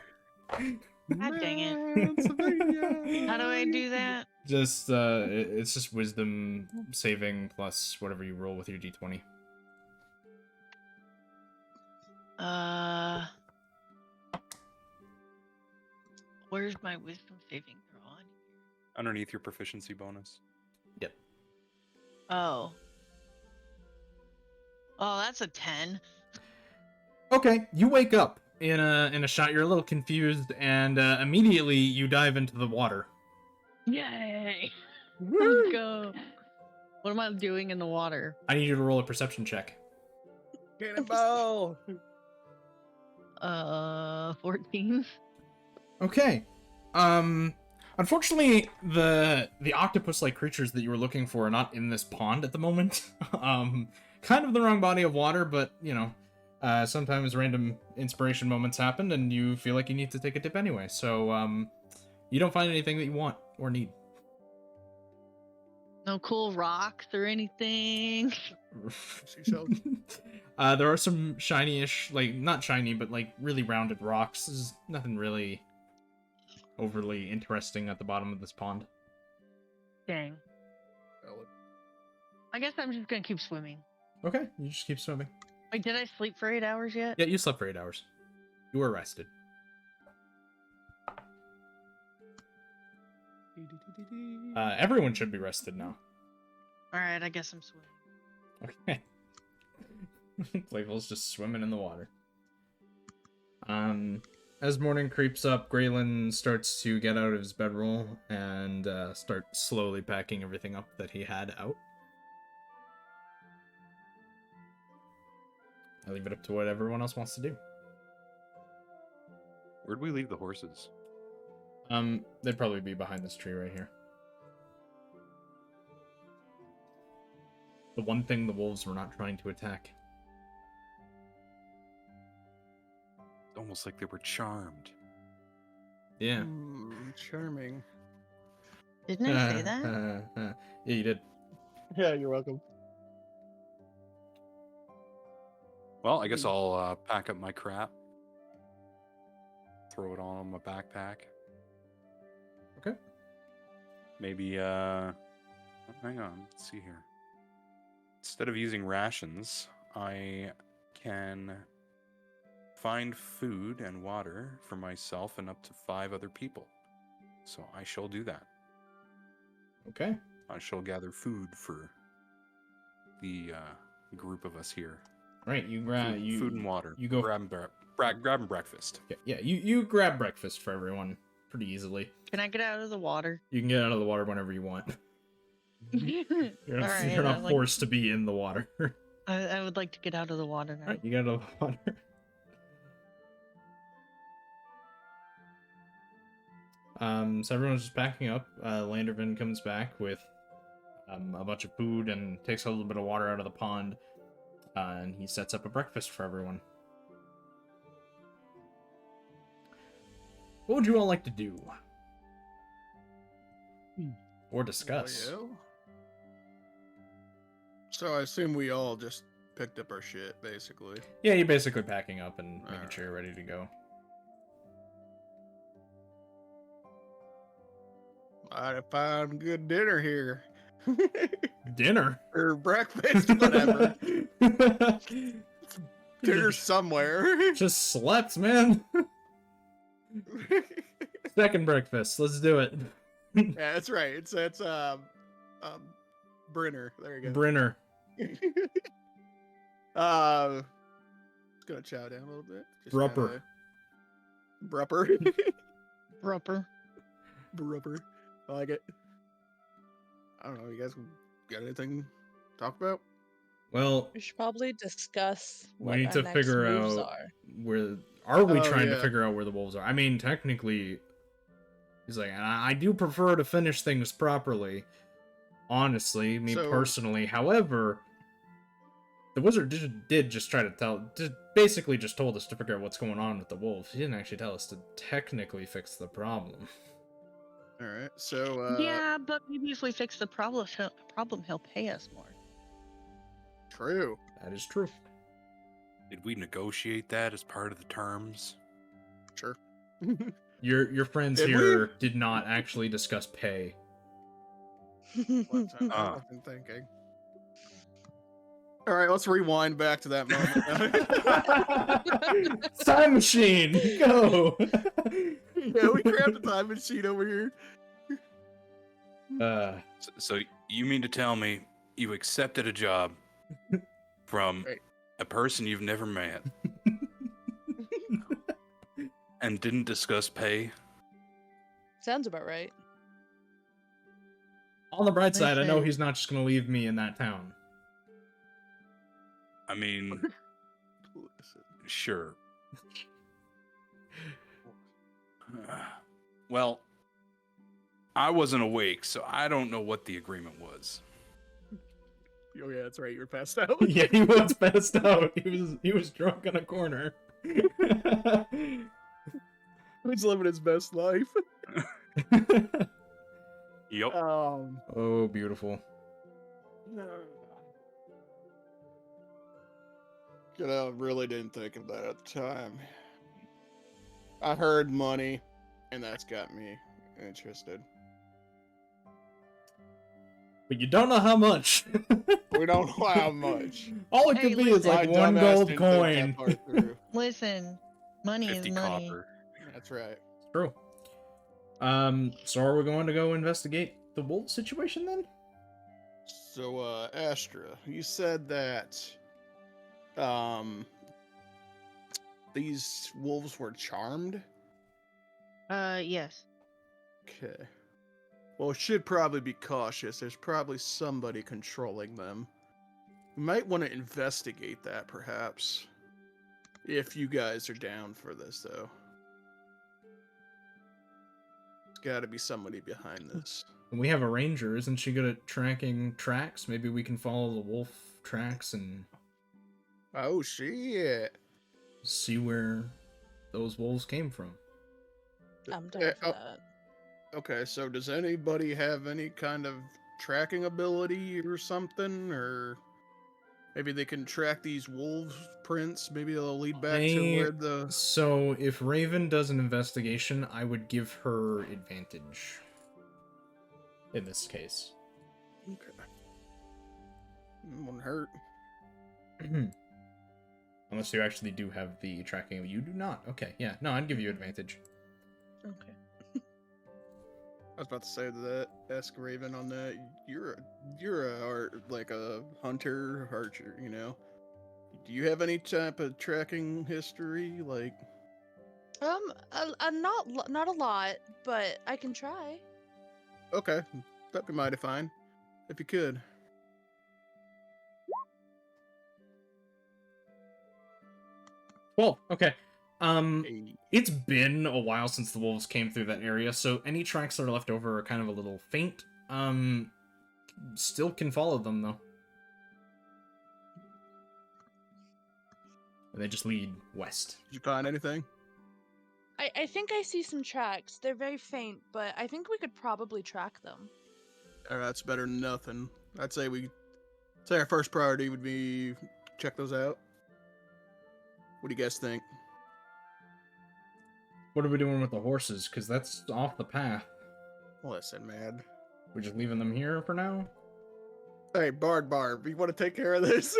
God dang it. How do I do that? Just it's just wisdom saving plus whatever you roll with your d20. Where's my wisdom saving throw on? Underneath your proficiency bonus. Yep. Oh. Oh, that's a 10. Okay, you wake up in a shot. You're a little confused, and immediately you dive into the water. Yay! Let's go. What am I doing in the water? I need you to roll a perception check. Cannonball. 14. Okay. Unfortunately, the octopus-like creatures that you were looking for are not in this pond at the moment. Kind of the wrong body of water, but you know, sometimes random inspiration moments happen, and you feel like you need to take a dip anyway. So, you don't find anything that you want or need. No cool rocks or anything. There are some shiny-ish, like not shiny, but like really rounded rocks. There's nothing really overly interesting at the bottom of this pond. Dang. I guess I'm just gonna keep swimming. Okay, you just keep swimming. Wait, did I sleep for 8 hours yet? Yeah, you slept for 8 hours. You were rested. Everyone should be rested now. All right, I guess I'm swimming. Okay. Playful's just swimming in the water. As morning creeps up, Graylin starts to get out of his bedroll and start slowly packing everything up that he had out. I leave it up to what everyone else wants to do. Where'd we leave the horses? They'd probably be behind this tree right here. The one thing the wolves were not trying to attack. Almost like they were charmed. Yeah. Charming. Didn't I say that? Yeah, you did. Yeah, you're welcome. Well, I guess I'll pack up my crap. Throw it all in my backpack. Okay. Maybe, hang on, let's see here. Instead of using rations, I can find food and water for myself and up to 5 other people. So I shall do that. Okay. I shall gather food for the group of us here. All right, you grab Food and water. You go grabbing breakfast. Yeah, you grab breakfast for everyone pretty easily. Can I get out of the water? You can get out of the water whenever you want. You're not, All right, you're not like- forced to be in the water. I would like to get out of the water now. Alright, you get out of the water. So everyone's just packing up. Landervin comes back with a bunch of food and takes a little bit of water out of the pond. And he sets up a breakfast for everyone. What would you all like to do? Or discuss? Well, so I assume we all just picked up our shit, basically. Yeah, you're basically packing up and making Alright. sure you're ready to go. I found good dinner here. Dinner? Or breakfast, whatever. Dinner somewhere. Just slept, man. Second breakfast. Let's do it. Yeah, that's right. It's Brinner. There you go. Brinner. Just gonna chow down a little bit. Just Brupper. Brupper. Rupper. Brupper. I like it. I don't know. You guys got anything to talk about? Well, We should probably discuss we what need our to next figure moves out are. where are we Oh, trying to yeah. figure out where the wolves are. I mean, technically, he's like, I do prefer to finish things properly. Honestly, me So- personally. However, the wizard did just try to basically just told us to figure out what's going on with the wolves. He didn't actually tell us to technically fix the problem. All right. So Yeah, but maybe if we fix the problem, he'll pay us more. true. That is true. Did we negotiate that as part of the terms? Sure. Your friends Did we? here did not actually discuss pay. What I've been thinking. All right, let's rewind back to that moment. Time machine, go. Yeah, we grabbed a time machine over here. So you mean to tell me you accepted a job from Right. a person you've never met and didn't discuss pay? Sounds about right. On the bright side, I know Listen. he's not just gonna leave me in that town. I mean, Listen. sure. Well, I wasn't awake, so I don't know what the agreement was. Oh yeah, that's right. You were passed out. Yeah, he was passed out. He was drunk in a corner. He's living his best life. Yep. Oh, beautiful. You know, really didn't think of that at the time. I heard money, and that's got me interested. But you don't know how much. We don't allow much. All it Hey, could be is listen. like My one dumbass gold didn't think coin. that part through. Listen, money is 50 money. copper. That's right. True. So are we going to go investigate the wolf situation then? So, Astra, you said that these wolves were charmed. Yes. Okay. Well, should probably be cautious. There's probably somebody controlling them. We might want to investigate that, perhaps. If you guys are down for this, though. There's got to be somebody behind this. We have a ranger. Isn't she good at tracking tracks? Maybe we can follow the wolf tracks and Oh, shit. see where those wolves came from. I'm down for oh, that. Okay, so does anybody have any kind of tracking ability or something? Or maybe they can track these wolves prints? Maybe they'll lead back to where the... So if Raven does an investigation, I would give her advantage. In this case. Okay. Wouldn't hurt. Unless you actually do have the tracking. You do not. Okay, yeah. No, I'd give you advantage. Okay. I was about to say that. Ask Raven on that. You're like a hunter, archer. You know. Do you have any type of tracking history? Like, Not a lot, but I can try. okay, that'd be mighty fine if you could. Well, okay. Hey. It's been a while since the wolves came through that area, so any tracks that are left over are kind of a little faint. Still can follow them though. They just lead west. Did you find anything? I think I see some tracks. They're very faint, but I think we could probably track them. That's better than nothing. I'd say our first priority would be check those out. What do you guys think? What are we doing with the horses? Because that's off the path. Listen, man. We're just leaving them here for now? Hey, Barb, you want to take care of this?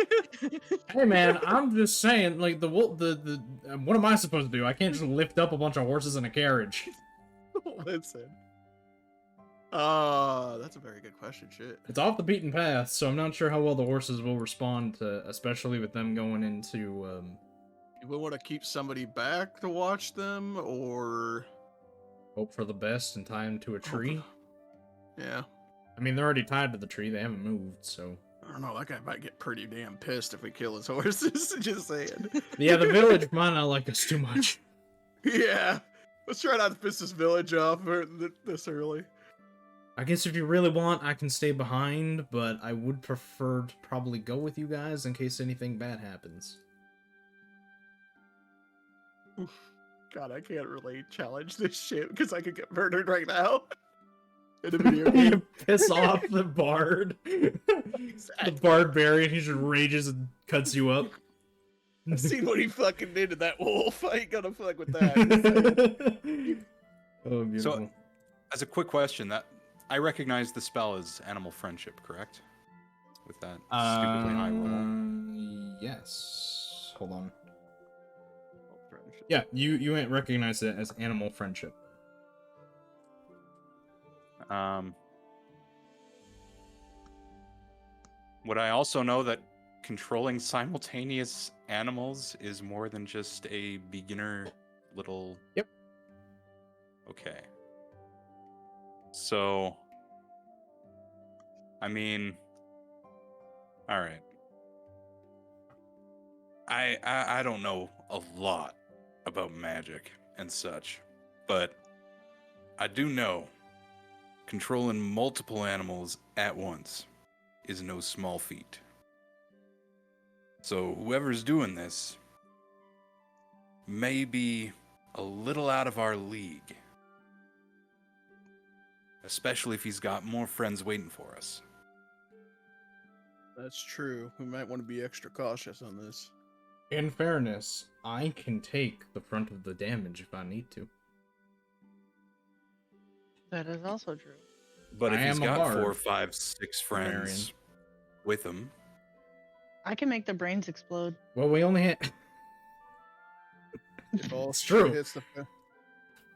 Hey man, I'm just saying, like, what am I supposed to do? I can't just lift up a bunch of horses in a carriage. Listen. That's a very good question. Shit. It's off the beaten path, so I'm not sure how well the horses will respond to, especially with them going into, Do we want to keep somebody back to watch them, or hope for the best and tie them to a tree. Yeah. I mean, they're already tied to the tree. They haven't moved, so. I don't know. That guy might get pretty damn pissed if we kill his horses. Just saying. Yeah, the village might not like us too much. Yeah. Let's try not to piss this village off this early. I guess if you really want, I can stay behind, but I would prefer to probably go with you guys in case anything bad happens. God, I can't really challenge this shit because I could get murdered right now. In a video game. You piss off the bard. The barbarian, he just rages and cuts you up. I've seen what he fucking did to that wolf. I ain't gonna fuck with that. Oh, beautiful. So, as a quick question, that I recognize the spell as animal friendship, correct? With that stupidly high roll. Yes. Hold on. Yeah, you ain't recognize it as animal friendship. Would I also know that controlling simultaneous animals is more than just a beginner little... Yep. Okay. So... I mean... Alright. I don't know a lot about magic and such, but I do know controlling multiple animals at once is no small feat. So whoever's doing this may be a little out of our league, especially if he's got more friends waiting for us. That's true. We might want to be extra cautious on this. In fairness, I can take the brunt of the damage if I need to. That is also true. But if I he's am a got bard. 4, 5, 6 friends with him, I can make their brains explode. Well, we only had. If all It's shit true. hits the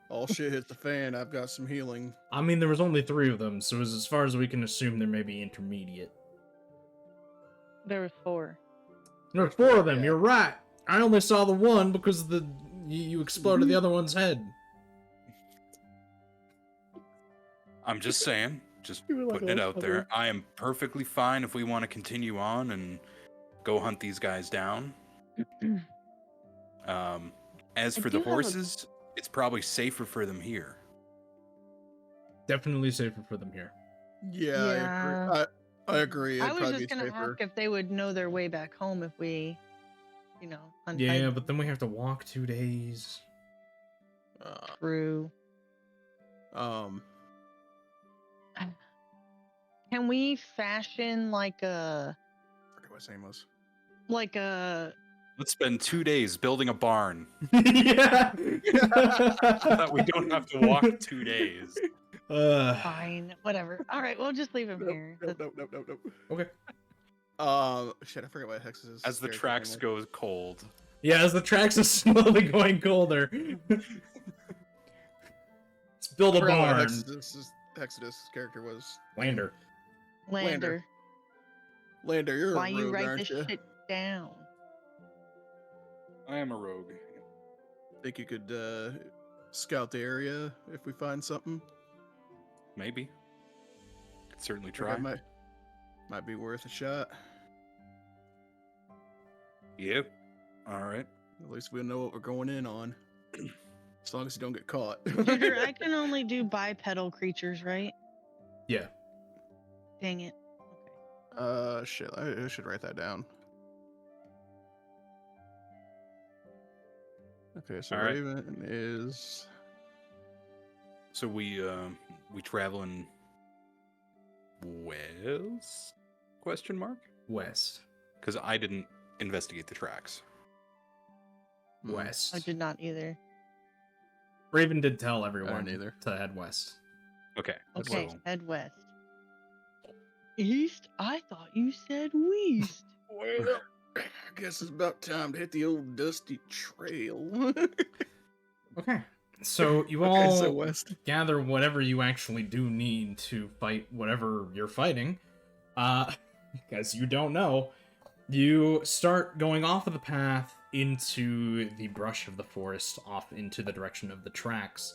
all shit hits the fan, I've got some healing. I mean, there was only 3 of them, so as far as we can assume, there may be intermediate. There was 4. There were 4 of them. Yeah. You're right. I only saw the one because you exploded the other one's head. I'm just saying, just You were like putting it a out there. I am perfectly fine if we want to continue on and go hunt these guys down. As I for do the have a- horses, it's probably safer for them here. Definitely safer for them here. Yeah, I agree. I It'd was probably just be gonna safer. ask if they would know their way back home if we, untied Yeah, but then we have to walk 2 days. through. Um, Can we fashion like I forget what his name was. a Let's spend 2 days building a barn Yeah. so that we don't have to walk 2 days. fine, whatever. All right, we'll just leave him here. Nope. Okay. Shit, I forget what Hex's. As the character's tracks name go cold. Yeah, as the tracks are slowly going colder. Let's build was. a I forgot what barn. Hex's character was. Lander. Lander, Lander, you're why a you rogue, write aren't this you? shit down? I am a rogue. Think you could scout the area if we find something? Maybe. Could certainly Think try. that might be worth a shot. Yep. All right. At least we'll know what we're going in on. As long as you don't get caught. Tutor, I can only do bipedal creatures, right? Yeah. Dang it. Shit, I should write that down. Okay, so All right. Raven is. So we traveling west? Question mark? West. Because I didn't investigate the tracks. West. I did not either. Raven did tell everyone neither. to head west. Okay. Okay, So head west. East? I thought you said west. Well, I guess it's about time to hit the old dusty trail. Okay. So you Okay, all so west. gather whatever you actually do need to fight whatever you're fighting. Because you don't know. You start going off of the path into the brush of the forest, off into the direction of the tracks.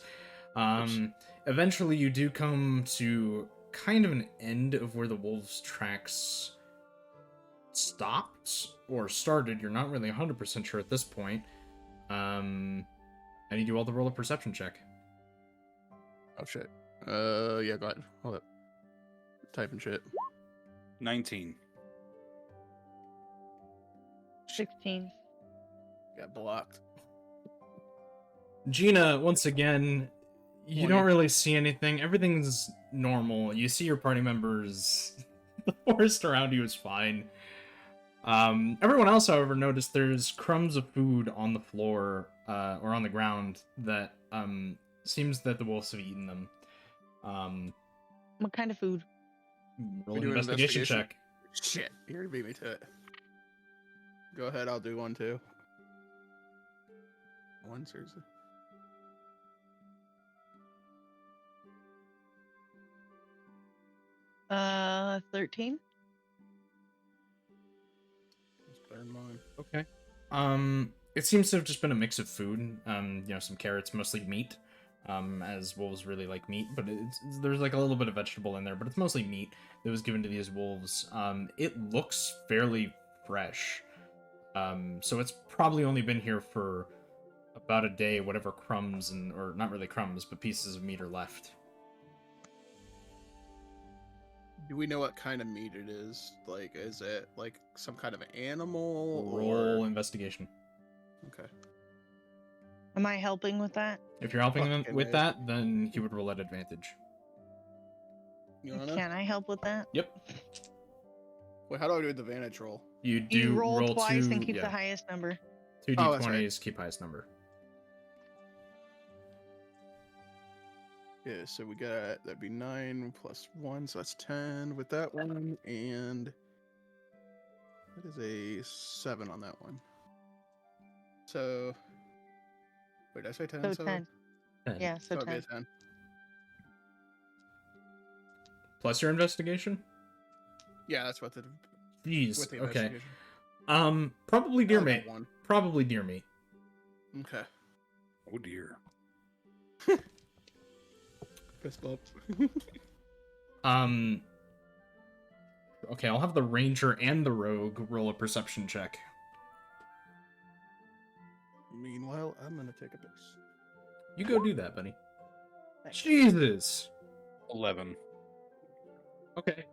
Eventually you do come to kind of an end of where the wolves' tracks stopped or started. You're not really 100% sure at this point. I need you all to roll a perception check. Oh shit. Yeah, go ahead. Hold up. Typing shit. 19. 16. Got blocked. Gina, once again, you 20. don't really see anything. Everything's normal. You see your party members. The forest around you is fine. Everyone else, however, noticed there's crumbs of food on the floor or on the ground that seems that the wolves have eaten them. What kind of food? Roll We an do an investigation investigation? check. Shit, you already beat me to it. Go ahead, I'll do one too. One, seriously. Uh, 13. That's better than mine. Okay. It seems to have just been a mix of food. Some carrots, mostly meat. As wolves really like meat, but there's like a little bit of vegetable in there, but it's mostly meat that was given to these wolves. It looks fairly fresh. So it's probably only been here for about a day, whatever crumbs or not really crumbs, but pieces of meat are left. Do we know what kind of meat it is? Like, is it like some kind of animal Roll or? investigation. Okay. Am I helping with that? If you're helping them Fucking with A. that, then you would roll at advantage. You wanna? Can I help with that? Yep. Wait, how do I do the vantage roll? You do You roll twice two, and keep yeah, the highest number. two Oh, that's d20s, right. keep highest number. Yeah, so we got that'd be 9 plus 1, so that's 10 with that one, and that is a 7 on that one. So, wait, did I say 10? So 10. Yeah, so it'd be a 10. 10. Plus your investigation? Yeah, that's what the Jeez, with the okay. investigation. Probably deer I only meat. got one. Probably deer meat. Okay. Oh dear. Fist bumps. Okay, I'll have the ranger and the rogue roll a perception check. Meanwhile, I'm gonna take a piss. You go do that, buddy. Thanks. Jesus. 11. Okay.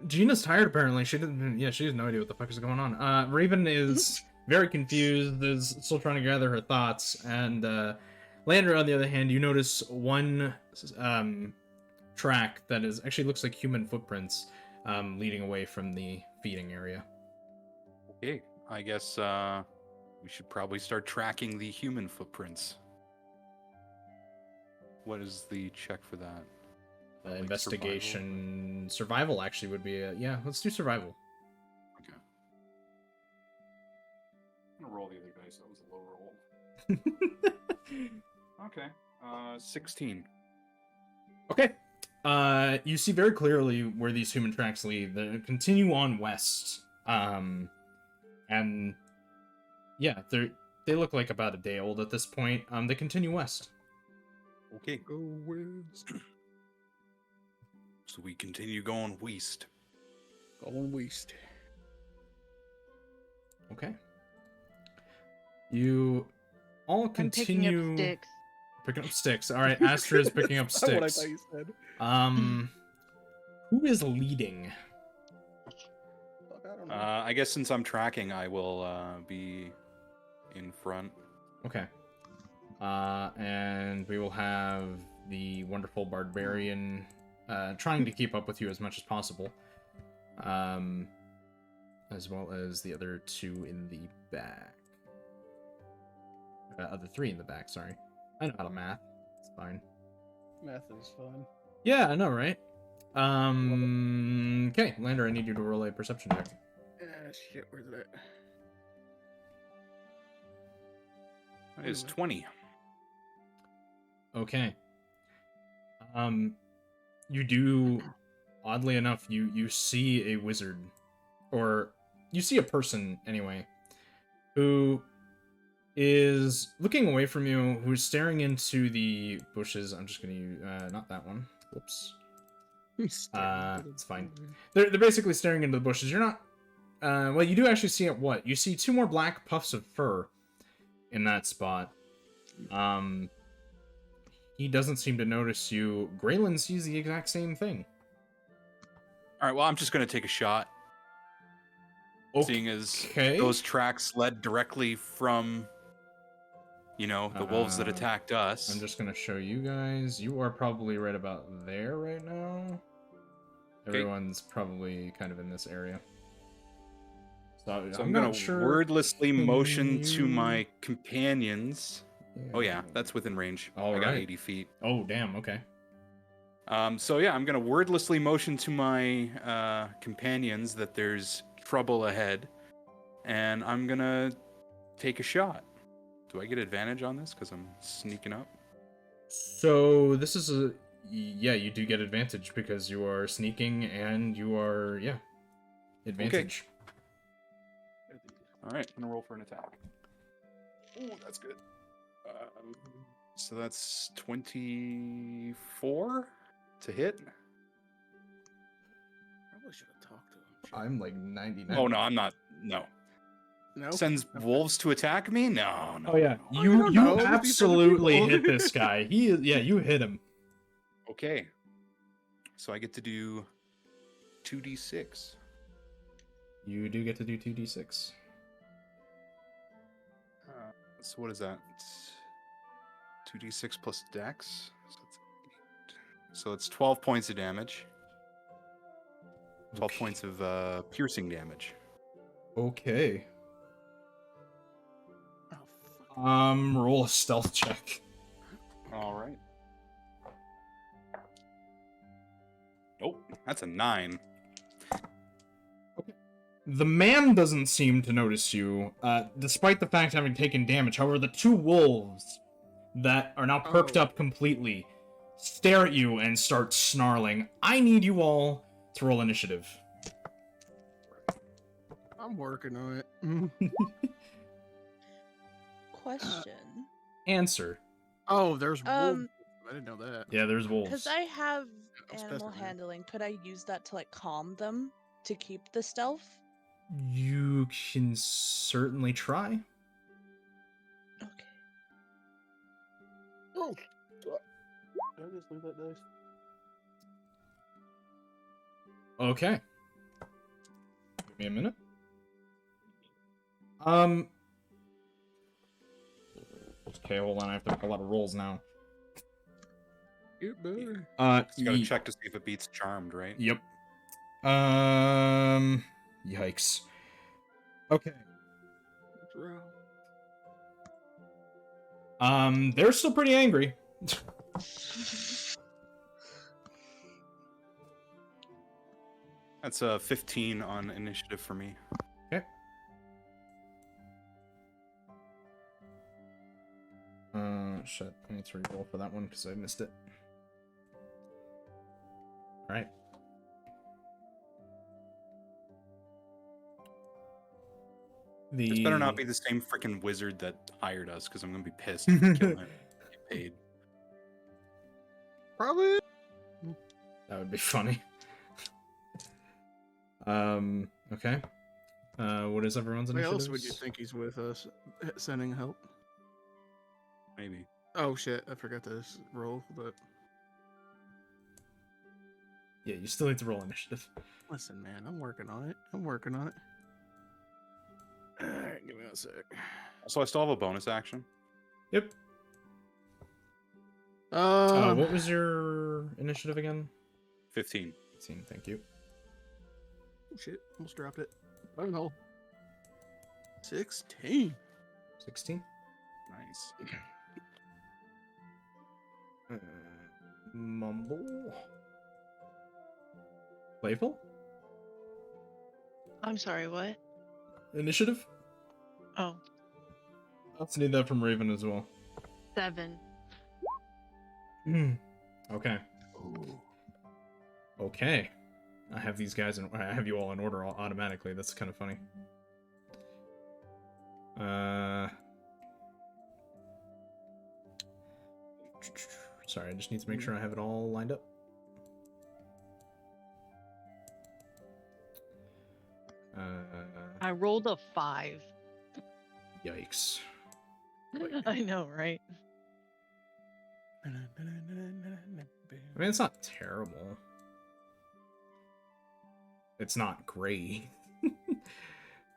Gina's tired apparently. She didn't. Yeah, she has no idea what the fuck is going on. Raven is very confused. Is still trying to gather her thoughts. And Lander, on the other hand, you notice one track that is actually looks like human footprints leading away from the feeding area. Okay, I guess we should probably start tracking the human footprints. What is the check for that? Like Investigation, survival actually would be yeah. Let's do survival. Okay. I'm gonna roll the other dice. That was a low roll. Okay. 16. Okay. You see very clearly where these human tracks lead. They continue on west. And yeah, they look like about a day old at this point. They continue west. Okay. Go west. So we continue going west. Going west. Okay. You all I'm picking continue up sticks. picking up sticks. All right, Astra is picking up That's not what I sticks. thought you said. Who is leading? Fuck, I don't know. I guess since I'm tracking, I will be in front. Okay. And we will have the wonderful barbarian trying to keep up with you as much as possible. As well as the other two in the back. Other three in the back, sorry. I know how to math. It's fine. Math is fun. Yeah, I know, right? Okay, Lander, I need you to roll a perception check. Shit, where's it at? That is 20. Okay. You do, oddly enough, you see a wizard, or you see a person anyway, who is looking away from you, who's staring into the bushes. I'm just gonna use, not that one. Whoops. It's fine. They're basically staring into the bushes. You're not, well, you do actually see what? You see two more black puffs of fur in that spot. He doesn't seem to notice you. Graylin sees the exact same thing. All right, well, I'm just going to take a shot. Okay. Seeing as those tracks led directly from, you know, the wolves that attacked us. I'm just going to show you guys. You are probably right about there right now. Okay. Everyone's probably kind of in this area. So I'm going to wordlessly motion to my companions. Yeah. Oh, yeah, that's within range. All I got right. 80 feet. Oh, damn, okay. So, yeah, I'm going to wordlessly motion to my companions that there's trouble ahead. And I'm going to take a shot. Do I get advantage on this because I'm sneaking up? So this is a... Yeah, you do get advantage because you are sneaking and you are... Yeah. Advantage. Okay. All right, I'm going to roll for an attack. Oh, that's good. So that's 24 to hit. Probably should have talked to him. I'm like 99. Oh, no, I'm not. No. No? Sends wolves to attack me? No, no. Oh, yeah. no. You don't know. These are the absolutely people. hit this guy. He is... Yeah, you hit him. Okay. So I get to do 2d6. You do get to do 2d6. So what is that? It's 2d6 plus dex. So it's 12 points of damage. 12 Okay. points of piercing damage. Okay. Oh, fuck. Roll a stealth check. All right. Nope, that's a 9. The man doesn't seem to notice you, despite the fact having taken damage. However, the two wolves that are now perked up completely stare at you and start snarling. I need you all to roll initiative. I'm working on it. Question. Answer. Oh, there's wolves. Um, I didn't know that. Yeah, there's wolves. Because I have I'm animal specimen. handling, could I use that to like calm them to keep the stealth? You can certainly try. Okay. Oh, did I just leave that dice? Okay. Give me a minute. Okay, hold on. I have to make a lot of rolls now. Get better. You gotta check to see if it beats Charmed, right? Yep. Yikes. Okay. They're still pretty angry. That's a 15 on initiative for me. Okay. Shit. I need to re-roll for that one because I missed it. Alright. This better not be the same freaking wizard that hired us, because I'm gonna be pissed if we kill him. Get paid. Probably. That would be funny. Okay. What is everyone's Why initiative? else would you think he's with us, sending help? Maybe. Oh shit, I forgot this roll, but Yeah, you still need to roll initiative. listen, man, I'm working on it. Alright, give me a sec. So I still have a bonus action. Yep. What was your initiative again? 15. 18, thank you. Oh, shit, almost dropped it. I don't know. 16. 16? Nice. Mumble? Playful? I'm sorry, what? Initiative? Oh, Let's need that from Raven as well. 7. Okay. Okay. I have these guys and I have you all in order automatically. That's kind of funny. Sorry, I just need to make sure I have it all lined up. I rolled a 5. Yikes. I know, right? I mean, it's not terrible. It's not great.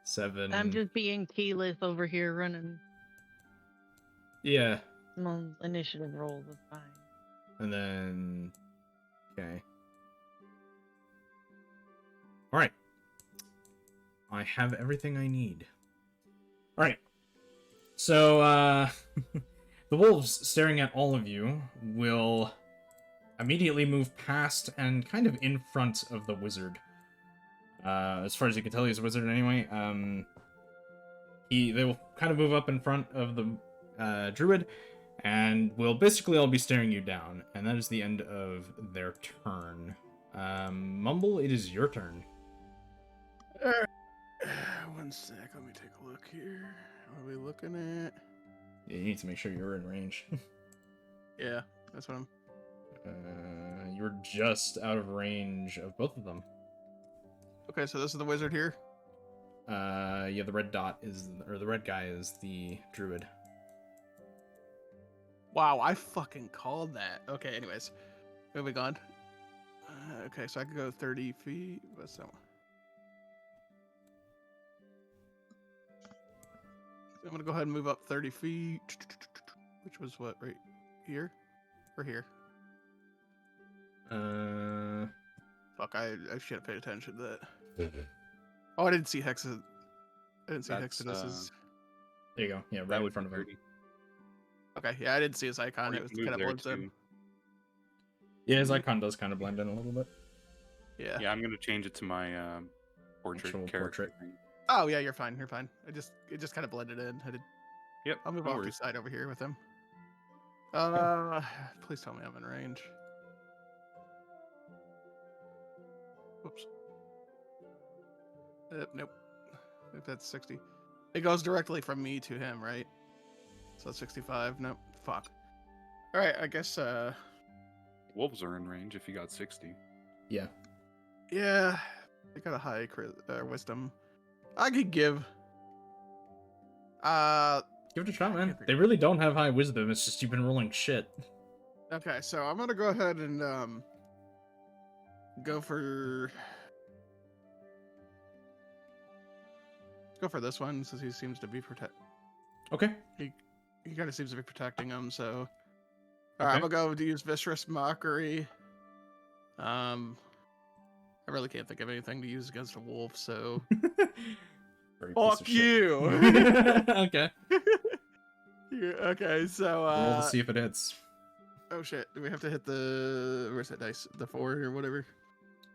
7. I'm just being keyless over here running Yeah. my initiative rolls. It's fine. And then... Okay. Alright. I have everything I need. Alright. So, the wolves staring at all of you will immediately move past and kind of in front of the wizard. As far as you can tell, he's a wizard anyway. They will kind of move up in front of the druid, and will basically all be staring you down. And that is the end of their turn. Mumble, it is your turn. One sec, let me take a look here. What are we looking at? Yeah, you need to make sure you're in range. Yeah, that's what I'm. You're just out of range of both of them. Okay, so this is the wizard here. Yeah, the red dot is, or the red guy is the druid. Wow, I fucking called that. Okay, anyways, moving on. Okay, so I could go 30 feet. What's that one? I'm gonna go ahead and move up 30 feet, which was what, right here or here? Fuck, I should have paid attention to that. Oh, I didn't see Hexes. I didn't see Hexodus's. There you go. Yeah, right in front of him. Okay, yeah, I didn't see his icon. It was kind of blends in. Yeah, his icon does kind of blend in a little bit. Yeah. Yeah, I'm gonna change it to my portrait Actual character portrait. thing. Oh yeah, you're fine. You're fine. It just kind of blended in. Yep. I'll move no off to the worries. side over here with him. Please tell me I'm in range. Whoops. Nope. If that's 60. It goes directly from me to him, right? So that's 65. Nope. Fuck. All right. I guess. Wolves are in range if you got 60. Yeah. Yeah. I got a high wisdom. I could give. Give it a shot, man. can't think They really don't have high wisdom. It's just you've been rolling shit. Okay, so I'm gonna go ahead and go for this one since he seems to be Okay. he kind of seems to be protecting him. So, all right, I'm Okay. gonna go to use Viscerous Mockery. I really can't think of anything to use against a wolf, so Very piece fuck of shit. you. Okay. Okay, so Roll to see if it hits. oh shit, do we have to hit the where's that dice? The 4 or whatever?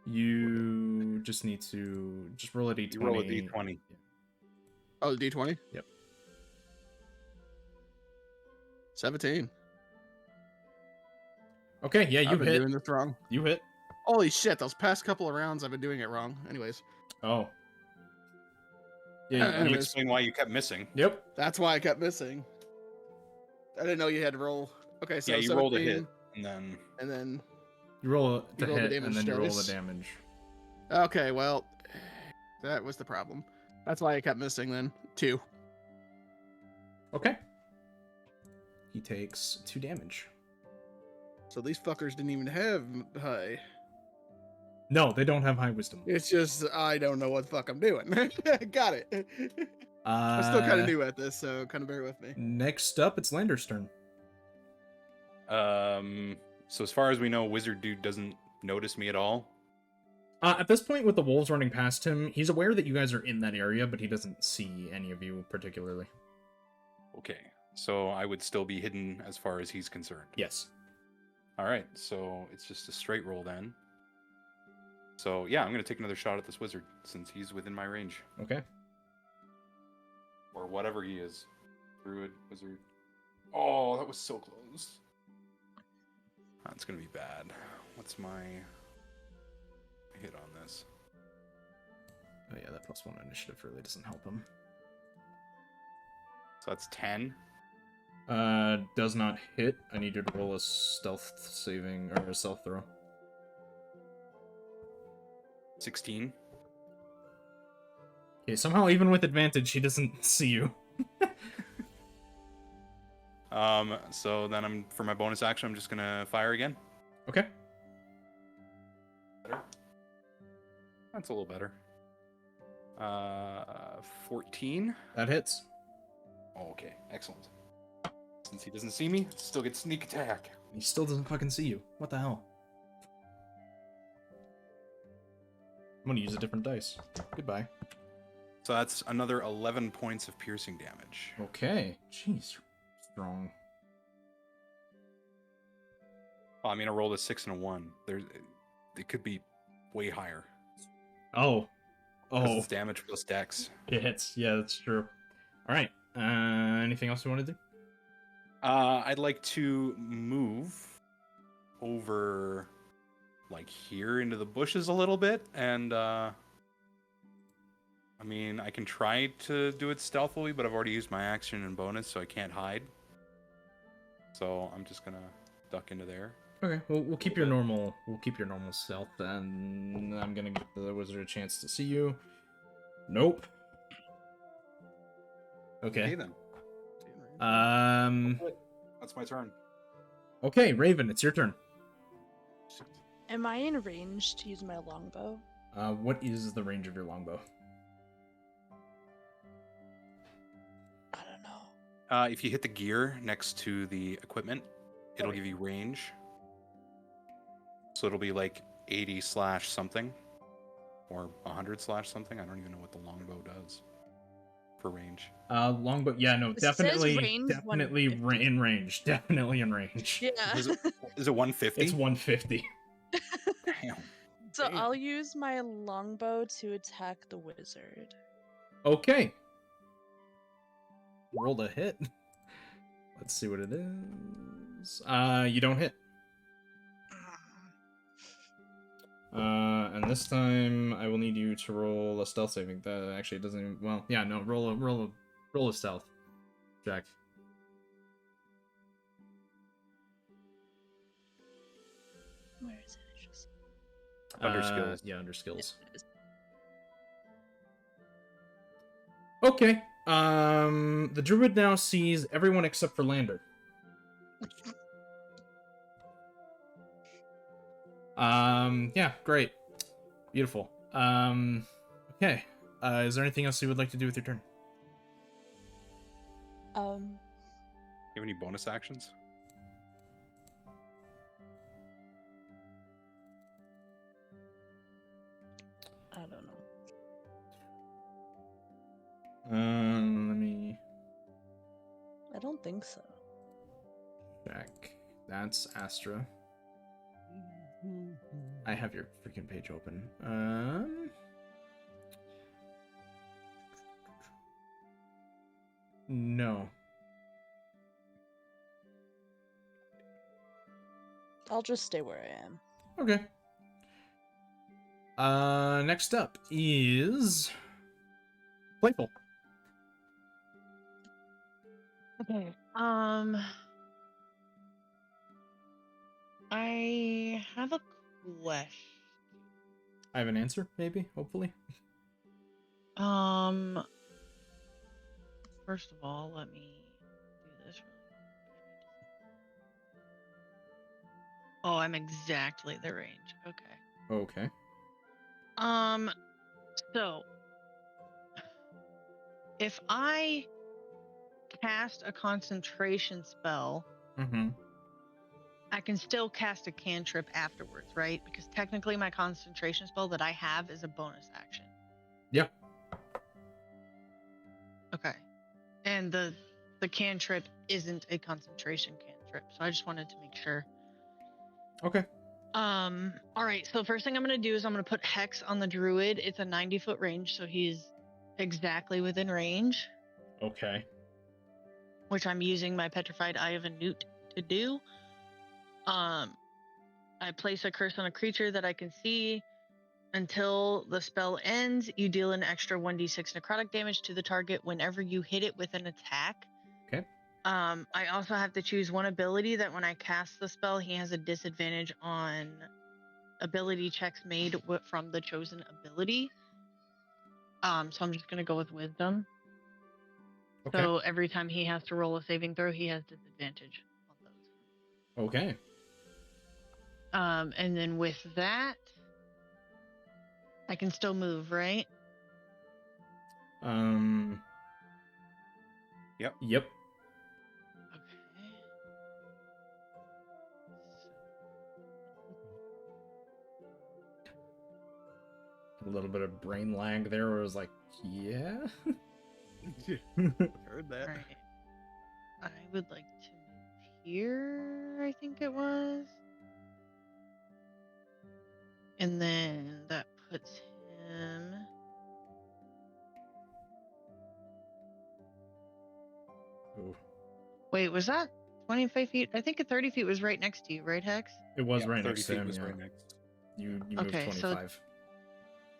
You just need to just roll a d20. You roll a d20. Oh, the D20. Yep. 17. Okay, yeah, you I've been hit. doing this wrong. You hit. Holy shit! Those past couple of rounds, I've been doing it wrong. Anyways, Oh. Yeah, Yeah. Can you anyways. explain why you kept missing? Yep. that's why I kept missing. I didn't know you had to roll. Okay, so Yeah, you rolled a hit, 17, and then and then You roll You to roll the hit, damage and then you roll the dice. damage. okay, well, that was the problem. That's why I kept missing. Then 2. Okay. He takes 2 damage. So these fuckers didn't even have high. No, they don't have high wisdom. It's just I don't know what the fuck I'm doing. Got it. I'm still kind of new at this, so kind of bear with me. Next up, it's Lander's turn. so as far as we know, Wizard Dude doesn't notice me at all. At this point, with the wolves running past him, he's aware that you guys are in that area, but he doesn't see any of you particularly. Okay, so I would still be hidden as far as he's concerned. Yes. All right, so it's just a straight roll then. So yeah, I'm gonna take another shot at this wizard since he's within my range, Okay. or whatever he is. Druid, wizard. Oh, that was so close. That's gonna be bad. What's my hit on this? Oh yeah, that +1 initiative really doesn't help him. So that's 10. Does not hit. I need you to roll a stealth saving or a stealth throw. 16. Okay, somehow even with advantage, he doesn't see you. So then for my bonus action, I'm just gonna fire again. Okay. Better. That's a little better. 14. That hits. Oh, okay, excellent. Since he doesn't see me, still get sneak attack. He still doesn't fucking see you. What the hell? I'm gonna use a different dice. Goodbye. So that's another 11 points of piercing damage. Okay. Jeez. Strong. Well, I mean, I rolled a 6 and a 1. It could be way higher. Oh. 'Cause Oh. it's damage plus dex. It hits. Yeah, that's true. All right. Anything else you want to do? I'd like to move over, like, here into the bushes a little bit, and I mean, I can try to do it stealthily, but I've already used my action and bonus, so I can't hide. So I'm just gonna duck into there. Okay. We'll keep your normal. We'll keep your normal stealth, and I'm gonna give the wizard a chance to see you. Nope. Okay. then. That's my turn. Okay, Raven, it's your turn. Am I in range to use my longbow? What is the range of your longbow? I don't know. If you hit the gear next to the equipment, it'll give you range. So it'll be like 80/something, or 100/something. I don't even know what the longbow does for range. Longbow. Yeah, no, It says definitely, range definitely 150. in range. Definitely in range. Yeah. Is it 150? It's 150. Damn. So Damn. I'll use my longbow to attack the wizard. Okay. Rolled a hit. Let's see what it is. You don't hit. And this time I will need you to roll a stealth saving. Actually, it doesn't even. Well, yeah, no. Roll a stealth, Jack. Where is it? It's just... Under skills. Yeah, under skills. it is. Okay. The druid now sees everyone except for Lander. Yeah, great. Beautiful. Okay. Is there anything else you would like to do with your turn? Um, You have any bonus actions? I don't know. Let me I don't think so. check. That's Astra. I have your freaking page open. No. I'll just stay where I am. Okay. Next up is Playful. Okay. I have a question. I have an answer, maybe, hopefully. First of all, let me do this. Oh, I'm exactly the range. Okay. Okay. So if I cast a concentration spell, Mm-hmm. I can still cast a cantrip afterwards, right? Because technically my concentration spell that I have is a bonus action. Yeah. Okay. And the cantrip isn't a concentration cantrip, so I just wanted to make sure. Okay. All right, so first thing I'm gonna do is I'm gonna put Hex on the druid. It's a 90-foot range, so he's exactly within range, Okay. which I'm using my Petrified Eye of a Newt to do. I place a curse on a creature that I can see. Until the spell ends, you deal an extra 1d6 necrotic damage to the target whenever you hit it with an attack. Okay. I also have to choose one ability that when I cast the spell, he has a disadvantage on ability checks made from the chosen ability. So I'm just gonna go with Wisdom. Okay. So every time he has to roll a saving throw, he has disadvantage on those. Okay. And then with that, I can still move, right? Yep. Yep. Okay. A little bit of brain lag there where it was like, yeah. Heard that. All right. I would like to move here, I think it was. And then that puts him. Ooh. Wait, was that 25 feet? I think 30 feet was right next to you, right, Hex? It was Yep, right 30 next to feet him, was yeah. right next. You moved Okay, so- 25.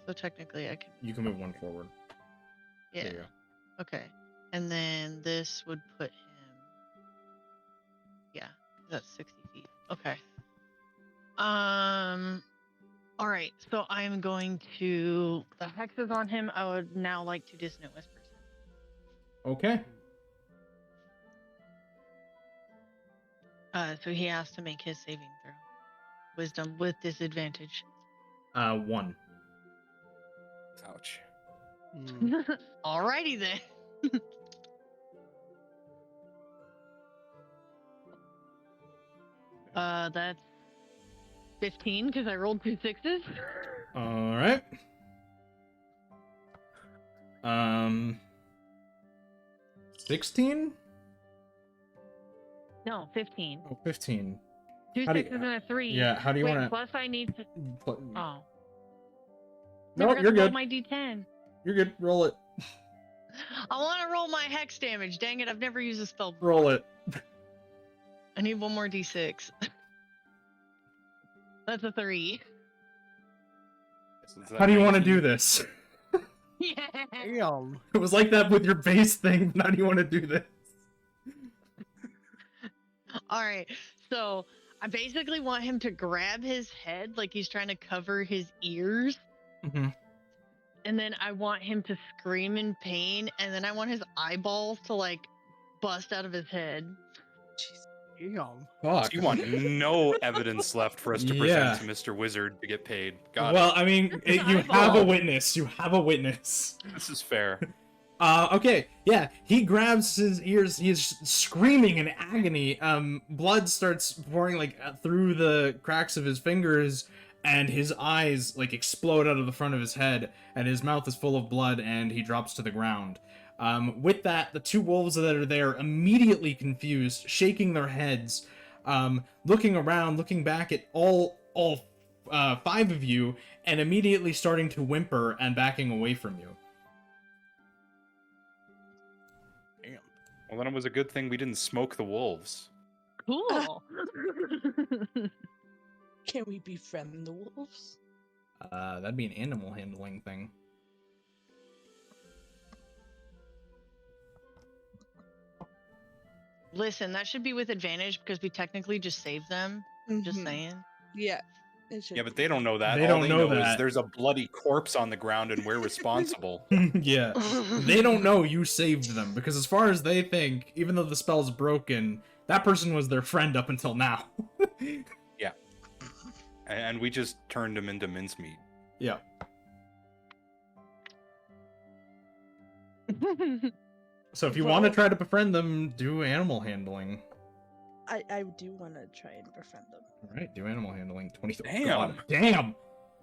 So technically I can. You can move one forward. Yeah. There you go. Okay. And then this would put him. Yeah, that's 60 feet. Okay. All right. So I'm going to. The hex is on him. I would now like to Dissonant Whispers him. Okay. So he has to make his saving throw. Wisdom with disadvantage. 1. Ouch. Alrighty then. That's 15 because I rolled 2 6s. All right. 16? No, 15. Oh, 15. 2 How do you- 6s and a 3. Yeah, how do you Wait, want to... plus I need to. Oh. No, Never got you're to roll good. my d10. You're good. Roll it. I want to roll my hex damage. Dang it, I've never used a spell before. Roll it. I need one more d6. That's a 3. So is that How do you want to 19? do this? Yeah. Damn. It was like that with your base thing. How do you want to do this? All right. So I basically want him to grab his head like he's trying to cover his ears. Mm-hmm. And then I want him to scream in pain. And then I want his eyeballs to like bust out of his head. Damn. Fuck. So you want no evidence left for us to Yeah. present to Mr. Wizard to get paid. Got Well, I mean, It's you an have a eyeball. witness. You have a witness. it. This is fair. Okay, yeah, he grabs his ears, he's screaming in agony, blood starts pouring, like, through the cracks of his fingers, and his eyes, like, explode out of the front of his head, and his mouth is full of blood, and he drops to the ground. With that, the two wolves that are there, immediately confused, shaking their heads, looking around, looking back at all 5 of you, and immediately starting to whimper and backing away from you. Damn. Well, then it was a good thing we didn't smoke the wolves. Cool. Can we befriend the wolves? That'd be an animal handling thing. Listen, that should be with advantage because we technically just saved them. Just Mhm. saying. Yeah. It should Yeah, but they don't know that. They All don't they know know that. is there's a bloody corpse on the ground and we're responsible. Yeah. They don't know you saved them, because as far as they think, even though the spell's broken, that person was their friend up until now. And we just turned him into mincemeat. Yeah. So if you want to try to befriend them, do animal handling. I do want to try and befriend them. Alright, do animal handling. 23. Damn. God, damn!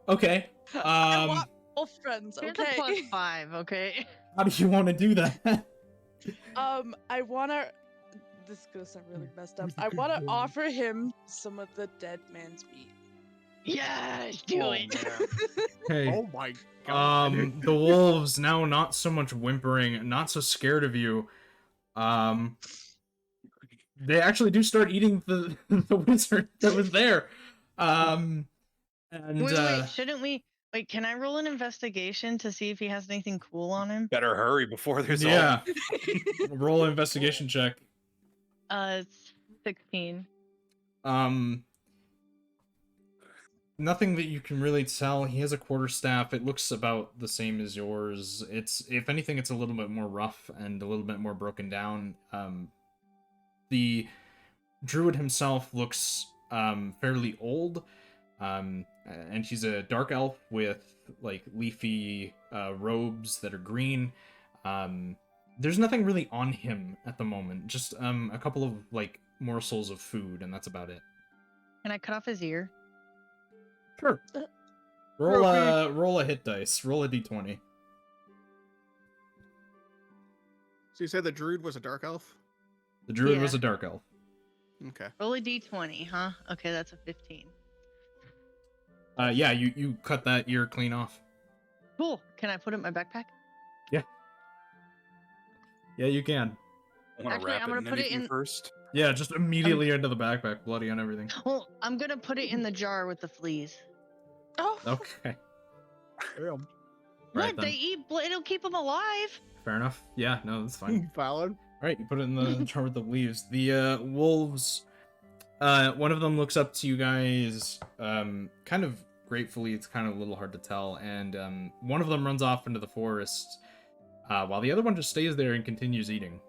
Okay. I want wolf friends, Here's okay? a +5, okay? How do you want to do that? I wanna. This is gonna sound really messed up. I wanna offer him some of the dead man's meat. Yes, do Oh, it. man. Hey. Oh my god. The wolves, now not so much whimpering, not so scared of you, they actually do start eating the wizard that was there. And Wait, shouldn't we? Wait, can I roll an investigation to see if he has anything cool on him? Better hurry before there's yeah. Roll an investigation check. It's 16. Nothing that you can really tell. He has a quarterstaff. It looks about the same as yours. It's, if anything, it's a little bit more rough and a little bit more broken down. The druid himself looks fairly old, and she's a dark elf with like leafy robes that are green. There's nothing really on him at the moment. Just a couple of like morsels of food, and that's about it. Can I cut off his ear? Sure. Roll a hit dice. Roll a d20. So you said the druid was a dark elf? The druid Yeah. was a dark elf. Okay. Roll a d20, huh? Okay, that's a 15. Yeah, you cut that ear clean off. Cool. Can I put it in my backpack? Yeah, you can. I want to Actually, wrap I'm it gonna in put it anything in- first. Yeah, just immediately into the backpack, bloody on everything. Well, I'm gonna put it in the jar with the fleas. Oh. Okay, Damn. Right What? then. They eat. It'll keep them alive. fair enough. Yeah, no, that's fine. Valid. Alright, you put it in the jar with the leaves. The wolves, one of them looks up to you guys, kind of gratefully. It's kind of a little hard to tell, and one of them runs off into the forest, while the other one just stays there and continues eating.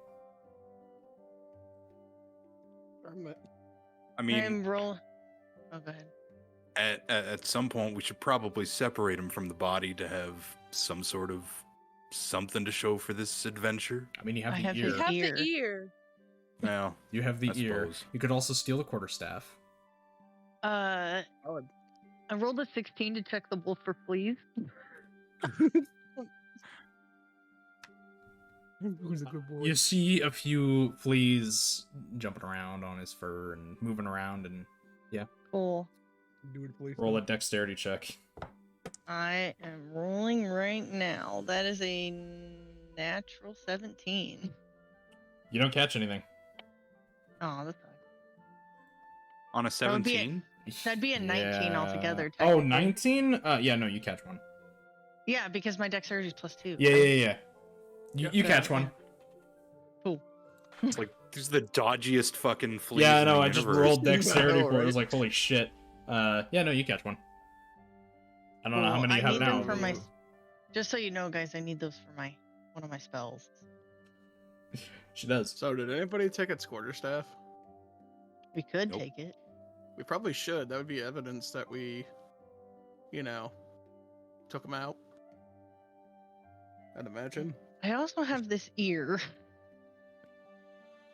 I mean, I'm roll. Oh, go ahead. at some point, we should probably separate him from the body to have some sort of something to show for this adventure. I mean, you have I the have ear. his We have Ear. the ear. Now, You have the I ear. suppose. You could also steal a quarterstaff. I rolled a 16 to check the wolf for fleas. Who's a good boy? You see a few fleas jumping around on his fur and moving around, and Cool. Do it, please. roll a dexterity check. I am rolling right now. That is a natural 17. You don't catch anything. Oh, that's fine. On a That would be 17? That'd be a 19 altogether, Oh, technically. 19? Yeah, no, you catch one. Yeah, because my dexterity is +2. Yeah. You Yeah. catch one. Cool. It's like, these are the dodgiest fucking fleas Yeah, in no, the I just universe. rolled dexterity No, for it. I was right? like, holy shit. Yeah, no, you catch one. I don't know how Cool. many you I have need now. them for my. Just so you know, guys, I need those for one of my spells. She does. So did anybody take its quarterstaff? We could Nope. take it. We probably should. That would be evidence that we, took him out. I'd imagine. I also have this ear.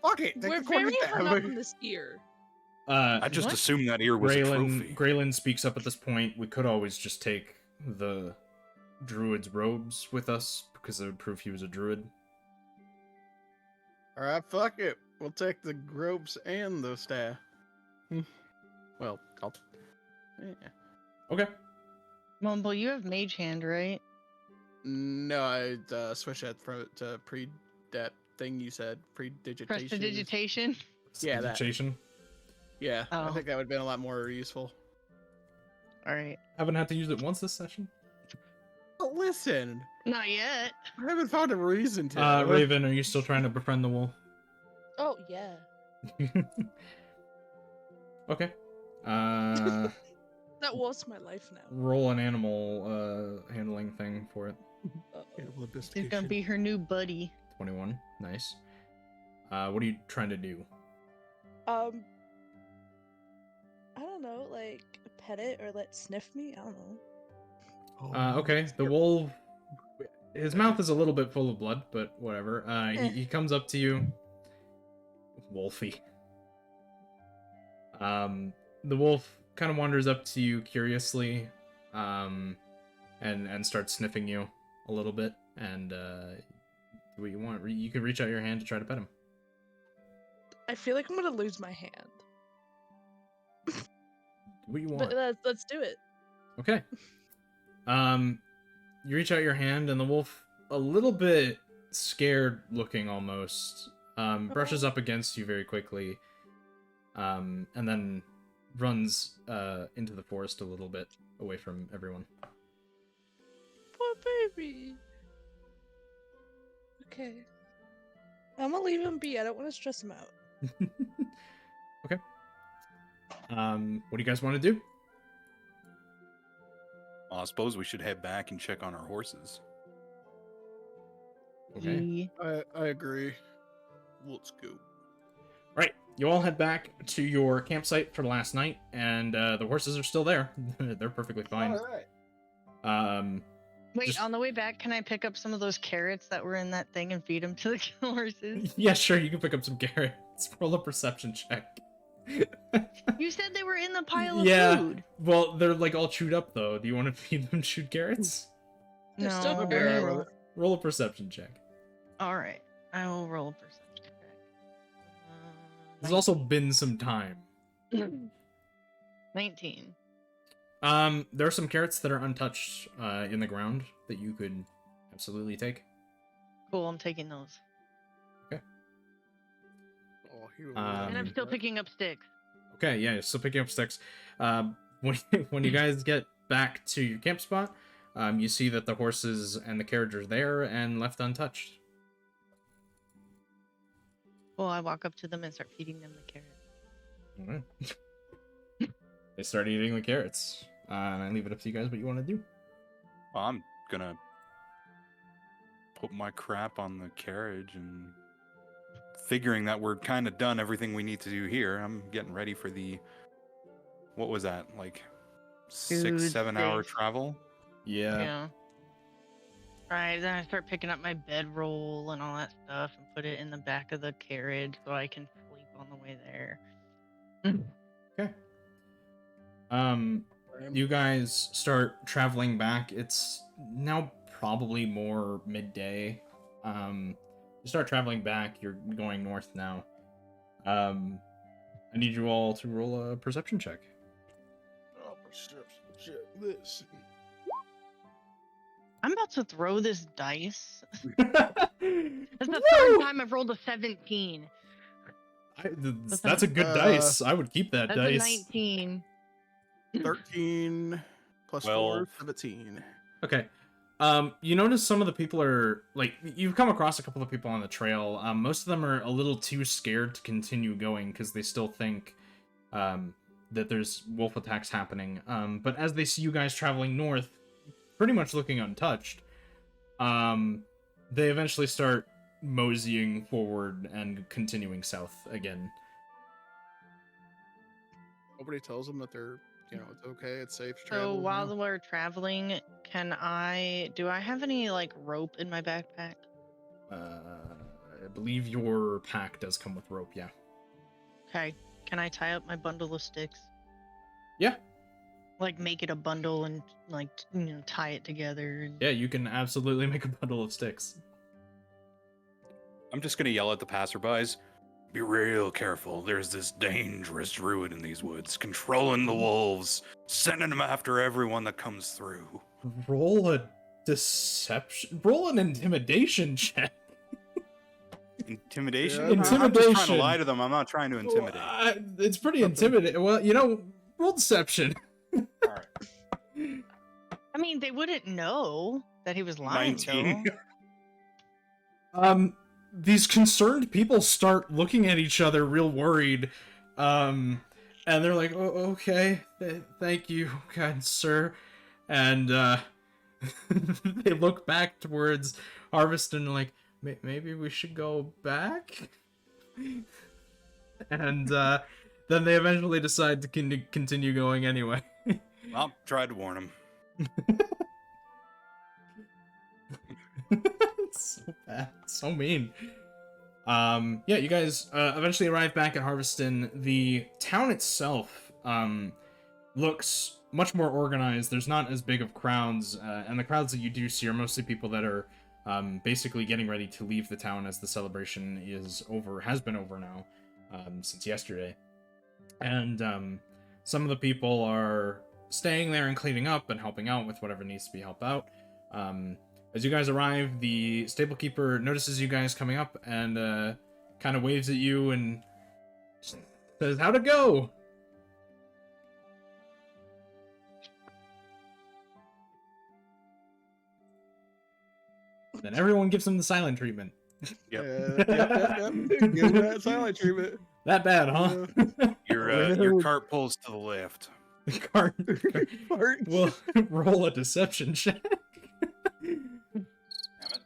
Fuck it. Take We're the very hung up quarterstaff. on this ear. I just What? assumed that ear was a trophy. Graylin speaks up at this point. We could always just take the druid's robes with us because it would prove he was a druid. All right, fuck it. We'll take the ropes and the staff. Well, I'll. Yeah. Okay. Mumble, you have mage hand, right? No, I switched that to that thing you said, predigitation. Prestidigitation. Yeah, that. Prestidigitation. Yeah, I Oh. think that would have been a lot more useful. All right. Haven't had to use it once this session. But listen, Not yet. I haven't found a reason to. Raven, are you still trying to befriend the wolf? Oh yeah. Okay. That was my life now. Roll an animal handling thing for it. Animal He's gonna be her new buddy. 21. Nice. What are you trying to do? I don't know, like pet it or let sniff me. I don't know. Okay. The wolf. His mouth is a little bit full of blood, but whatever. He comes up to you. Wolfie. The wolf kind of wanders up to you curiously, and starts sniffing you a little bit. And what you want? You can reach out your hand to try to pet him. I feel like I'm gonna lose my hand. What you want? But let's do it. Okay. You reach out your hand, and the wolf, a little bit scared looking almost, brushes up against you very quickly, and then runs into the forest a little bit away from everyone. Poor baby. Okay. I'm gonna leave him be. I don't want to stress him out. Okay. What do you guys want to do? Well, I suppose we should head back and check on our horses. Okay. I agree. Let's go. Right. You all head back to your campsite for the last night, and the horses are still there. They're perfectly fine. All right. Wait, Just- on the way back, can I pick up some of those carrots that were in that thing and feed them to the horses? Yeah, sure. You can pick up some carrots. Roll a perception check. You said they were in the pile of Yeah. food. Well, they're like all chewed up though. Do you want to feed them chewed carrots? They're No, still let me good. roll. Roll a perception check. All right, I will roll a perception check. There's also been some time. 19. There are some carrots that are untouched in the ground that you could absolutely take. Cool, I'm taking those. Oh, he And And I'm still picking up sticks. Okay, yeah, still picking up sticks. When you guys get back to your camp spot, you see that the horses and the carriage are there and left untouched. Well, I walk up to them and start feeding them the carrot. Alright. They start eating the carrots. And I leave it up to you guys what you want to do. Well, I'm gonna put my crap on the carriage and figuring that we're kind of done everything we need to do here. I'm getting ready for the, what was that, like Dude, 6-7 hour safe. travel? Yeah. Alright, then I start picking up my bedroll and all that stuff and put it in the back of the carriage so I can sleep on the way there. Okay. You guys start traveling back. It's now probably more midday. You start traveling back. You're going north now. I need you all to roll a perception check. Oh, perception check. Listen. I'm about to throw this dice. Woo! That's the third time I've rolled a 17. That's a good dice. I would keep that That's dice. a 19. 13 plus 4, 12. 17. Okay. You notice some of the people are like you've come across a couple of people on the trail. Most of them are a little too scared to continue going because they still think that there's wolf attacks happening. But as they see you guys traveling north, pretty much looking untouched, they eventually start moseying forward and continuing south again. Nobody tells them that they're, it's okay, it's safe to So travel. while now. we're traveling, do I have any like rope in my backpack? I believe your pack does come with rope, yeah. Okay. Can I tie up my bundle of sticks? Yeah. Like make it a bundle and like tie it together. And... Yeah, you can absolutely make a bundle of sticks. I'm just gonna yell at the passerbys. Be real careful. There's this dangerous druid in these woods, controlling the wolves, sending them after everyone that comes through. Roll a deception. Roll an intimidation check. Intimidation? Yeah. I'm just trying to Intimidation. lie to them. I'm not trying to intimidate. It's pretty intimidating. Well, roll deception. All right. I mean, they wouldn't know that he was lying. 19. Though. These concerned people start looking at each other real worried. And they're like, oh, okay, thank you, kind sir. And they look back towards Harvest and like, maybe we should go back? And then they eventually decide to continue going anyway. Well, tried to warn him. It's so bad. So mean. Yeah, you guys eventually arrive back at Harveston. The town itself looks much more organized. There's not as big of crowds, and the crowds that you do see are mostly people that are basically getting ready to leave the town as the celebration has been over now, since yesterday. And some of the people are staying there and cleaning up and helping out with whatever needs to be helped out. As you guys arrive, the stable keeper notices you guys coming up and kind of waves at you and says, "How'd it go?" Then everyone gives him the silent treatment. Yep. Yep. Give him that silent treatment. That bad, huh? Your cart pulls to the left. Cart. Fart. We'll roll a deception check. Damn it.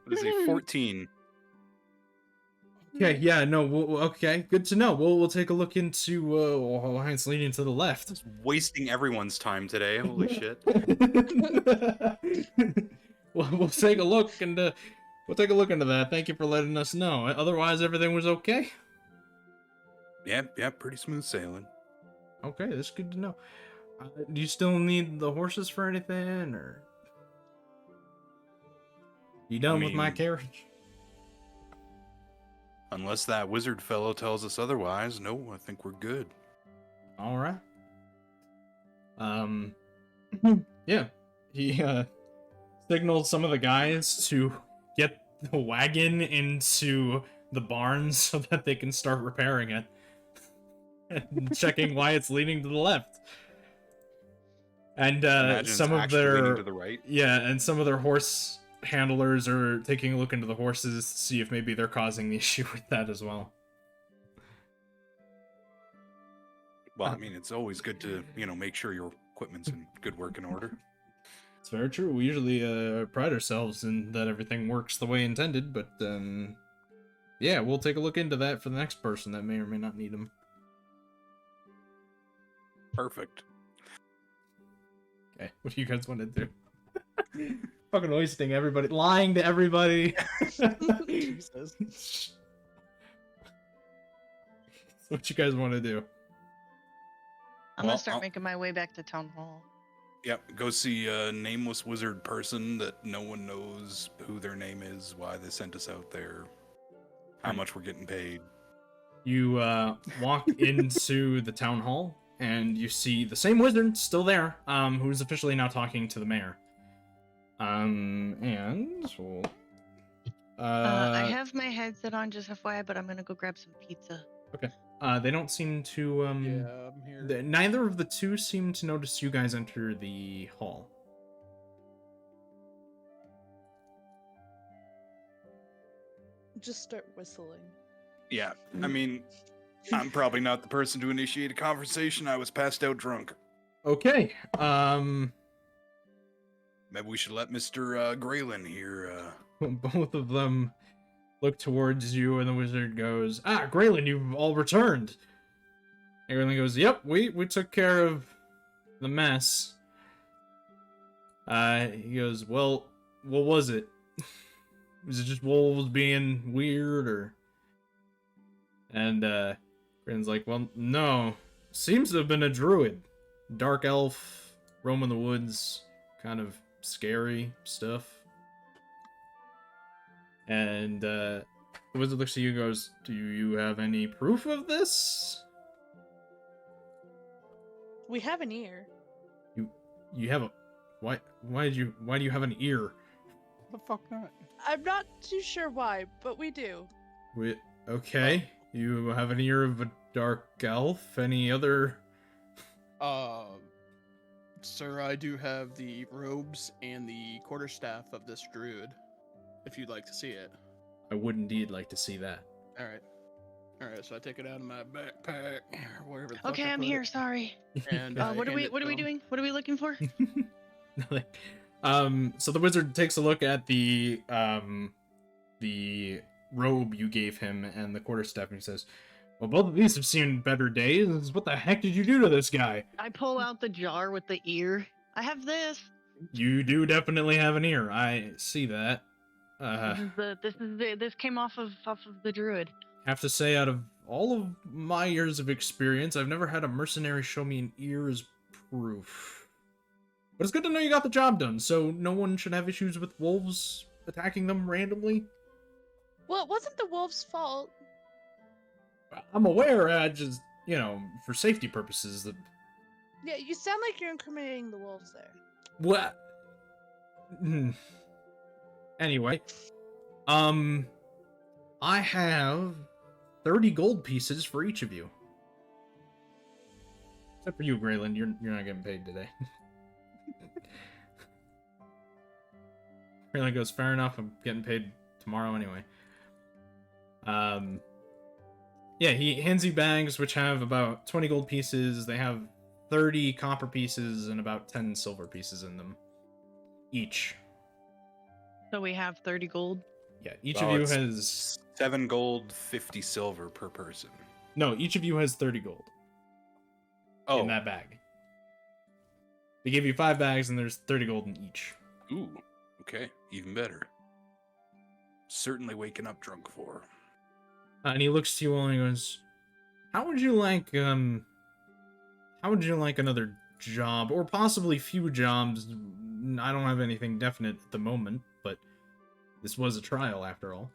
What is a 14? Okay, yeah, no, okay, good to know. We'll take a look into why it's leaning to the left. Just wasting everyone's time today. Holy shit. We'll take a look and we'll take a look into that. Thank you for letting us know. Otherwise, everything was okay. Yeah, pretty smooth sailing. Okay, that's good to know. Do you still need the horses for anything, or you done with my mean, carriage? Unless that wizard fellow tells us otherwise, no, I think we're good. All right. Yeah, he signaled some of the guys to get the wagon into the barn so that they can start repairing it and checking why it's leaning to the left. And Imagine some it's of actually their leaning to the right. yeah, and some of their horse handlers are taking a look into the horses to see if maybe they're causing the issue with that as well. Well, I mean, it's always good to, make sure your equipment's in good working order. It's very true. We usually pride ourselves in that everything works the way intended, but yeah, we'll take a look into that for the next person that may or may not need them. Perfect. Okay, what do you guys want to do? Fucking wasting everybody, lying to everybody. Jesus. What you guys want to do? I'm Well, gonna start I'll- making my way back to town hall. Yep, go see a nameless wizard person that no one knows who their name is, why they sent us out there, how much we're getting paid. You walk into the town hall, and you see the same wizard still there, who's officially now talking to the mayor. And we'll, I have my headset on, just FYI, but I'm gonna go grab some pizza. Okay. They don't seem to Yeah, I'm here. neither of the two seem to notice you guys enter the hall. Just start whistling. Yeah, I mean, I'm probably not the person to initiate a conversation. I was passed out drunk. Okay. Maybe we should let Mr. Graylin here. Both of them look towards you, and the wizard goes, "Ah, Graylin, you've all returned." And Graylin goes, "Yep, we took care of the mess." He goes, "Well, what was it? Was it just wolves being weird, or?" And Graylin's like, "Well, no. Seems to have been a druid, dark elf, roaming the woods, kind of scary stuff." And the wizard looks at you and goes, "Do you have any proof of this?" We have an ear. You have a why do you have an ear? The fuck not? I'm not too sure why, but we do. Okay. You have an ear of a dark elf. Any other? Sir, I do have the robes and the quarterstaff of this druid, if you'd like to see it. I would indeed like to see that. Alright, so I take it out of my backpack, or wherever the fuck Okay, I I'm put here. it, Sorry. and What are hand we it What are to we him. doing? What are we looking for? So the wizard takes a look at the robe you gave him and the quarterstaff, and he says, "Well, both of these have seen better days. What the heck did you do to this guy?" I pull out the jar with the ear. I have this. You do definitely have an ear. I see that. This came off of the druid. Have to say, out of all of my years of experience, I've never had a mercenary show me an ear as proof. But it's good to know you got the job done, so no one should have issues with wolves attacking them randomly. Well, it wasn't the wolf's fault. I'm aware, just, for safety purposes, that... Yeah, you sound like you're incriminating the wolves there. What? Anyway, I have 30 gold pieces for each of you. Except for you, Graylin, you're not getting paid today. Graylin goes, "Fair enough, I'm getting paid tomorrow anyway." Yeah, he hands you bags which have about 20 gold pieces. They have 30 copper pieces and about 10 silver pieces in them. Each. So we have 30 gold. Yeah, each Well, of you it's has... 7 gold, 50 silver per person. No, each of you has 30 gold Oh, in that bag. They give you 5 bags and there's 30 gold in each. ooh, okay, even better. Certainly waking up drunk for. And he looks to you all and he goes, how would you like another job, or possibly few jobs? I don't have anything definite at the moment, but this was a trial after all.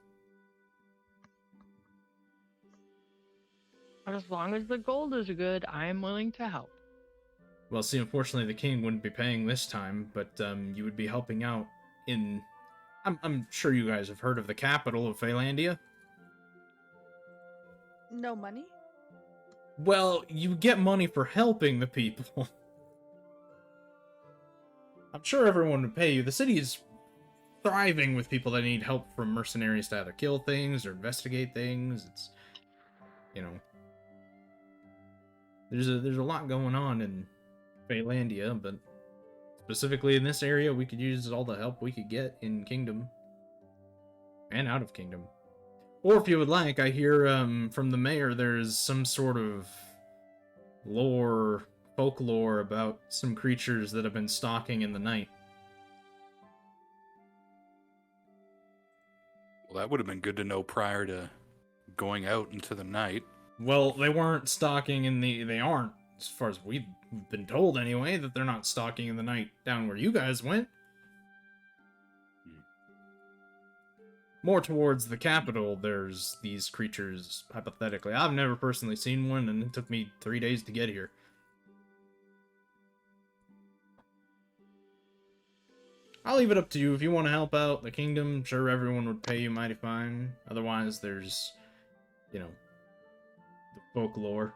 But as long as the gold is good, I am willing to help. Well, see, unfortunately the king wouldn't be paying this time, but you would be helping out in... I'm sure you guys have heard of the capital of Faelandia. No money? Well, you get money for helping the people. I'm sure everyone would pay you. The city is thriving with people that need help from mercenaries to either kill things or investigate things. It's, there's a lot going on in Faelandia, but specifically in this area, we could use all the help we could get in Kingdom and out of Kingdom. Or if you would like, I hear from the mayor there's some sort of folklore about some creatures that have been stalking in the night. Well, that would have been good to know prior to going out into the night. Well, they weren't stalking they aren't, as far as we've been told anyway, that they're not stalking in the night down where you guys went. More towards the capital, there's these creatures, hypothetically. I've never personally seen one, and it took me 3 days to get here. I'll leave it up to you. If you want to help out the kingdom, sure, everyone would pay you mighty fine. Otherwise, there's, you know, the folklore.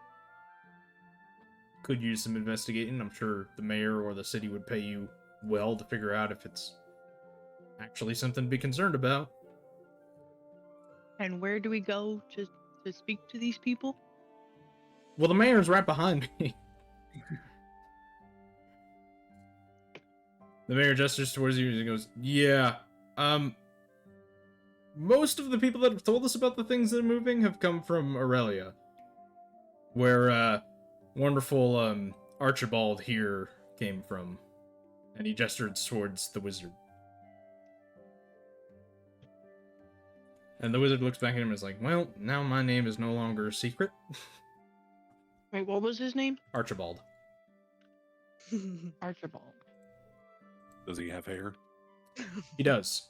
Could use some investigating. I'm sure the mayor or the city would pay you well to figure out if it's actually something to be concerned about. And where do we go to speak to these people? Well, the mayor's right behind me. The mayor gestures towards you and goes, yeah, most of the people that have told us about the things that are moving have come from Aurelia, where, wonderful, Archibald here came from. And he gestured towards the wizard. And the wizard looks back at him and is like, well, now my name is no longer a secret. Wait, what was his name? Archibald. Archibald. Does he have hair? He does.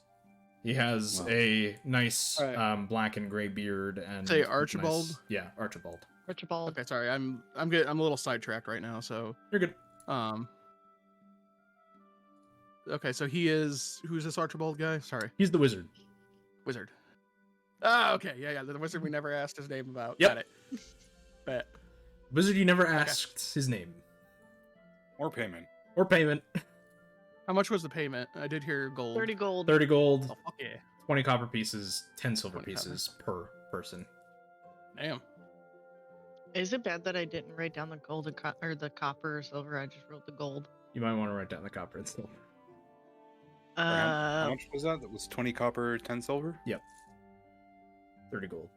He has Well. a nice Alright. black and gray beard and Say Archibald? Yeah, Archibald. Archibald. Okay, sorry, I'm good. I'm a little sidetracked right now. So, You're good. okay, so who's this Archibald guy? Sorry, He's the wizard. wizard. Ah, okay, yeah, the wizard we never asked his name about. Yep. Got it. Bet. Wizard you never asked his name. Or payment? Or payment. How much was the payment? I did hear gold. 30 gold. 30 gold, Oh, fuck yeah. 20 copper pieces, 10 silver 20 copper. pieces per person. Damn. Is it bad that I didn't write down the gold or the copper or silver? I just wrote the gold. You might want to write down the copper and silver. How much was that? That was 20 copper, 10 silver? 30 gold.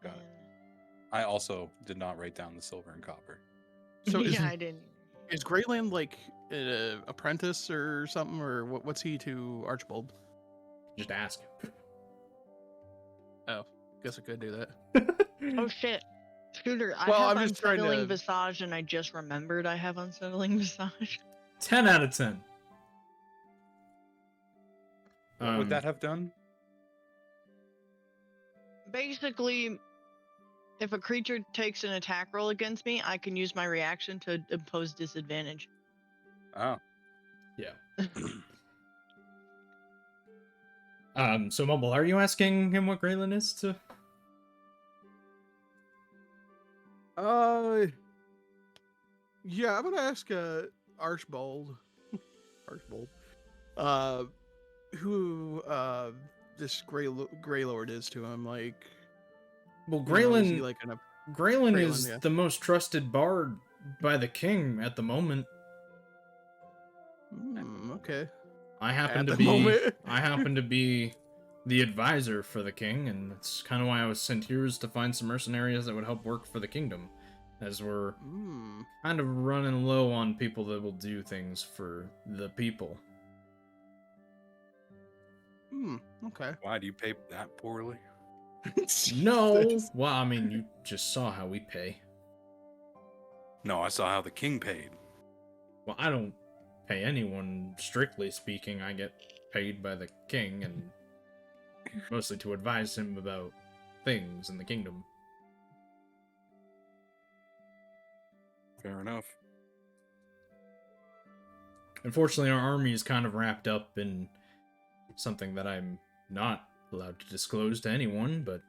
Got it. I also did not write down the silver and copper. So yeah, I didn't. Is Greyland like an apprentice or something, or what's he to Archibald? Just ask. Guess I could do that. Oh shit, Scooter! I Well, have I'm just trying unsettling to- visage, and I just remembered I have unsettling visage. 10 out of 10. What would that have done? Basically, if a creature takes an attack roll against me, I can use my reaction to impose disadvantage. Oh. Yeah. So Mumble, are you asking him what Graylin is to? Yeah, I'm gonna ask Archibald. Archibald. Who this Grey Lord is to him, like. Well, you know, is he Graylin, like an Graylin is Graylin, yeah. the most trusted bard by the king at the moment. okay. I happen At to the be moment. I happen to be the advisor for the king, and that's kind of why I was sent here, is to find some mercenaries that would help work for the kingdom, as we're kind of running low on people that will do things for the people. Okay. Why do you pay that poorly? No, Jesus. well, I mean, you just saw how we pay. No, I saw how the king paid. Well, I don't pay anyone, strictly speaking. I get paid by the king, and mostly to advise him about things in the kingdom. Fair enough. Unfortunately, our army is kind of wrapped up in something that I'm not allowed to disclose to anyone, but,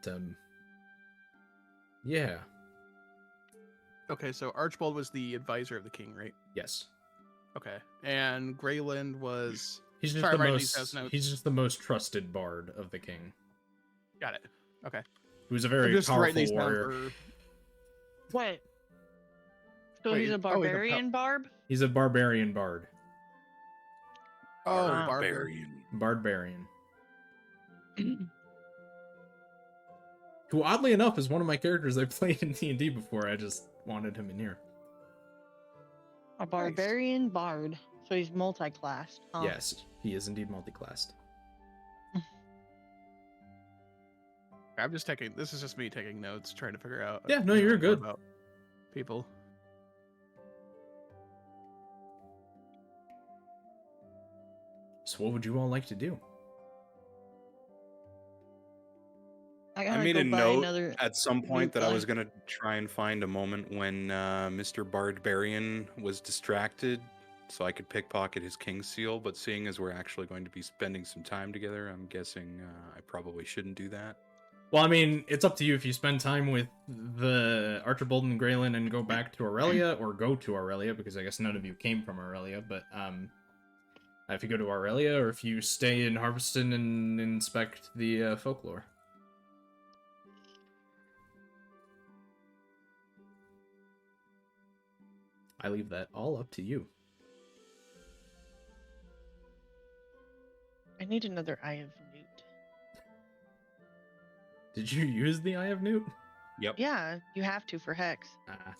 yeah. Okay, so Archibald was the advisor of the king, right? Yes. Okay. And Greyland was. He's just Sorry, the I'm writing these most, as notes. he's just the most trusted bard of the king. Got it. Okay. Who's a I'm very just writing powerful these down warrior. for. What? So Wait, he's a oh, he's a barbarian barb? He's a barbarian bard. Oh, Barbarian. Barbarian. Who, oddly enough, is one of my characters I played in D&D before. I just wanted him in here. A barbarian bard. So he's multi-classed. Huh? Yes, he is indeed multi-classed. I'm just taking. This is just me taking notes, trying to figure out. Yeah, no, you know, you're more good. About people. So what would you all like to do? I gotta made go a buy note another at some point that I boot was gun. going to try and find a moment when Mr. Barbarian was distracted so I could pickpocket his king seal. But seeing as we're actually going to be spending some time together, I'm guessing I probably shouldn't do that. Well, I mean, it's up to you if you spend time with the Archibald and Graylin and go back to Aurelia, or go to Aurelia, because I guess none of you came from Aurelia, but if you go to Aurelia, or if you stay in Harveston and inspect the folklore. I leave that all up to you. I need another Eye of Newt. Did you use the Eye of Newt? Yep. Yeah, you have to for Hex. Ah.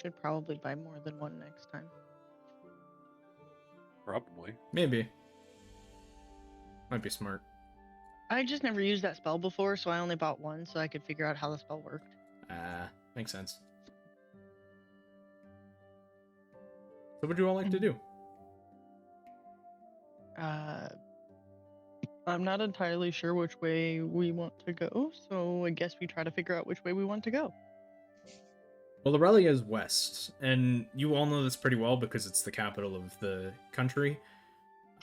Should probably buy more than one next time. Probably. Maybe. Might be smart. I just never used that spell before, so I only bought one so I could figure out how the spell worked. Makes sense. So what would you all like to do? I'm not entirely sure which way we want to go, so I guess we try to figure out which way we want to go. Well, Aurelia is west, and you all know this pretty well because it's the capital of the country.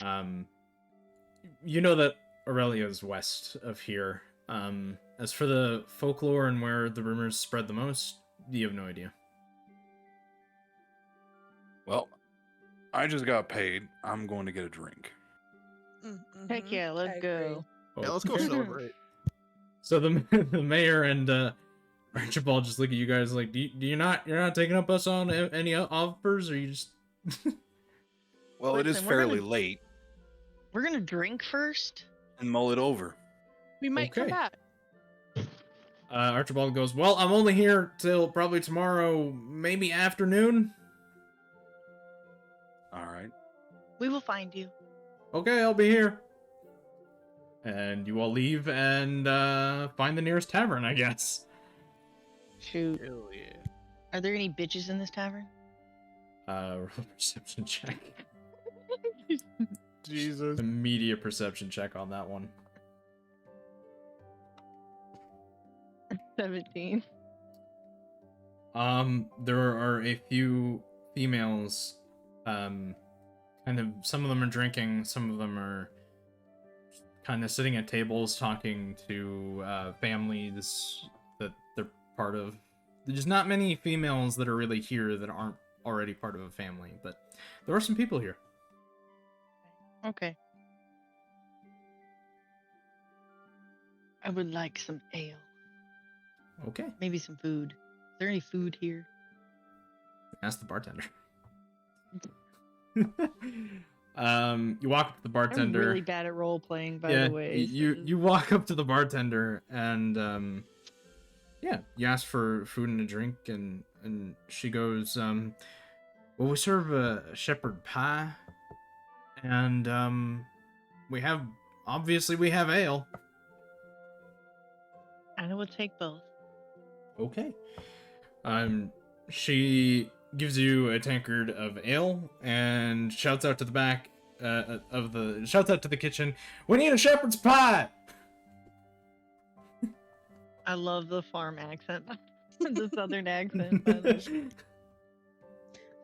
You know that Aurelia is west of here. As for the folklore and where the rumors spread the most, you have no idea. Well, I just got paid. I'm going to get a drink. Heck yeah, let's I go. agree. Yeah, let's go celebrate. So the mayor and Archibald just look at you guys like, you're not taking up us on any offers, or you just? Well, it is Listen, we're fairly gonna- late, We're gonna drink first. and mull it over. We might come Okay. back. Archibald goes, well, I'm only here till probably tomorrow, maybe afternoon. All right. We will find you. Okay, I'll be here. And you all leave and find the nearest tavern, I guess. Shoot. Hell yeah. Are there any bitches in this tavern? Roll a perception check. Jesus. Immediate perception check on that one. 17. There are a few females, kind of, some of them are drinking, some of them are kind of sitting at tables talking to families that they're part of. There's not many females that are really here that aren't already part of a family, but there are some people here. Okay. I would like some ale. Okay. Maybe some food. Is there any food here? Ask the bartender. You walk up to the bartender. I'm really bad at role playing, by the way. You walk up to the bartender and you ask for food and a drink, and she goes, well, we serve a shepherd pie, and we have ale. I will take both. Okay. She gives you a tankard of ale and shouts out to the back shouts out to the kitchen, we need a shepherd's pie. I love the farm accent. The southern accent. By the way.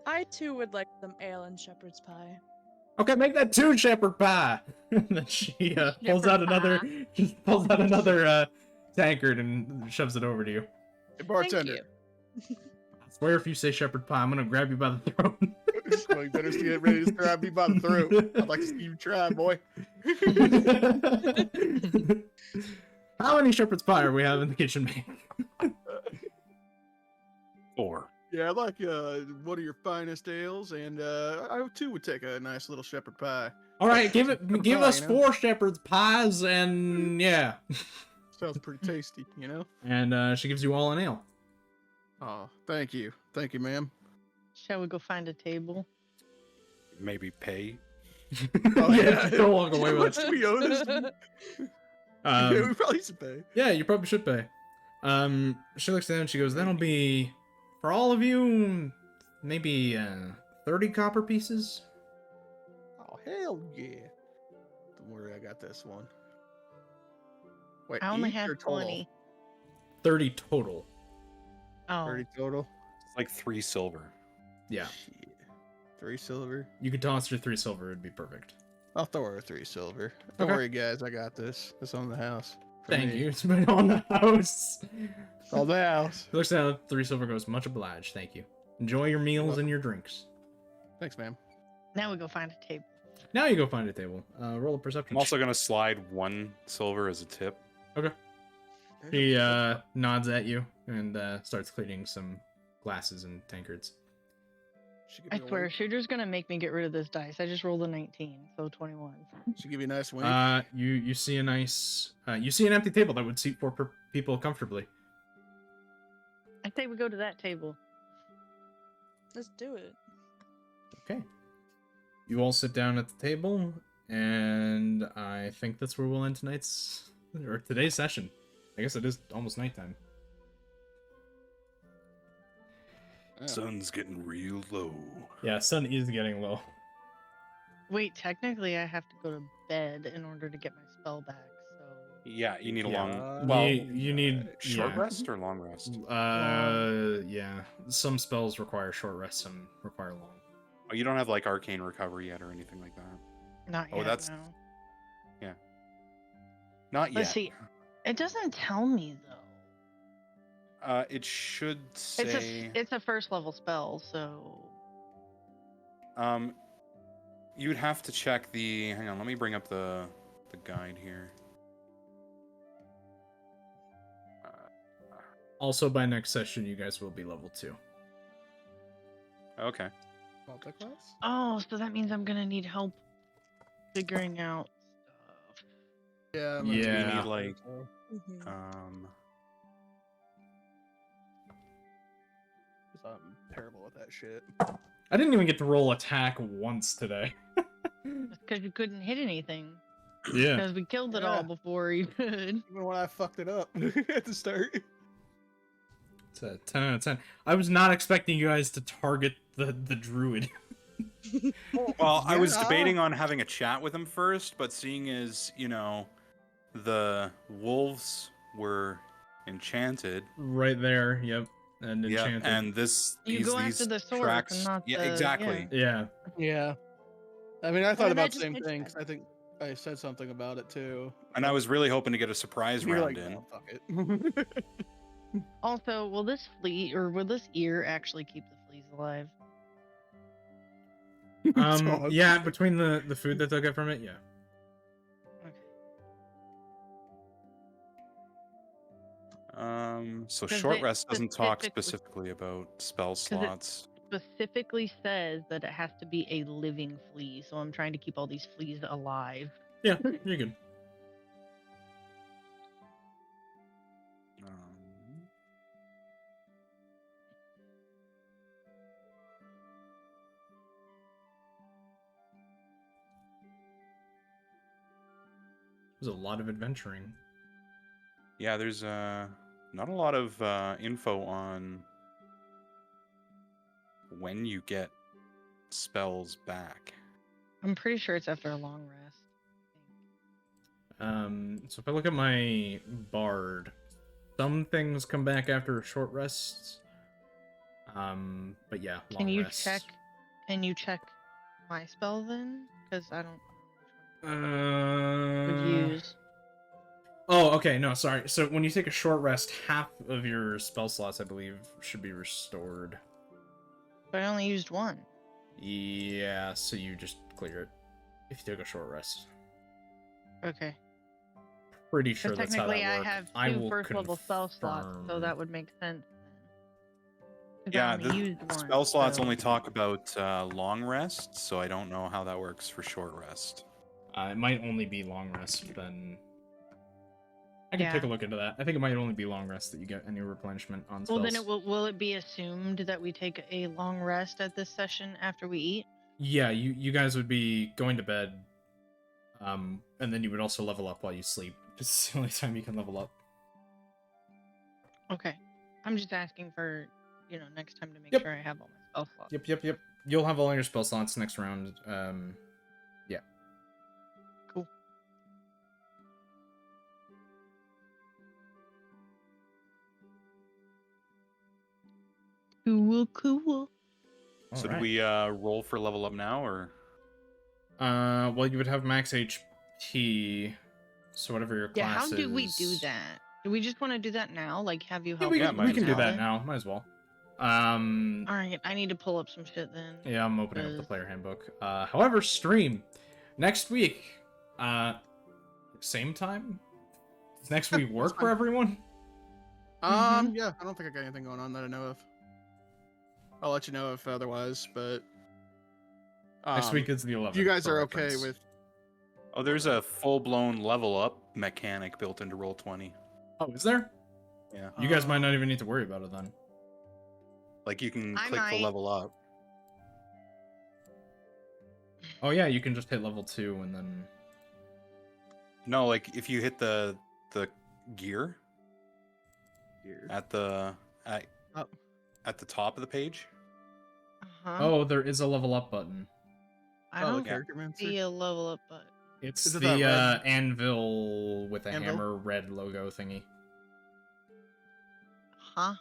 I too would like some ale and shepherd's pie. Okay, make that 2 shepherd pie. And then she pulls out Shepherd another tankard and shoves it over to you. Hey, bartender. Thank I swear if you say shepherd pie, I'm gonna grab you by the throat. Well, you better get ready to grab me by the throat. I'd like to see you try, boy. How many shepherd's pie are we having in the kitchen, man? 4. Yeah, I'd like one of your finest ales, and I too would take a nice little shepherd pie. All right, give pie, us you know? 4 shepherd's pies, and yeah. Sounds pretty tasty, you know? And she gives you all an ale. Oh, thank you. Thank you, ma'am. Shall we go find a table? Maybe pay. Oh, Yeah, don't walk away How with much it. do we owe this? Yeah, we probably should pay. Yeah, you probably should pay. She looks down and she goes, that'll be, for all of you, maybe 30 copper pieces? Oh, hell yeah. Don't worry, I got this one. Wait, I only each have or total? 20. 30 total. Oh, 30 total. It's like 3 silver. Yeah. Shit. 3 silver. You could toss your 3 silver, it'd be perfect. I'll throw her 3 silver. Don't Okay. worry, guys. I got this. It's on the house. For Thank me. you. It's been on the house. On the house. Looks down, 3 silver goes. Much obliged. Thank you. Enjoy your meals and your drinks. Thanks, ma'am. now we go find a table. Now you go find a table. Roll a perception. I'm also gonna slide 1 silver as a tip. Okay. He nods at you and starts cleaning some glasses and tankards. She give I you a swear, wink. Shooter's gonna make me get rid of this dice. I just rolled a 19, so 21. She give you a nice wink. You see a nice you see an empty table that would seat 4 people comfortably. I say we go to that table. Let's do it. Okay. You all sit down at the table, and I think that's where we'll end today's session. I guess it is almost nighttime. Yeah. Sun's getting real low. Yeah, sun is getting low. Wait, technically, I have to go to bed in order to get my spell back. So Yeah, you need a Yeah. long. Well, you need short yeah. rest or long rest? Yeah. Some spells require short rest, some require long. Oh, you don't have like arcane recovery yet or anything like that. not Oh, yet. that's- No. Not yet. Let's see. It doesn't tell me though. It should say. It's a first level spell, so You'd have to check the. Hang on, let me bring up the guide here. Also, by next session, you guys will be level 2. Okay. Multi-class? oh, so that means I'm gonna need help figuring out stuff. Yeah. Yeah. We need like Mhm. I'm terrible with that shit. I didn't even get to roll attack once today. Because you couldn't hit anything. Yeah. Because we killed it Yeah. all before you could. Even when I fucked it up at the start. It's a 10 out of 10. I was not expecting you guys to target the druid. Well, I was Yeah. debating on having a chat with him first, but seeing as, the wolves were enchanted. Right there, yep. And Yeah, enchanted. and this You these go after these the sword tracks. and not yeah, the- exactly. Yeah. Yeah. I mean, I thought then about I the just same made thing, sense. 'cause I think I said something about it too. And I was really hoping to get a surprise You were round like, in. "Oh, fuck it." Also, will this ear actually keep the fleas alive? Dog. Yeah, between the food that they'll get from it, yeah. Okay. So 'Cause short it rest doesn't talk specifically- specifically about spell it- slots. Specifically says that it has to be a living flea, so I'm trying to keep all these fleas alive. Yeah, you're good. Um, There's a lot of adventuring. yeah, there's not a lot of info on when you get spells back. I'm pretty sure it's after a long rest. So if I look at my bard, some things come back after short rests. But yeah, long Can you rests. check? Can you check my spell then? Because I don't know which one Uh, would use. Oh, okay. No, sorry. So when you take a short rest, half of your spell slots, I believe, should be restored. But I only used one. Yeah, so you just clear it if you took a short rest. Okay. Pretty sure But that's how that technically, works. I have I two will first level spell slots, so confirm. that would make sense then. 'Cause I Yeah, only the used one, spell slots so- only talk about long rest, so I don't know how that works for short rest. It might only be long rest, then. I can Yeah. take a look into that. I think it might only be long rest that you get any replenishment on spells. Well, then will it be assumed that we take a long rest at this session after we eat? Yeah, you guys would be going to bed, and then you would also level up while you sleep. This is the only time you can level up. Okay. I'm just asking for, next time to make Yep. sure I have all my spell slots. Yep. You'll have all your spell slots next round. Yeah. Cool. So cool. So do Alright. we roll for level up now, or Well, you would have max HP, so whatever your Yeah, class how do we do is- that? Do we just want to do that now? Like, have you Yeah, help we Yeah, can, might we as can do well. that now. Might as well. All right, I need to pull up some shit then. Yeah, I'm opening up the Because- player handbook. However, stream next week. Same time. Does next week work for fine. everyone? Yeah, I don't think I got anything going on that I know of. I'll let you know if otherwise, but Next week is the 11th. if you guys for are okay reference. with oh, there's a full-blown level up mechanic built into Roll20. Oh, is there? Yeah, You guys might not even need to worry about it then. like you can I click the might. level up. Oh yeah, you can just hit level 2 and then. No, like if you hit the gear here. at the Oh. at the top of the page. Uh-huh. Oh, there is a level up button. I Oh, the don't character mancer? see a level up button. It's Is it the that red anvil with a anvil? hammer red logo thingy. Huh?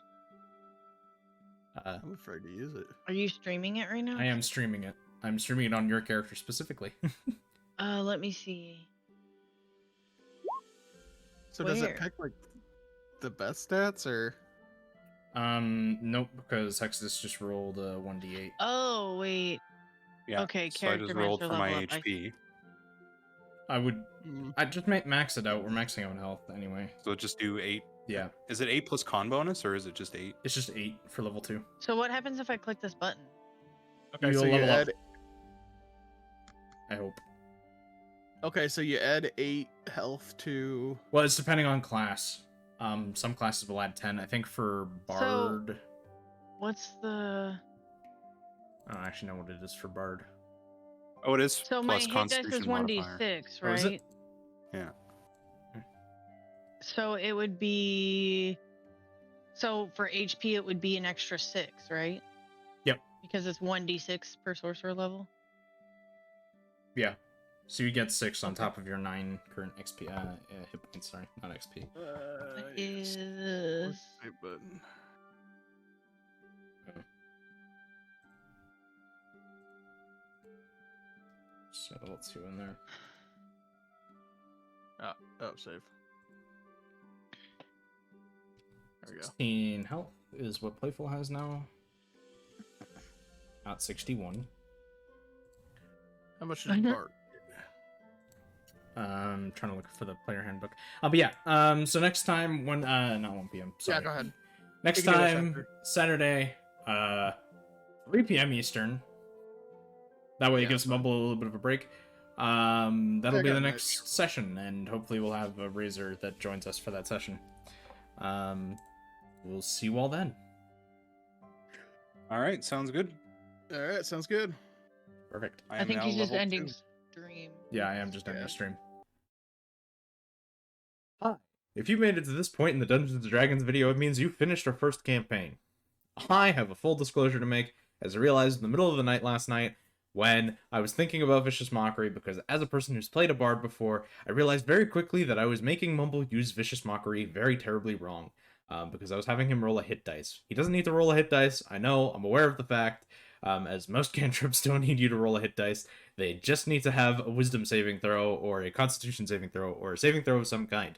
I'm afraid to use it. Are you streaming it right now? I am streaming it. I'm streaming it on your character specifically. Let me see. So does Where? it pick like the best stats or? Nope, because Hexus just rolled a 1d8. Oh, wait. Yeah. Okay, So I character just rolled master for my level up. HP. I just max it out. We're maxing out health anyway. So just do 8. Yeah, Is it 8 plus con bonus, or is it just 8? it's just 8 for level 2. So what happens if I click this button? Okay, You'll so you level up. add. I hope. Okay, so you add 8 health to. Well, it's depending on class. Some classes will add 10. I think for Bard. What's the... I don't actually know what it is for Bard. Oh, it is So my plus hit dice Constitution is modifier. 1d6, Oh, is right? it? Yeah. So it would be... So for HP, it would be an extra 6, right? Yep. Because it's 1d6 per sorcerer level? Yeah. So you get 6 on Okay. top of your 9 current XP. Hit points, sorry, not XP. What Yes. is... Where's the save button? So level 2 in there. Oh, save. There we go. 16 health is what Playful has now. Not 61. How much did Mhm. Bart? Trying to look for the player handbook. But yeah. So next time when not 1 p.m. Sorry. Yeah, go ahead. Next You can do this time after. Saturday, 3 p.m. Eastern. That way it Yeah, gives Bumble a little bit of a break. That'll I be got the my- next session, and hopefully we'll have a Razor that joins us for that session. We'll see you all then. All right, sounds good. All right, sounds good. Perfect. I I am think now he's just level ending 2. stream. Yeah, I am just ending Yeah. the stream. Hi. If you made it to this point in the Dungeons & Dragons video, it means you finished our first campaign. I have a full disclosure to make, as I realized in the middle of the night last night, when I was thinking about Vicious Mockery, because as a person who's played a bard before, I realized very quickly that I was making Mumble use Vicious Mockery very terribly wrong, because I was having him roll a hit dice. He doesn't need to roll a hit dice, I know, I'm aware of the fact, as most cantrips don't need you to roll a hit dice, they just need to have a wisdom saving throw, or a constitution saving throw, or a saving throw of some kind.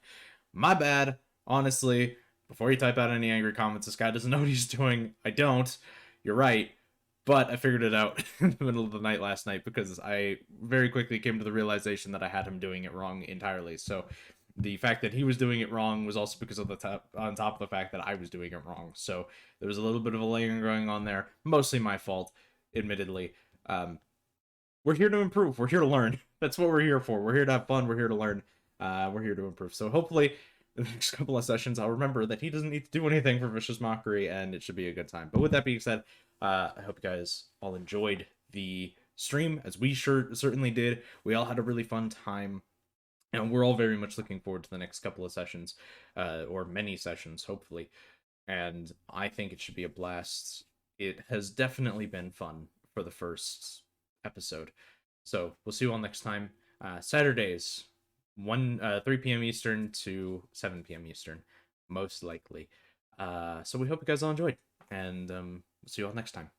My bad, honestly. Before you type out any angry comments, this guy doesn't know what he's doing. I don't. You're right. But I figured it out in the middle of the night last night because I very quickly came to the realization that I had him doing it wrong entirely. So the fact that he was doing it wrong was also because of on top of the fact that I was doing it wrong. So there was a little bit of a layering going on there. Mostly my fault, admittedly. We're here to improve. We're here to learn. That's what we're here for. We're here to have fun. We're here to learn. We're here to improve. So hopefully the next couple of sessions I'll remember that he doesn't need to do anything for Vicious Mockery, and it should be a good time. But with that being said, I hope you guys all enjoyed the stream, as we certainly did. We all had a really fun time, and we're all very much looking forward to the next couple of sessions, or many sessions, hopefully. And I think it should be a blast. It has definitely been fun for the first episode. So we'll see you all next time. Saturdays, 3 p.m. Eastern to 7 p.m. Eastern, most likely. So we hope you guys all enjoyed, and see you all next time.